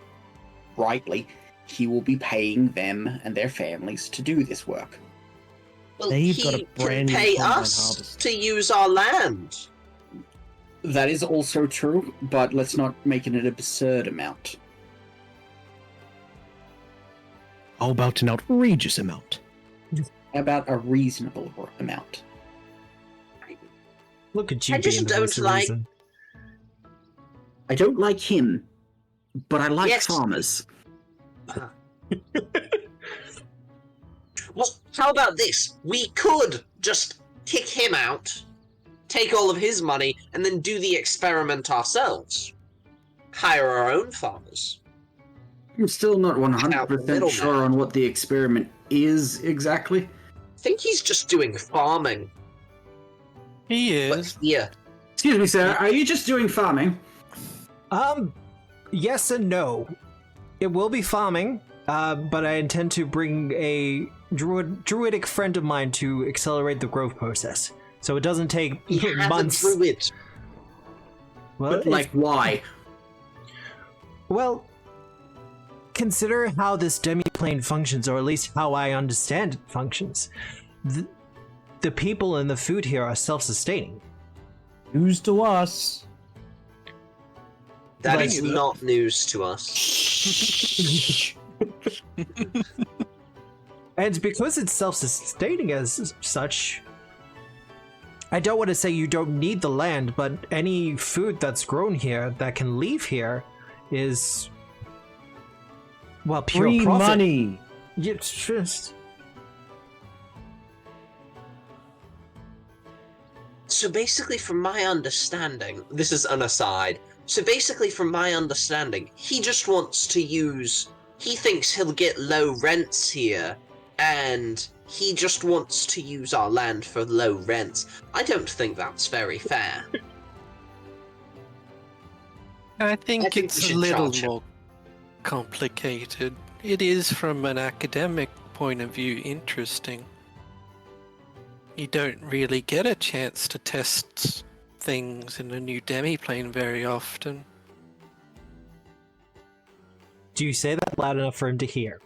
rightly, he will be paying them and their families to do this work. Well, They've he got a brand new can pay combine us harvest. to use our land. That is also true, but let's not make it an absurd amount. How about an outrageous amount? How about a reasonable amount? Look at you I just being the don't voice of like- reason. I don't like him, but I like Yes. farmers. Well, how about this? We could just kick him out, take all of his money, and then do the experiment ourselves. Hire our own farmers. I'm still not Without 100% middleman. sure on what the experiment is exactly. I think he's just doing farming. He But is. yeah, Excuse me, sir, are you just doing farming? Yes and no. It will be farming, but I intend to bring a druidic friend of mine to accelerate the growth process. So it doesn't take he has months. a druid. Well, But, like, why? well, consider how this demiplane functions, or at least how I understand it functions. the people and the food here are self-sustaining. News to us. That Like- is not news to us. And because it's self-sustaining as such, I don't want to say you don't need the land, but any food that's grown here that can leave here is, well, pure Free profit. money. It's just... So basically, from my understanding, this is an aside. So basically, from my understanding, he just wants to use. He thinks he'll get low rents here, and he just wants to use our land for low rents. I don't think that's very fair. I think we it's a should little charge him. more complicated. It is, from an academic point of view, interesting. You don't really get a chance to test things in a new demiplane very often. Do you say that loud enough for him to hear?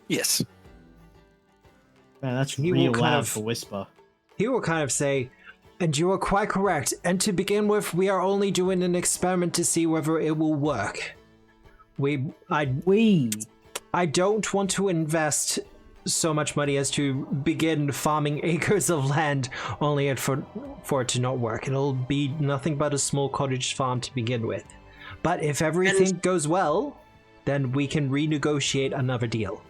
Yes. Man, that's He will real kind loud of- for Whisper. He will kind of say, and you are quite correct, and to begin with, we are only doing an experiment to see whether it will work. I don't want to invest so much money as to begin farming acres of land only for it to not work. It'll be nothing but a small cottage farm to begin with. But if everything goes well, then we can renegotiate another deal.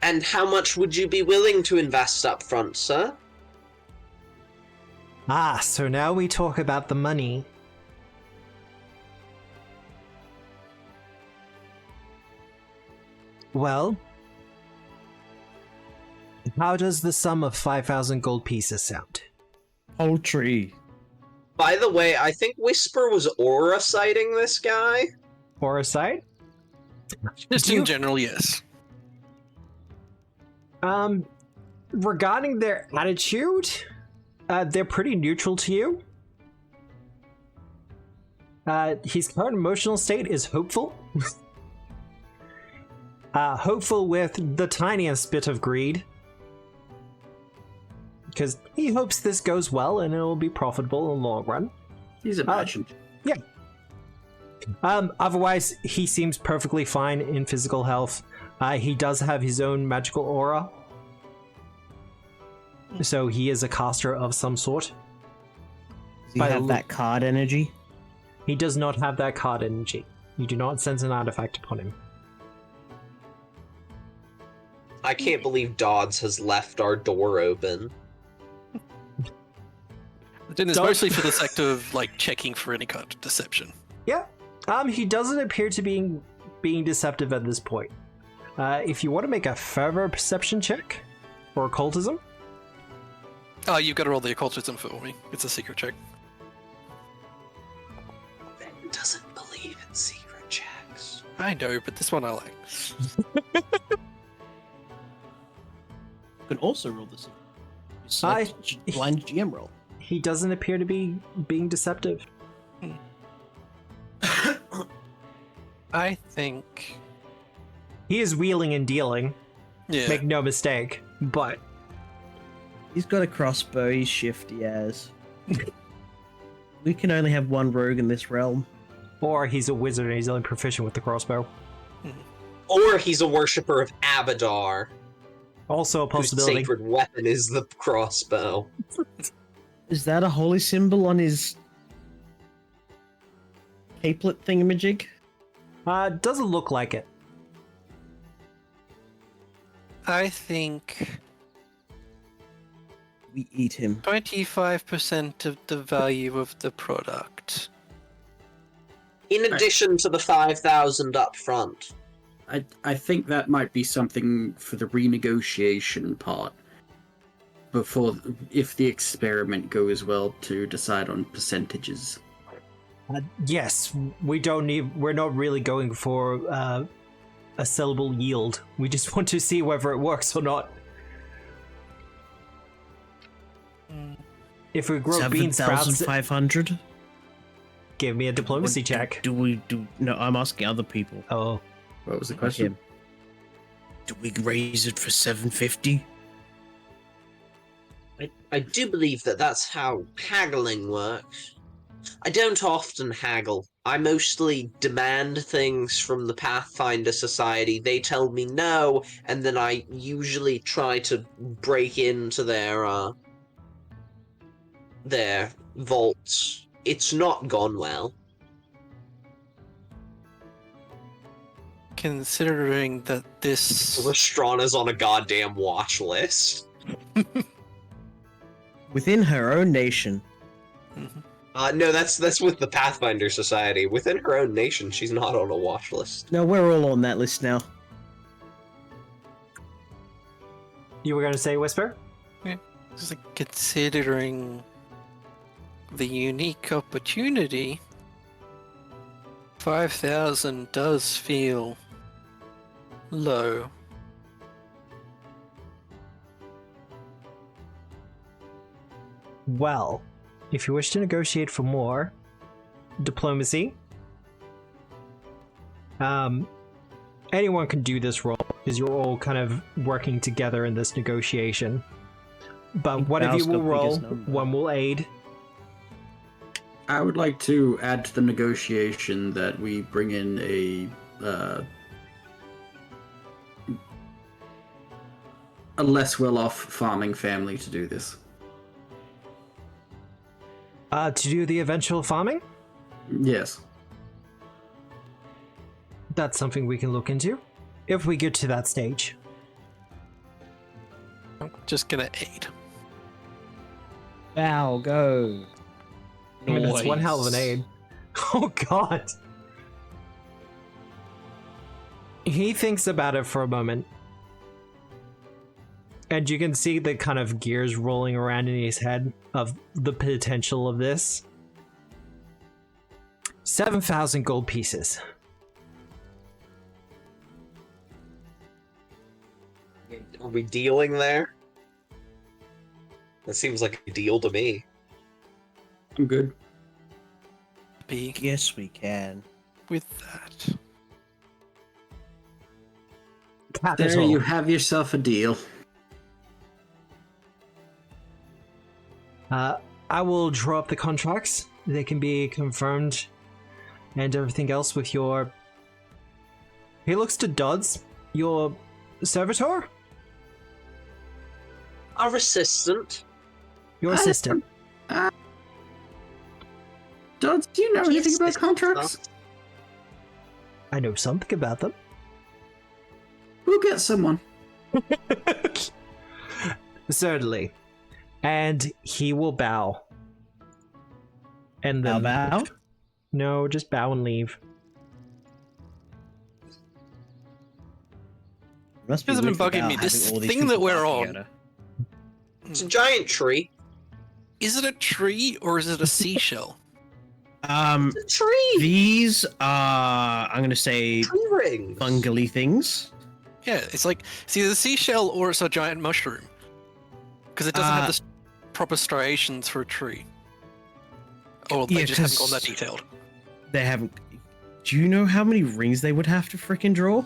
And how much would you be willing to invest up front, sir? Ah, so now we talk about the money. Well, how does the sum of 5,000 gold pieces sound? Poultry. By the way, I think Whisper was aura sighting this guy. For a side? Just Do in you- general, yes. Regarding their attitude, they're pretty neutral to you. His current emotional state is hopeful. Hopeful with the tiniest bit of greed. Because he hopes this goes well and it'll be profitable in the long run. He's a merchant. Otherwise, he seems perfectly fine in physical health. He does have his own magical aura. So he is a caster of some sort. Does he By the have look- that card energy? He does not have that card energy. You do not sense an artifact upon him. I can't believe Dodds has left our door open. Then it's Don't- mostly for the sake of like checking for any kind of deception. Yeah. He doesn't appear to being deceptive at this point. If you want to make a further perception check for occultism, Oh, you've got to roll the occultism for me. It's a secret check. Ben doesn't believe in secret checks. I know, but this one I like. You can also roll this. Blind GM roll. he doesn't appear to be being deceptive. I think. He is wheeling and dealing, Yeah. make no mistake, but He's got a crossbow. He's shifty as. We can only have one rogue in this realm. or he's a wizard and he's only proficient with the crossbow. Or he's a worshipper of Abadar, Also a whose possibility. sacred weapon is the crossbow. Is that a holy symbol on his capelet thingamajig? Doesn't look like it. I think We eat him. 25% of the value of the product. In addition to the 5,000 up front. I think that might be something for the renegotiation part. Before, if the experiment goes well, to decide on percentages. Yes, we're not really going for a sellable yield. We just want to see whether it works or not. If we grow bean sprouts, 7,500? give me a diplomacy check. Do we do? No, I'm asking other people. Oh, What was the Not question? him. Do we raise it for 750? I do believe that that's how haggling works. I don't often haggle. I mostly demand things from the Pathfinder Society. They tell me no, and then I usually try to break into their vaults. It's not gone well. Considering that this... Lestrana's on a goddamn watch list. Within her own nation. No, that's with the Pathfinder Society. Within her own nation, she's not on a watch list. No, we're all on that list now. You were going to say Whisper? Just like, considering the unique opportunity, 5,000 does feel low. Well, if you wish to negotiate for more, diplomacy. Anyone can do this role, because you're all kind of working together in this negotiation. But one of you will roll, one will aid. I would like to add to the negotiation that we bring in a less well-off farming family to do this. To do the eventual farming? Yes. That's something we can look into, if we get to that stage. I'm just gonna aid. Bow, go. I mean, that's one hell of an aid. Oh god. He thinks about it for a moment. And you can see the kind of gears rolling around in his head of the potential of this. 7,000 gold pieces. Are we dealing there? That seems like a deal to me. I'm good. Be Yes, we can. with that. Capital. There you have yourself a deal. I will draw up the contracts. They can be confirmed and everything else with your... He looks to Dodds, your servitor? Our assistant. Your assistant. Dodds, do you know anything about contracts? I know something about them. We'll get someone. Certainly. And he will bow. And then Bow? No, just bow and leave. Must This has been weird for bugging Bow me. This having all these thing that people we're laughing on. at her. It's a giant tree. Is it a tree or is it a seashell? It's a tree! These are, I'm gonna say, Tree rings! fungally things. Yeah, it's like it's either a seashell or it's a giant mushroom. Because it doesn't have the proper striations for a tree. Or they Yeah, just haven't gone 'cause- that detailed. They haven't. Do you know how many rings they would have to frickin' draw?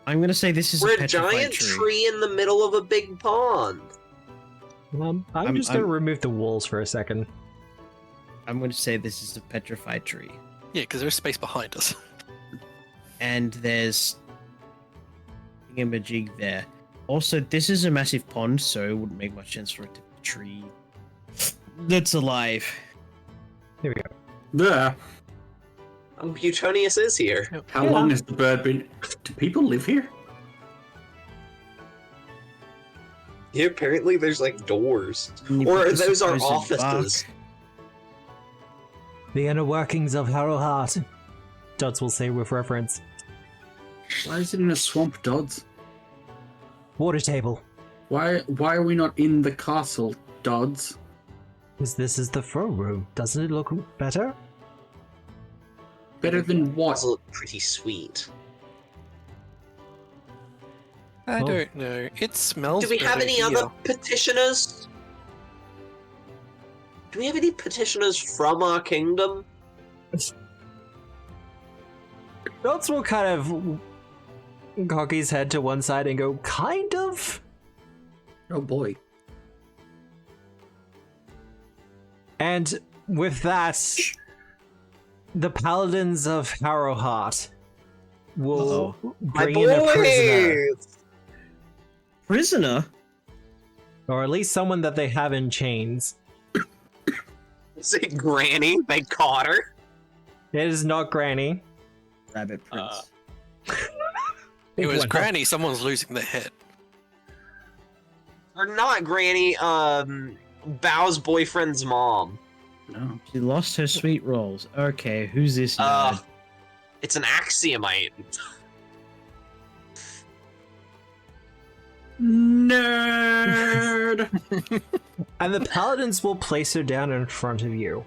I'm gonna say this is We're a a petrified giant tree in the middle of a big pond. I'm just going to remove the walls for a second. I'm gonna say this is a petrified tree. Yeah, because there's space behind us. And there's thingamajig there. Also, this is a massive pond, so it wouldn't make much sense for it to be a tree that's alive. Here we go. There. Butonius is here. How long has the bird been... Do people live here? Yeah, apparently there's like doors. And you Or put the those are supposed offices. bark. The inner workings of Harrowheart, Dodds will say with reverence. Why is it in a swamp, Dodds? Water table. Why are we not in the castle, Dodds? Because this is the throne room. Doesn't it look better? Better than what? Those look pretty sweet. I Oh. don't know. It smells. Do we have better any here. other petitioners? Do we have any petitioners from our kingdom? Dodds will kind of cock his head to one side and go, kind of? Oh boy. And with that, the paladins of Harrowheart will bring in a prisoner. Prisoner? Or at least someone that they have in chains. Is it Granny? They caught her? It is not Granny. Rabbit Prince. It was Well, Granny. Someone's losing their head. Or not Granny, Bao's boyfriend's mom. No. She lost her sweet rolls. Okay, who's this nerd? It's an axiomite. Nerd! And the paladins will place her down in front of you.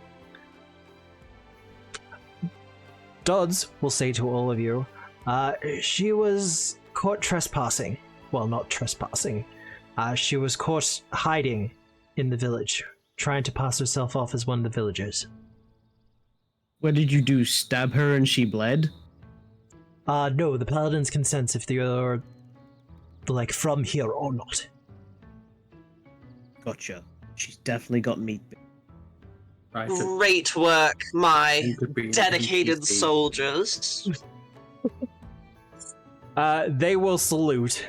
Dodds will say to all of you, she was caught trespassing. Well, not trespassing. She was caught hiding in the village, trying to pass herself off as one of the villagers. What did you do? Stab her and she bled? No, the paladins can sense if they're, like, from here or not. Gotcha. She's definitely got meat. Right, Great work, my it could be dedicated NPC. soldiers. They will salute.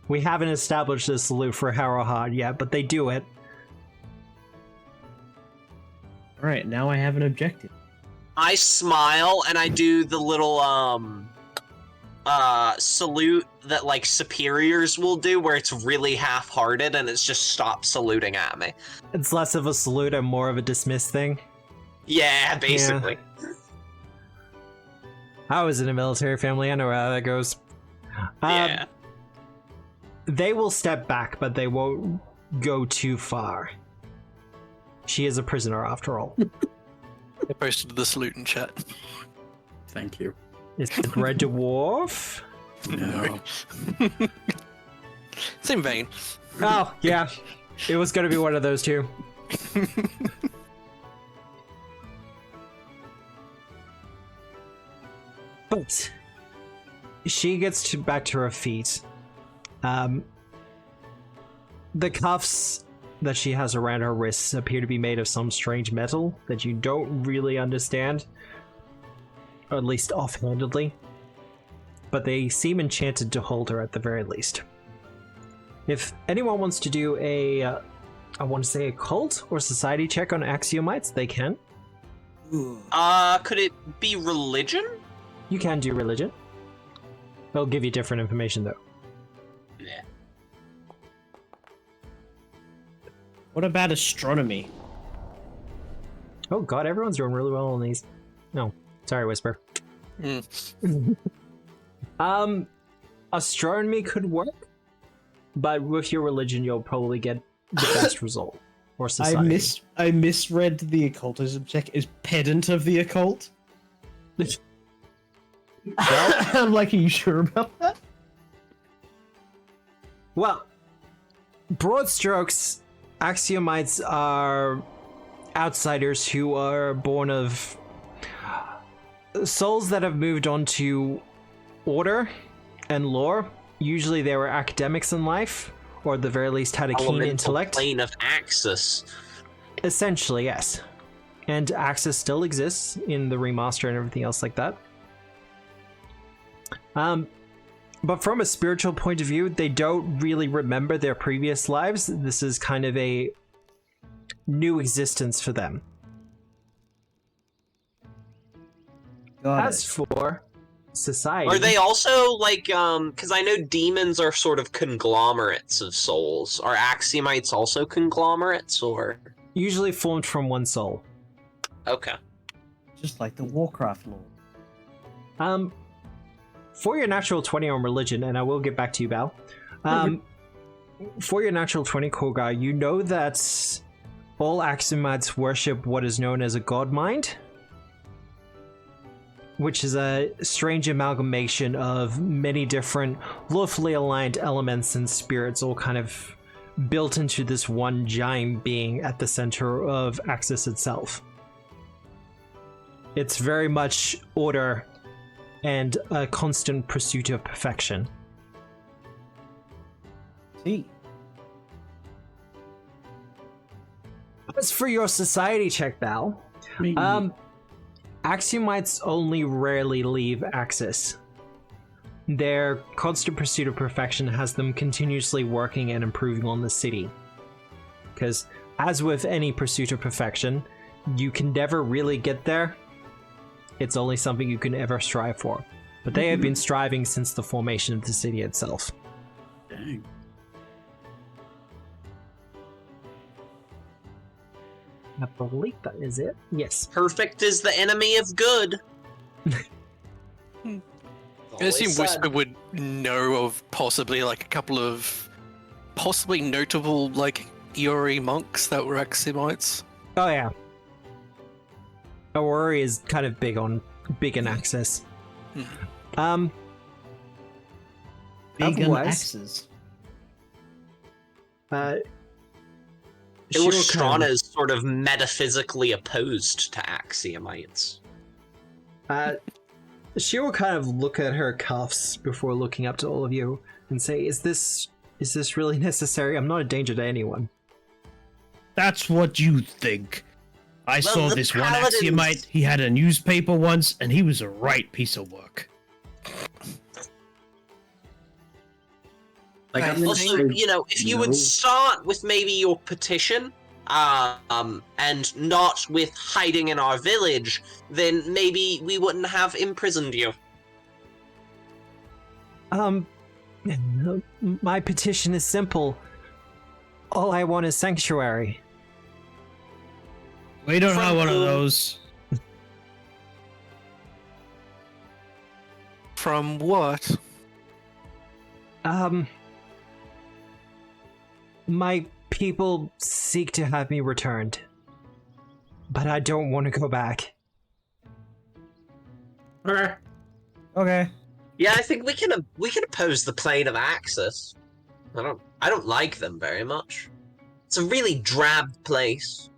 We haven't established a salute for Harrowheart yet, but they do it. Alright, now I have an objective. I smile and I do the little salute that like superiors will do where it's really half-hearted and it's just stop saluting at me. It's less of a salute and more of a dismiss thing. Yeah, basically. I was in a military family, I know how that goes. Yeah. They will step back, but they won't go too far. She is a prisoner after all. I posted the salute in chat. Thank you. Is it Red Dwarf? No. Same vein. Oh, yeah. It was going to be one of those two. But she gets back to her feet. The cuffs that she has around her wrists appear to be made of some strange metal that you don't really understand, or at least offhandedly. But they seem enchanted to hold her at the very least. If anyone wants to do a, I want to say a cult or society check on axiomites, they can. Could it be religion? You can do religion. They'll give you different information though. Yeah. What about astronomy? Oh god, everyone's doing really well on these. No, sorry, Whisper. Astronomy could work, but with your religion, you'll probably get the best result. Or society. I misread the occultism check as pedant of the occult. I'm like, are you sure about that? Well, broad strokes, axiomites are outsiders who are born of souls that have moved on to order and lore. Usually they were academics in life, or at the very least had a keen Elemental intellect. plane of Axis. Essentially, yes. And Axis still exists in the remaster and everything else like that. But from a spiritual point of view, they don't really remember their previous lives. This is kind of a new existence for them. As for society... Are they also, like, because I know demons are sort of conglomerates of souls. Are axiomites also conglomerates, or...? Usually formed from one soul. Okay. Just like the Warcraft lore. For your natural 20 on religion, and I will get back to you, Val. For your natural 20 core guy, you know that all axiomites worship what is known as a god mind, which is a strange amalgamation of many different lawfully aligned elements and spirits all kind of built into this one giant being at the center of Axis itself. It's very much order and a constant pursuit of perfection. See. As for your society check, Val, Axiomites only rarely leave Axis. Their constant pursuit of perfection has them continuously working and improving on the city. Because, as with any pursuit of perfection, you can never really get there. It's only something you can ever strive for. But they have been striving since the formation of the city itself. Dang. I believe that is it. Yes. Perfect is the enemy of good. I assume Whisper would know of possibly like a couple of possibly notable like Iori monks that were Axiomites. Oh yeah. Aurori is kind of big in access. Big on Otherwise- axes. Illustrana is sort of metaphysically opposed to Axiomites. She will kind of look at her cuffs before looking up to all of you and say, is this really necessary? I'm not a danger to anyone. That's what you think. I saw the this one paladins- Axiomite. He had a newspaper once, and he was a right piece of work. Like, I'm Also, you know, if you would start with maybe your petition, and not with hiding in our village, then maybe we wouldn't have imprisoned you. My petition is simple. All I want is sanctuary. We don't From have one of whom? those. From what? My people seek to have me returned, but I don't want to go back. Okay. Okay. Yeah, I think we can oppose the plane of Axis. I don't like them very much. It's a really drab place.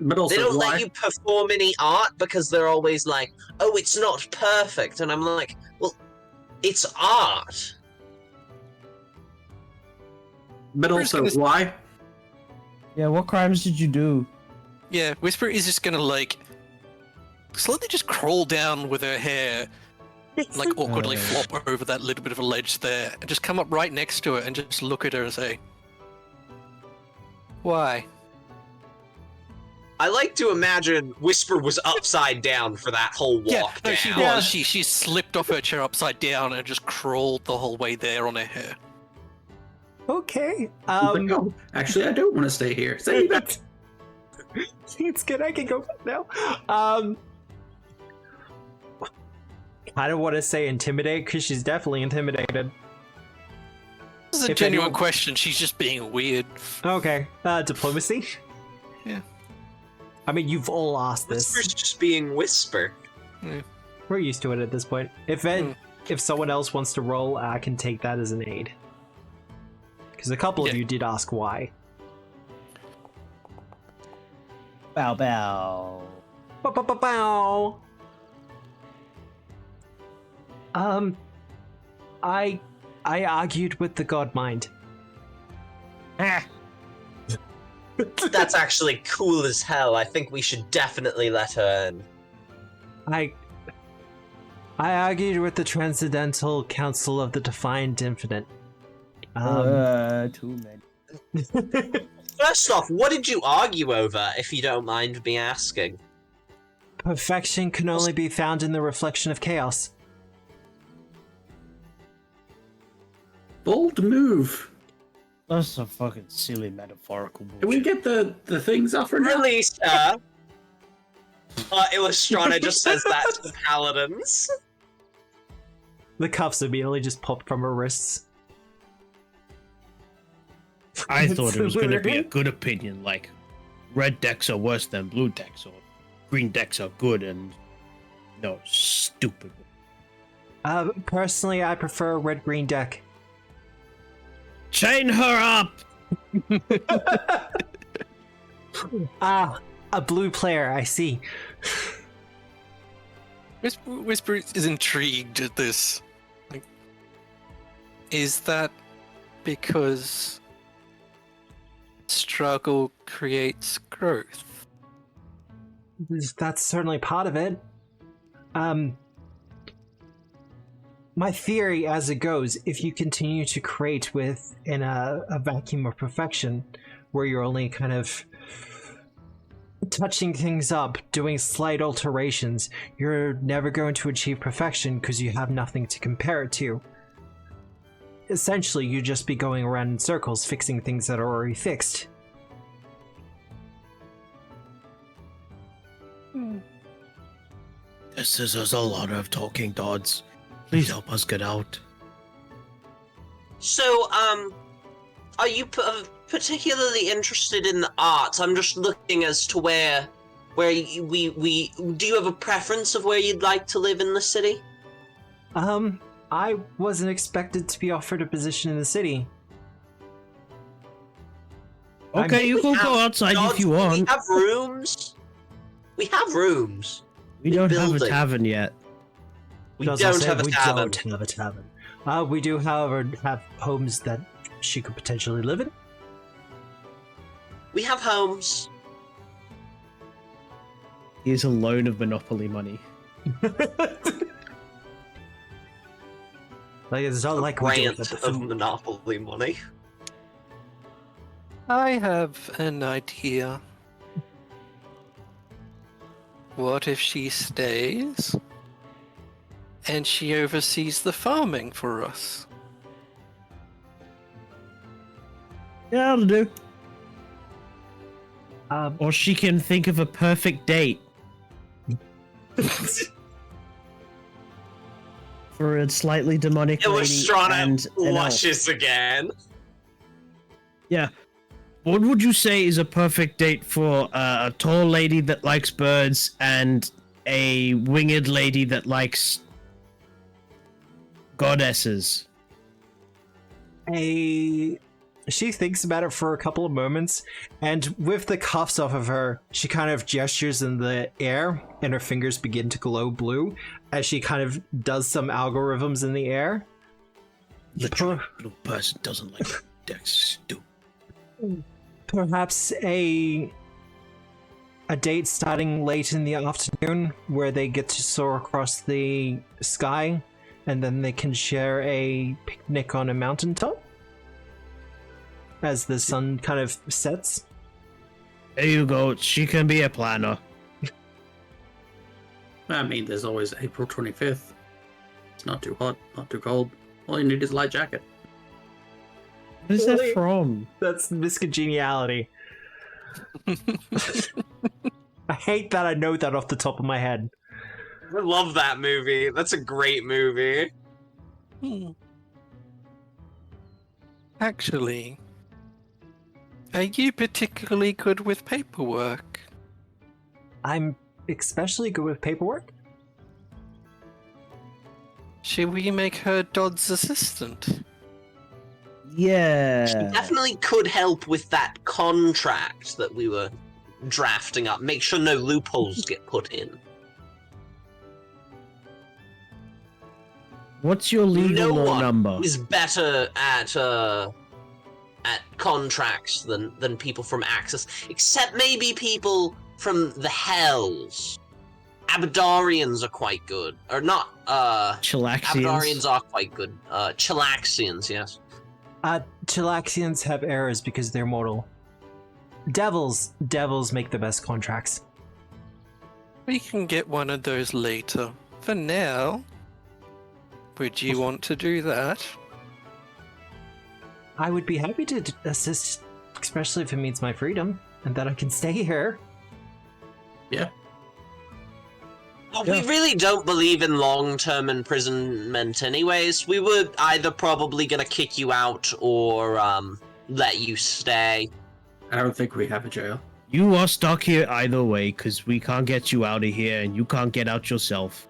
But also, They don't why? let you perform any art because they're always like, "Oh, it's not perfect," and I'm like, "Well, it's art." But Who's also, gonna- why? Yeah, what crimes did you do? Yeah, Whisper is just gonna like slowly just crawl down with her hair, like awkwardly flop over that little bit of a ledge there, and just come up right next to her and just look at her and say, "Why?" I like to imagine Whisper was upside down for that whole walk Yeah, no, down. she was. She slipped off her chair upside down and just crawled the whole way there on her hair. Okay. But no, actually, I don't want to stay here. Say that. It's good. I can go back now. I don't want to say intimidate because she's definitely intimidated. This is a If genuine anyone- question. She's just being weird. Okay. Diplomacy. Yeah. I mean, you've all asked this. Whisper's just being Whisper. We're used to it at this point. If someone else wants to roll, I can take that as an aid. Because a couple of Yeah. you did ask why. Bow bow. Bow. I argued with the god mind. Ah. That's actually cool as hell. I think we should definitely let her in. I argued with the Transcendental Council of the Defined Infinite. Too many. First off, what did you argue over, if you don't mind me asking? Perfection can only be found in the reflection of chaos. Bold move. That's a fucking silly metaphorical Can we bullshit. get the things off her now? Release her! Illustrana just says that to the paladins. The cuffs immediately just popped from her wrists. I thought it was going to be a good opinion, like red decks are worse than blue decks, or green decks are good and no, stupid. Personally, I prefer a red-green deck. Chain her up! Ah, a blue player, I see. Whisper is intrigued at this. Like, is that because struggle creates growth? That's certainly part of it. My theory, as it goes, if you continue to create within a vacuum of perfection, where you're only kind of touching things up, doing slight alterations, you're never going to achieve perfection because you have nothing to compare it to. Essentially, you'd just be going around in circles, fixing things that are already fixed. This is a lot of talking, Dodds. Please help us get out. So, are you particularly interested in the arts? I'm just looking as to where we do you have a preference of where you'd like to live in the city? I wasn't expected to be offered a position in the city. Okay, you can go outside if you want. We have rooms. We have rooms. We don't have a building. tavern yet. We don't have a tavern. We don't have a tavern. We do, however, have homes that she could potentially live in. We have homes. Here's a loan of Monopoly money. Like, it's not like we do Grant of Monopoly money. I have an idea. What if she stays and she oversees the farming for us? Yeah, that'll do. Um, Or she can think of a perfect date for a slightly demonic lady Illustrana and an elf. blushes again. Yeah. What would you say is a perfect date for a tall lady that likes birds and a winged lady that likes goddesses? She thinks about it for a couple of moments, and with the cuffs off of her, she kind of gestures in the air, and her fingers begin to glow blue as she kind of does some algorithms in the air. Literally, little person doesn't like Dex stew. Perhaps a date starting late in the afternoon where they get to soar across the sky, and then they can share a picnic on a mountaintop as the sun kind of sets. There you go. She can be a planner. I mean, there's always April 25th. It's not too hot, not too cold. All you need is a light jacket. What is that from? That's miscongeniality. I hate that I know that off the top of my head. I love that movie. That's a great movie. Actually, are you particularly good with paperwork? I'm especially good with paperwork. Should we make her Dodd's assistant? Yeah. She definitely could help with that contract that we were drafting up. Make sure no loopholes get put in. What's your legal No law one number? is better at contracts than people from Axis, except maybe people from the Hells. Abadarians are quite good, or not? Chilaxians. Abadarians are quite good. Chilaxians, yes. Chilaxians have errors because they're mortal. Devils make the best contracts. We can get one of those later. For now, would you want to do that? I would be happy to assist, especially if it means my freedom and that I can stay here. Yeah. Well, we really don't believe in long-term imprisonment anyways. We were either probably gonna kick you out or let you stay. I don't think we have a jail. You are stuck here either way, because we can't get you out of here, and you can't get out yourself.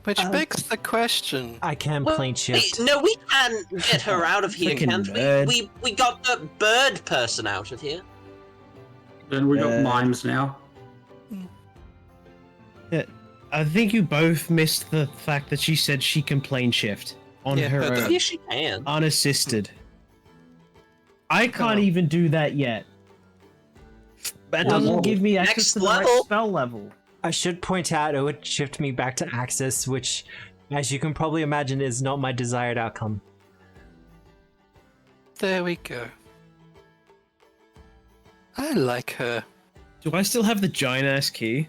Which begs the question. I can Well, plane shift. Hey, no, we can get her out of here, Freaking can't nerd. we? We got the bird person out of here. Then we got mimes now. I think you both missed the fact that she said she can plane shift on Yeah, her heard that. own, Yeah, she can. unassisted. I can't even do that yet. That Well, doesn't no. give me access Next to the right level. spell level. I should point out it would shift me back to Axis, which, as you can probably imagine, is not my desired outcome. There we go. I like her. Do I still have the giant ass key?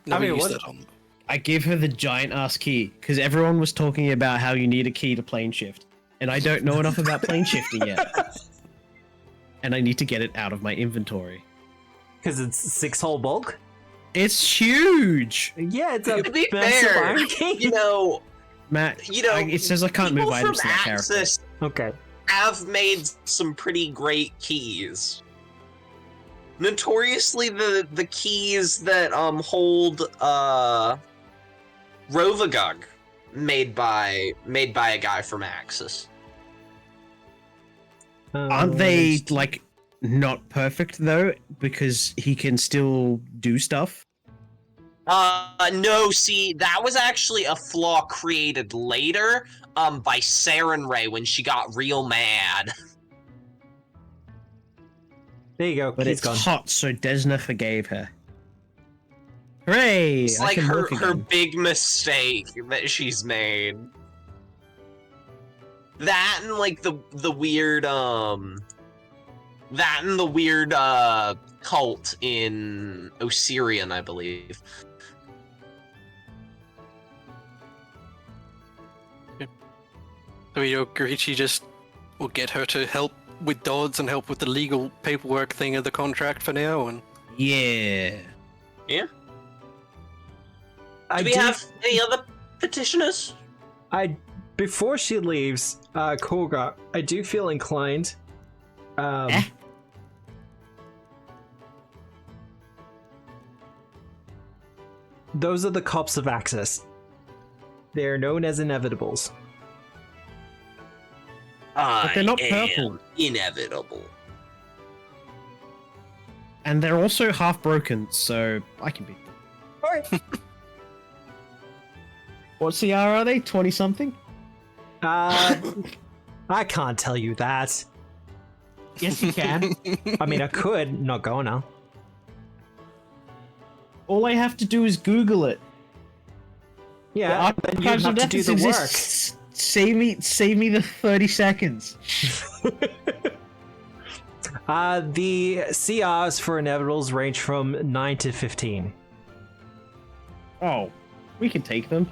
No, I mean, we used what- that on. I give her the giant ass key because everyone was talking about how you need a key to plane shift, and I don't know enough about plane shifting yet. And I need to get it out of my inventory. Because it's 6-hole bulk? It's huge, Yeah, it's a To be massive fair, iron key. Matt. You know, it says I can't move people from items to that character. Axis Okay. have made some pretty great keys. Notoriously, the keys that hold Rovagug made by a guy from Axis. Aren't they like not perfect though? Because he can still do stuff. No, see, that was actually a flaw created later, by Saren Ray when she got real mad. There you go. But He's it's gone. hot, so Desna forgave her. Hooray! It's I like can her walk again. big mistake that she's made. That and like the weird cult in Osirian, I believe. So you agree she just will get her to help with Dodds and help with the legal paperwork thing of the contract for now, and Yeah. Yeah. I Do we have any other petitioners? Before she leaves, Kolga, I do feel inclined. Eh? Those are the cops of Axis. They are known as inevitables. But they're not I purple. am inevitable. And they're also half broken, so I can beat them. Alright. What CR are they? 20 something? I can't tell you that. Yes, you can. I mean, I could, not gonna. All I have to do is Google it. Yeah, then you Archives have of to do the Ethics work. exists. Save me the 30 seconds. The CRs for inevitables range from 9 to 15. Oh, we can take them.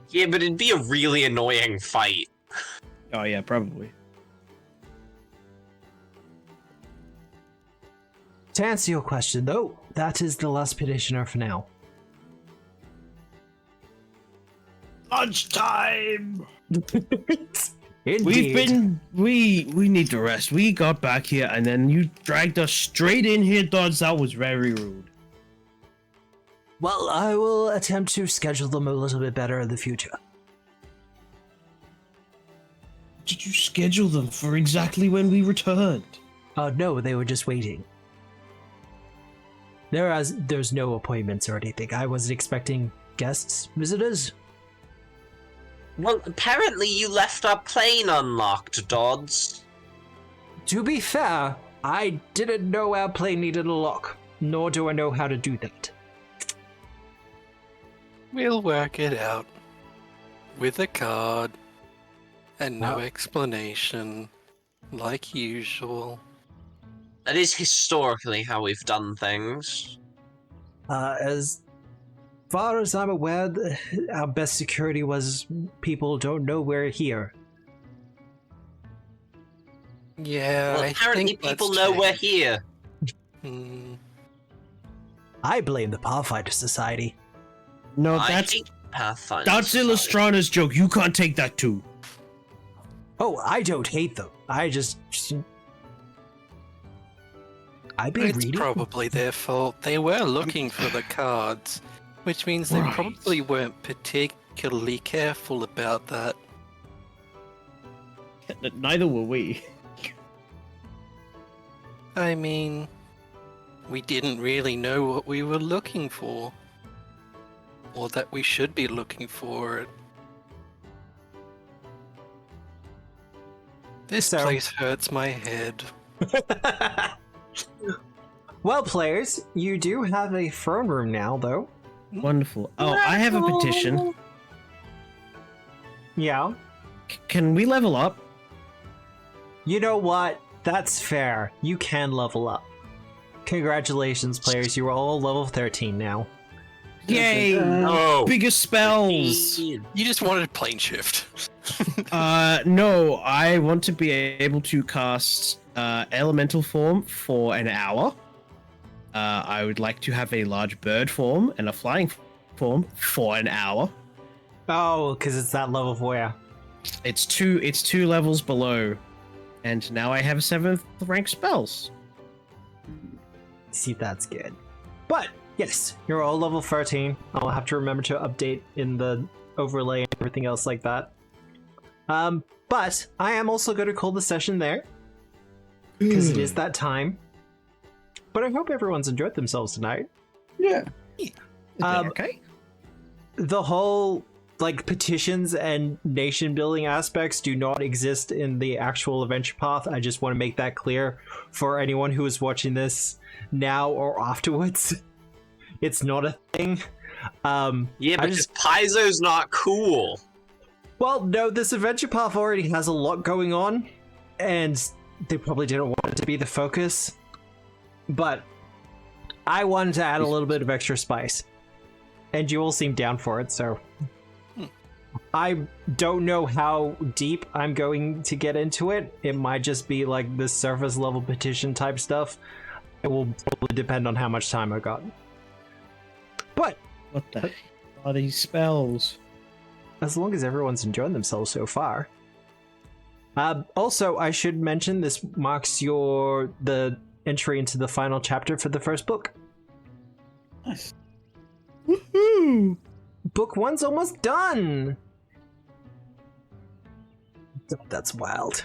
Yeah, but it'd be a really annoying fight. Oh yeah, probably. To answer your question, though, that is the last petitioner for now. Lunchtime. Indeed. We need to rest. We got back here and then you dragged us straight in here, Dodds. That was very rude. Well, I will attempt to schedule them a little bit better in the future. Did you schedule them for exactly when we returned? No, they were just waiting. There's no appointments or anything. I wasn't expecting guests, visitors. Well, apparently you left our plane unlocked, Dodds. To be fair, I didn't know our plane needed a lock, nor do I know how to do that. we'll work it out with a card and no Oh. explanation, like usual. That is historically how we've done things. As far as I'm aware, our best security was people don't know we're here. Yeah, Well, I apparently think people that's know we're changed. here. Hmm. I blame the Pathfinder Society. No, I that's hate Pathfinder. that's Society. Illustrana's joke. You can't take that too. Oh, I don't hate them. I just I've been It's reading. probably their fault. They were looking for the cards, which means they Right. probably weren't particularly careful about that. Neither were we. I mean, We didn't really know what we were looking for. Or that we should be looking for. This So- place hurts my head. Well, players, you do have a throne room now, though. Wonderful. Oh, I have a petition. Yeah. Can we level up? You know what? That's fair. You can level up. Congratulations, players. You are all level 13 now. Yay! No. Bigger spells! You just wanted plane shift. No, I want to be able to cast elemental form for an hour. I would like to have a large bird form and a flying form for an hour. Oh, because it's that level for you. It's two levels below, and now I have 7th rank spells. See, that's good. But, yes, you're all level 13. I'll have to remember to update in the overlay and everything else like that. But I am also going to call the session there, because it is that time. But I hope everyone's enjoyed themselves tonight. Yeah. Okay. The whole, like, petitions and nation building aspects do not exist in the actual adventure path. I just want to make that clear for anyone who is watching this now or afterwards. It's not a thing. Yeah, I because Paizo's not cool. Well, no, this adventure path already has a lot going on, and they probably didn't want it to be the focus. But I wanted to add a little bit of extra spice, and you all seem down for it, so... I don't know how deep I'm going to get into it. It might just be like the surface level petition type stuff. It will probably depend on how much time I got. But What the hell are these spells? as long as everyone's enjoying themselves so far. Also, I should mention this marks the entry into the final chapter for the first book. Nice. Woohoo! Book 1's almost done! That's wild.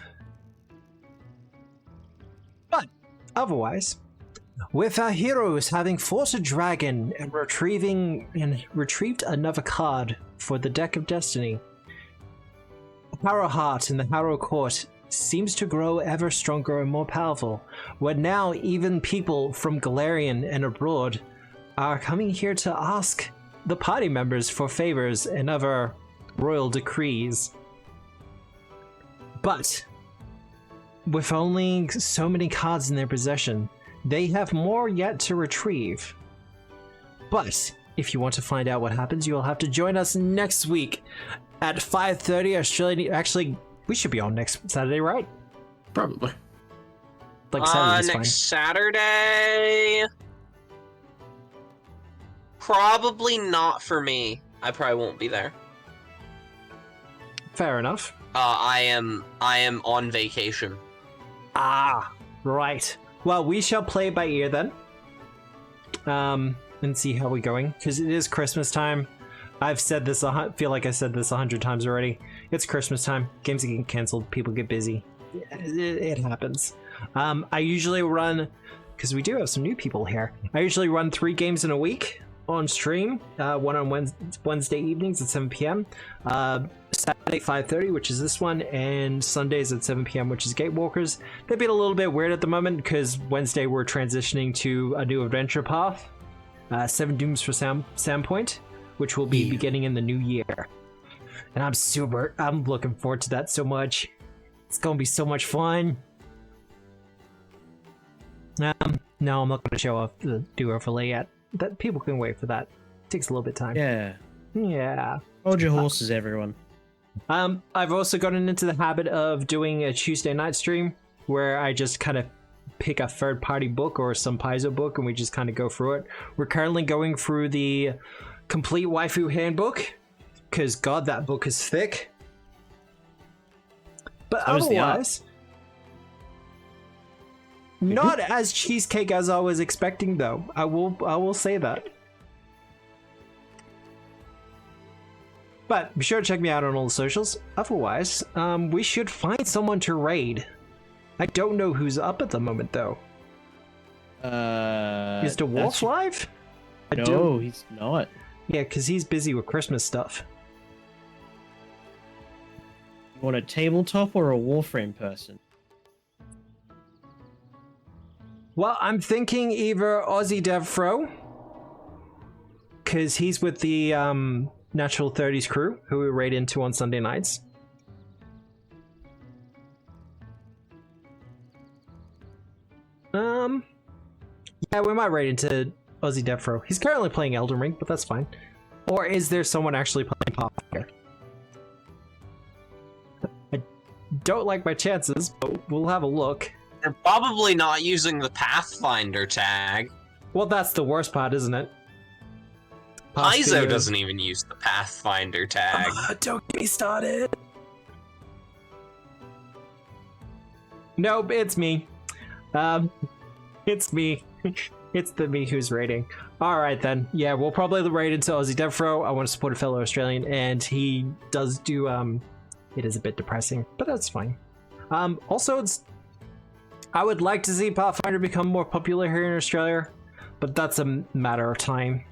But, otherwise, with our heroes having fought a dragon and retrieved another card for the Deck of Destiny, Harrowheart in the Harrow Court seems to grow ever stronger and more powerful, where now even people from Galarian and abroad are coming here to ask the party members for favors and other royal decrees. But with only so many cards in their possession, they have more yet to retrieve. But if you want to find out what happens, you'll have to join us next week at 5:30 Australian. Actually, we should be on next Saturday, right? Probably. Like Saturday's Next Saturday? Probably not for me. I probably won't be there. fine. Fair enough. I am on vacation. Ah, right. Well, we shall play by ear then. And see how we're going, because it is Christmas time. I've said this, feel like I said this 100 times already. It's Christmas time. Games get canceled. People get busy. It happens. I usually run, because we do have some new people here. I usually run 3 games in a week on stream. One on Wednesday evenings at 7 p.m. Saturday 5:30, which is this one, and Sundays at 7 p.m., which is Gatewalkers. They've been a little bit weird at the moment because Wednesday we're transitioning to a new adventure path, 7 Dooms for Sandpoint, which will be beginning in the new year. And I'm looking forward to that so much. It's gonna be so much fun. No, I'm not gonna show off the do overlay yet. That people can wait for that. It takes a little bit of time. Yeah. Hold your horses, everyone. I've also gotten into the habit of doing a Tuesday night stream where I just kind of pick a third-party book or some Paizo book and we just kind of go through it. We're currently going through the Complete Waifu Handbook because, God, that book is thick. But So is the art. otherwise, not as cheesecake as I was expecting, though. I will say that. But be sure to check me out on all the socials. Otherwise, we should find someone to raid. I don't know who's up at the moment, though. Is the wolf live? No, he's not. Yeah, because he's busy with Christmas stuff. You want a tabletop or a Warframe person? Well, I'm thinking either Aussie Dev Fro, because he's with the Natural 30s crew, who we raid into on Sunday nights. Yeah, we might raid into Aussie Dev Fro. He's currently playing Elden Ring, but that's fine. Or is there someone actually playing Pathfinder? I don't like my chances, but we'll have a look. They're probably not using the Pathfinder tag. Well, that's the worst part, isn't it? Paizo doesn't even use the Pathfinder tag. Don't get me started. Nope, it's me. It's me. It's the me who's raiding. Alright then. Yeah, we'll probably raid into Aussie Devfro. I want to support a fellow Australian, and he does do, it is a bit depressing, but that's fine. Also, I would like to see Pathfinder become more popular here in Australia, but that's a matter of time.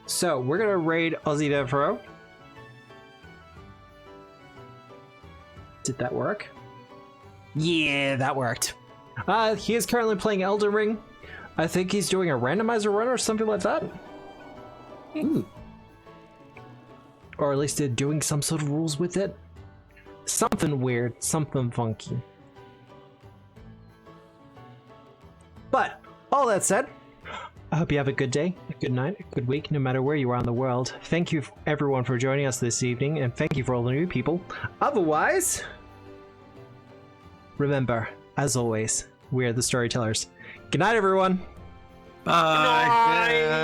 So, we're gonna raid Aussie Devro. Did that work? Yeah, that worked. He is currently playing Elden Ring. I think he's doing a randomizer run or something like that. Ooh. Or at least they're doing some sort of rules with it. Something weird, something funky. But, all that said, I hope you have a good day, a good night, a good week, no matter where you are in the world. Thank you everyone for joining us this evening, and thank you for all the new people. Otherwise, remember, as always, we are the storytellers. Good night, everyone. Bye. Good night.